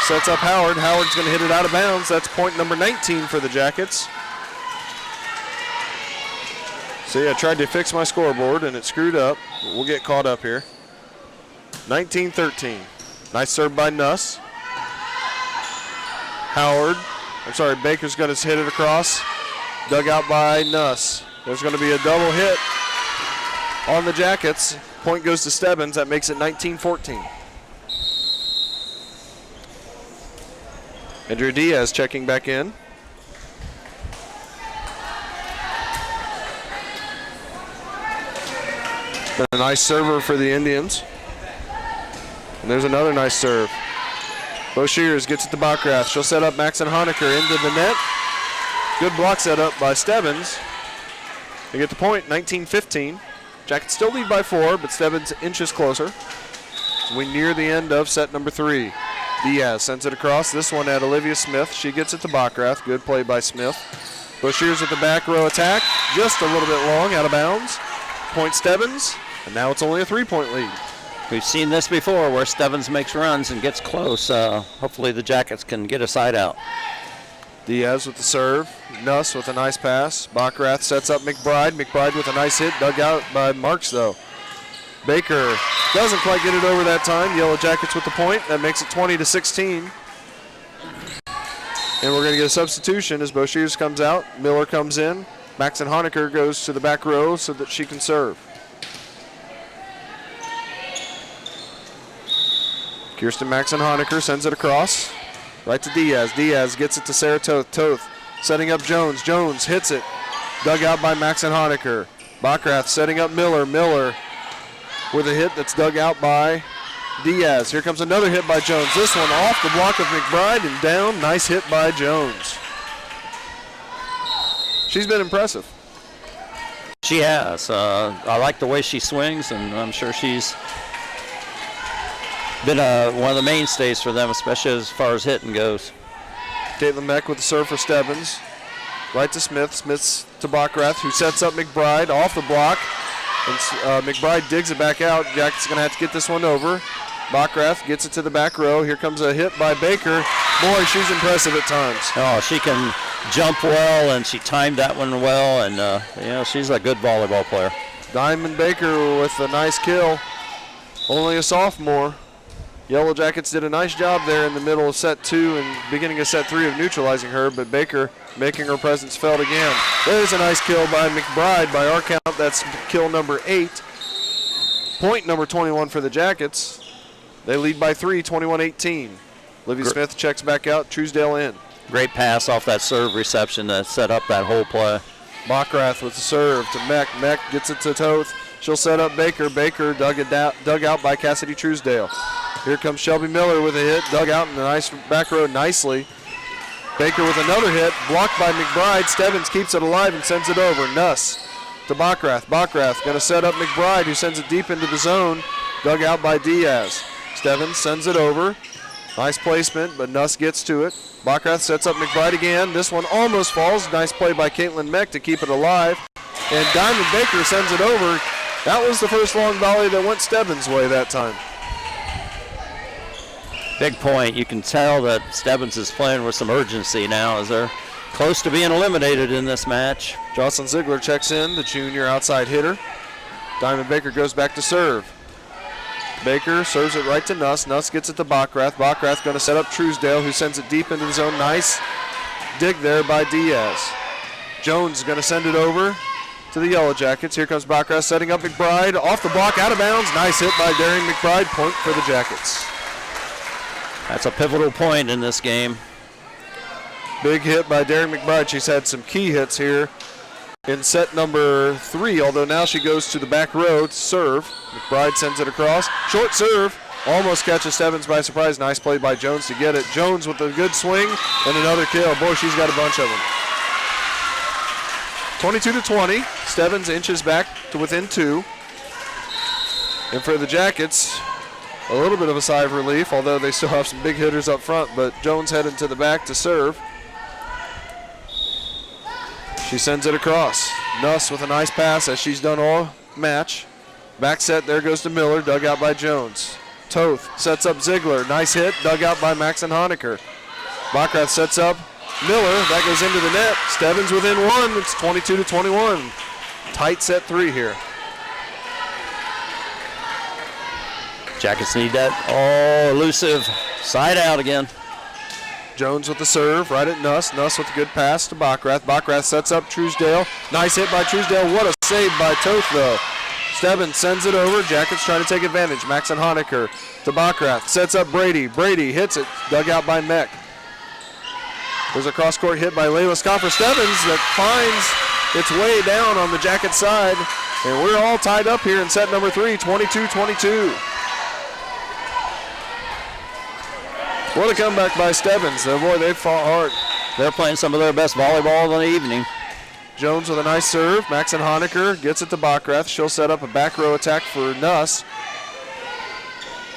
sets up Howard. Howard's going to hit it out of bounds. That's point number 19 for the Jackets. See, I tried to fix my scoreboard and it screwed up. We'll get caught up here. 19-13. Nice serve by Nuss. Baker's going to hit it across. Dug out by Nuss. There's going to be a double hit on the Jackets. Point goes to Stebbins. That makes it 19-14. Andrea Diaz checking back in. Been a nice server for the Indians. And there's another nice serve. Bo Shears gets it to Bockrath. She'll set up Maxon Honecker into the net. Good block set up by Stebbins. They get the point, 19-15. Jackets still lead by 4, but Stebbins inches closer. As we near the end of set number 3. Diaz sends it across. This one at Olivia Smith. She gets it to Bockrath. Good play by Smith. Bo Shears with the back row attack. Just a little bit long, out of bounds. Point Stebbins, and now it's only a 3-point lead. We've seen this before where Stebbins makes runs and gets close. Hopefully the Jackets can get a side out. Diaz with the serve. Nuss with a nice pass. Bockrath sets up McBride. McBride with a nice hit. Dug out by Marks, though. Baker doesn't quite get it over that time. Yellow Jackets with the point. That makes it 20-16. And we're going to get a substitution as Bo Shears comes out. Miller comes in. Maxon Honecker goes to the back row so that she can serve. Kirsten Maxon Honecker sends it across. Right to Diaz. Diaz gets it to Sarah Toth. Toth setting up Jones. Jones hits it. Dug out by Maxon Honecker. Bockrath setting up Miller. Miller with a hit that's dug out by Diaz. Here comes another hit by Jones. This one off the block of McBride and down. Nice hit by Jones. She's been impressive. She has. I like the way she swings, and I'm sure she's been one of the mainstays for them, especially as far as hitting goes. Caitlin Beck with the serve for Stebbins. Right to Smith. Smith's to Bockrath, who sets up McBride off the block. And McBride digs it back out. Jack's going to have to get this one over. Bockrath gets it to the back row. Here comes a hit by Baker. Boy, she's impressive at times. Oh, she can jump well, and she timed that one well, and she's a good volleyball player. Diamond Baker with a nice kill. Only a sophomore. Yellow Jackets did a nice job there in the middle of set 2 and beginning of set 3 of neutralizing her, but Baker making her presence felt again. There's a nice kill by McBride. By our count, that's kill number 8. Point number 21 for the Jackets. They lead by 3, 21-18. Livy Smith checks back out, Truesdale in. Great pass off that serve reception that set up that whole play. Bockrath with the serve to Meck. Meck gets it to Toth. She'll set up Baker. Baker dug out by Cassidy Truesdale. Here comes Shelby Miller with a hit, dug out in the nice back row nicely. Baker with another hit, blocked by McBride. Stebbins keeps it alive and sends it over. Nuss to Bockrath. Bockrath going to set up McBride, who sends it deep into the zone, dug out by Diaz. Stebbins sends it over. Nice placement, but Nuss gets to it. Bockrath sets up McBride again. This one almost falls. Nice play by Caitlin Meck to keep it alive. And Diamond Baker sends it over. That was the first long volley that went Stebbins' way that time. Big point. You can tell that Stebbins is playing with some urgency now as they're close to being eliminated in this match. Jocelyn Ziegler checks in, the junior outside hitter. Diamond Baker goes back to serve. Baker serves it right to Nuss. Nuss gets it to Bockrath. Bockrath going to set up Truesdale, who sends it deep into the zone. Nice dig there by Diaz. Jones is going to send it over to the Yellow Jackets. Here comes Bockrath setting up McBride. Off the block, out of bounds. Nice hit by Darian McBride. Point for the Jackets. That's a pivotal point in this game. Big hit by Darian McBride. She's had some key hits here in set number 3, although now she goes to the back row to serve. McBride sends it across. Short serve. Almost catches Stebbins by surprise. Nice play by Jones to get it. Jones with a good swing and another kill. Boy, she's got a bunch of them. 22-20. Stebbins inches back to within 2. And for the Jackets, a little bit of a sigh of relief, although they still have some big hitters up front. But Jones headed to the back to serve. She sends it across. Nuss with a nice pass, as she's done all match. Back set, there goes to Miller, dug out by Jones. Toth sets up Ziegler. Nice hit, dug out by Maxon Honecker. Backrath sets up Miller. That goes into the net. Stebbins within one. It's 22-21. Tight set 3 here. Jackets need that. Oh, elusive. Side out again. Jones with the serve, right at Nuss. Nuss with a good pass to Backrath. Backrath sets up Truesdale. Nice hit by Truesdale. What a save by Toth, though. Stebbins sends it over. Jackets trying to take advantage. Maxon Honecker to Backrath. Sets up Brady. Brady hits it. Dug out by Meck. There's a cross-court hit by Layla Scott for Stebbins that finds its way down on the Jacket side. And we're all tied up here in set number 3, 22-22. What a comeback by Stebbins. Boy, they fought hard. They're playing some of their best volleyball of the evening. Jones with a nice serve. Maxon Honecker gets it to Backrath. She'll set up a back row attack for Nuss.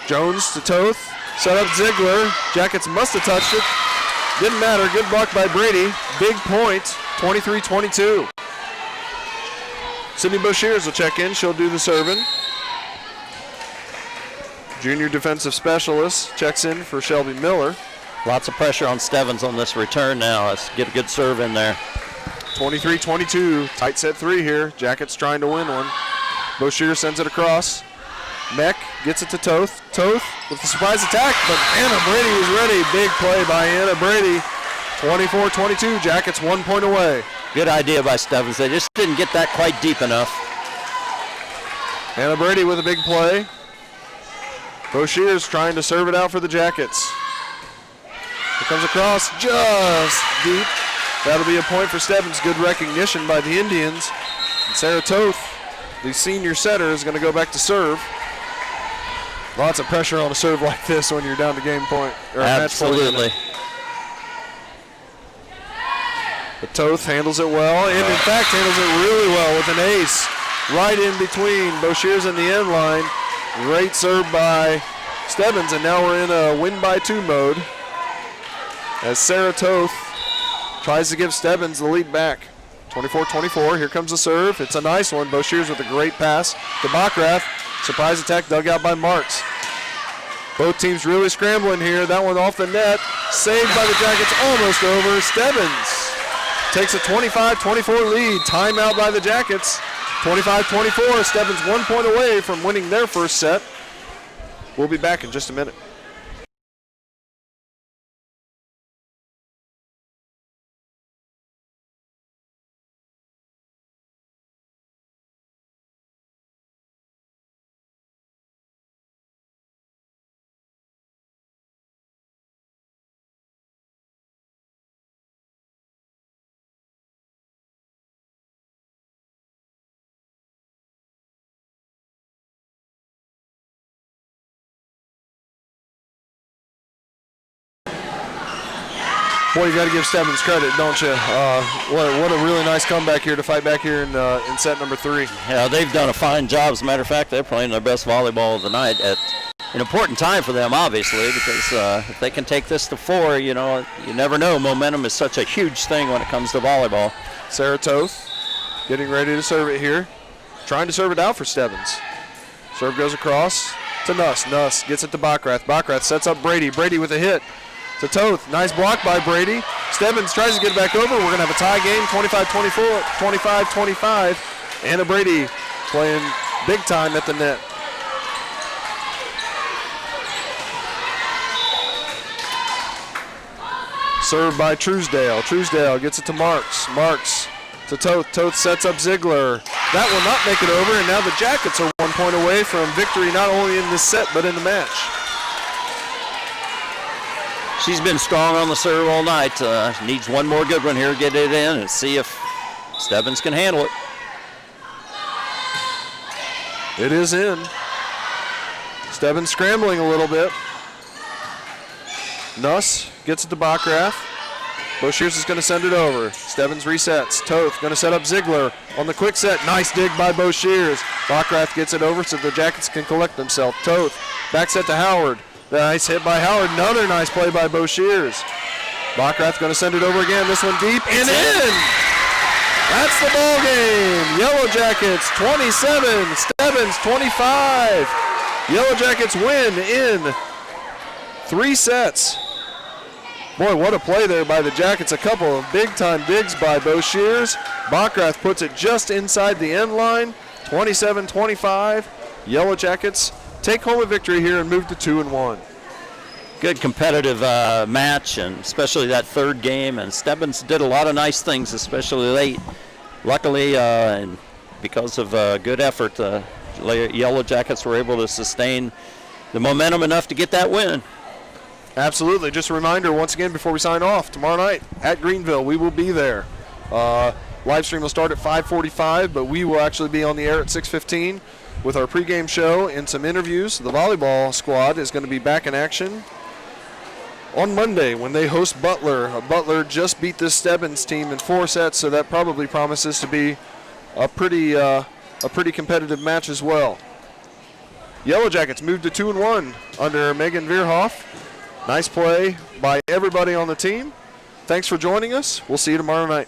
Jones to Toth. Set up Ziegler. Jackets must have touched it. Didn't matter. Good block by Brady. Big point. 23-22. Sidney Boshears will check in. She'll do the serving. Junior defensive specialist checks in for Shelby Miller. Lots of pressure on Stebbins on this return now. Let's get a good serve in there. 23-22. Tight set 3 here. Jackets trying to win one. Boshear sends it across. Meck gets it to Toth. Toth with the surprise attack, but Anna Brady was ready. Big play by Anna Brady. 24-22. Jackets 1 point away. Good idea by Stebbins. They just didn't get that quite deep enough. Anna Brady with a big play. Boshears trying to serve it out for the Jackets. It comes across just deep. That'll be a point for Stebbins. Good recognition by the Indians. And Sarah Toth, the senior setter, is going to go back to serve. Lots of pressure on a serve like this when you're down to game point. Or Absolutely. Match point. But Toth handles it well, and in fact handles it really well with an ace. Right in between Boshears and the end line. Great serve by Stebbins, and now we're in a win by 2 mode as Sarah Toth tries to give Stebbins the lead back. 24-24, here comes the serve. It's a nice one. Boshears with a great pass to Backrath. Surprise attack dug out by Marks. Both teams really scrambling here. That one off the net. Saved by the Jackets, almost over. Stebbins takes a 25-24 lead. Timeout by the Jackets. 25-24, Stebbins 1 point away from winning their first set. We'll be back in just a minute. Boy, you got to give Stebbins credit, don't you? What a really nice comeback here to fight back here in set number 3. Yeah, they've done a fine job. As a matter of fact, they're playing their best volleyball of the night at an important time for them, obviously, because if they can take this to 4, you know, you never know. Momentum is such a huge thing when it comes to volleyball. Sarah Toth getting ready to serve it here. Trying to serve it out for Stebbins. Serve goes across to Nuss. Nuss gets it to Backrath. Backrath sets up Brady. Brady with a hit to Toth. Nice block by Brady. Stebbins tries to get it back over. We're going to have a tie game, 25-24, 25-25. Anna Brady playing big time at the net. Served by Truesdale. Truesdale gets it to Marks. Marks to Toth. Toth sets up Ziegler. That will not make it over, and now the Jackets are 1 point away from victory not only in this set but in the match. She's been strong on the serve all night. Needs one more good one here to get it in and see if Stebbins can handle it. It is in. Stebbins scrambling a little bit. Nuss gets it to Backrath. Boshears is going to send it over. Stebbins resets. Toth going to set up Ziegler on the quick set. Nice dig by Boshears. Bockrath gets it over so the Jackets can collect themselves. Toth back set to Howard. Nice hit by Howard. Another nice play by Bo Shears. Bockrath going to send it over again. This one deep and in. That's the ball game. Yellow Jackets 27, Stebbins 25. Yellow Jackets win in 3 sets. Boy, what a play there by the Jackets. A couple of big-time digs by Bo Shears. Bockrath puts it just inside the end line. 27-25. Yellow Jackets take home a victory here and move to 2-1. Good competitive match, and especially that third game. And Stebbins did a lot of nice things, especially late. Luckily, and because of good effort, the Yellow Jackets were able to sustain the momentum enough to get that win. Absolutely. Just a reminder once again before we sign off, tomorrow night at Greenville, we will be there. Live stream will start at 5:45, but we will actually be on the air at 6:15 with our pregame show and some interviews. The volleyball squad is going to be back in action on Monday when they host Butler. Butler just beat this Stebbins team in 4 sets, so that probably promises to be a pretty competitive match as well. Yellow Jackets moved to 2-1 under Megan Veerhoff. Nice play by everybody on the team. Thanks for joining us. We'll see you tomorrow night.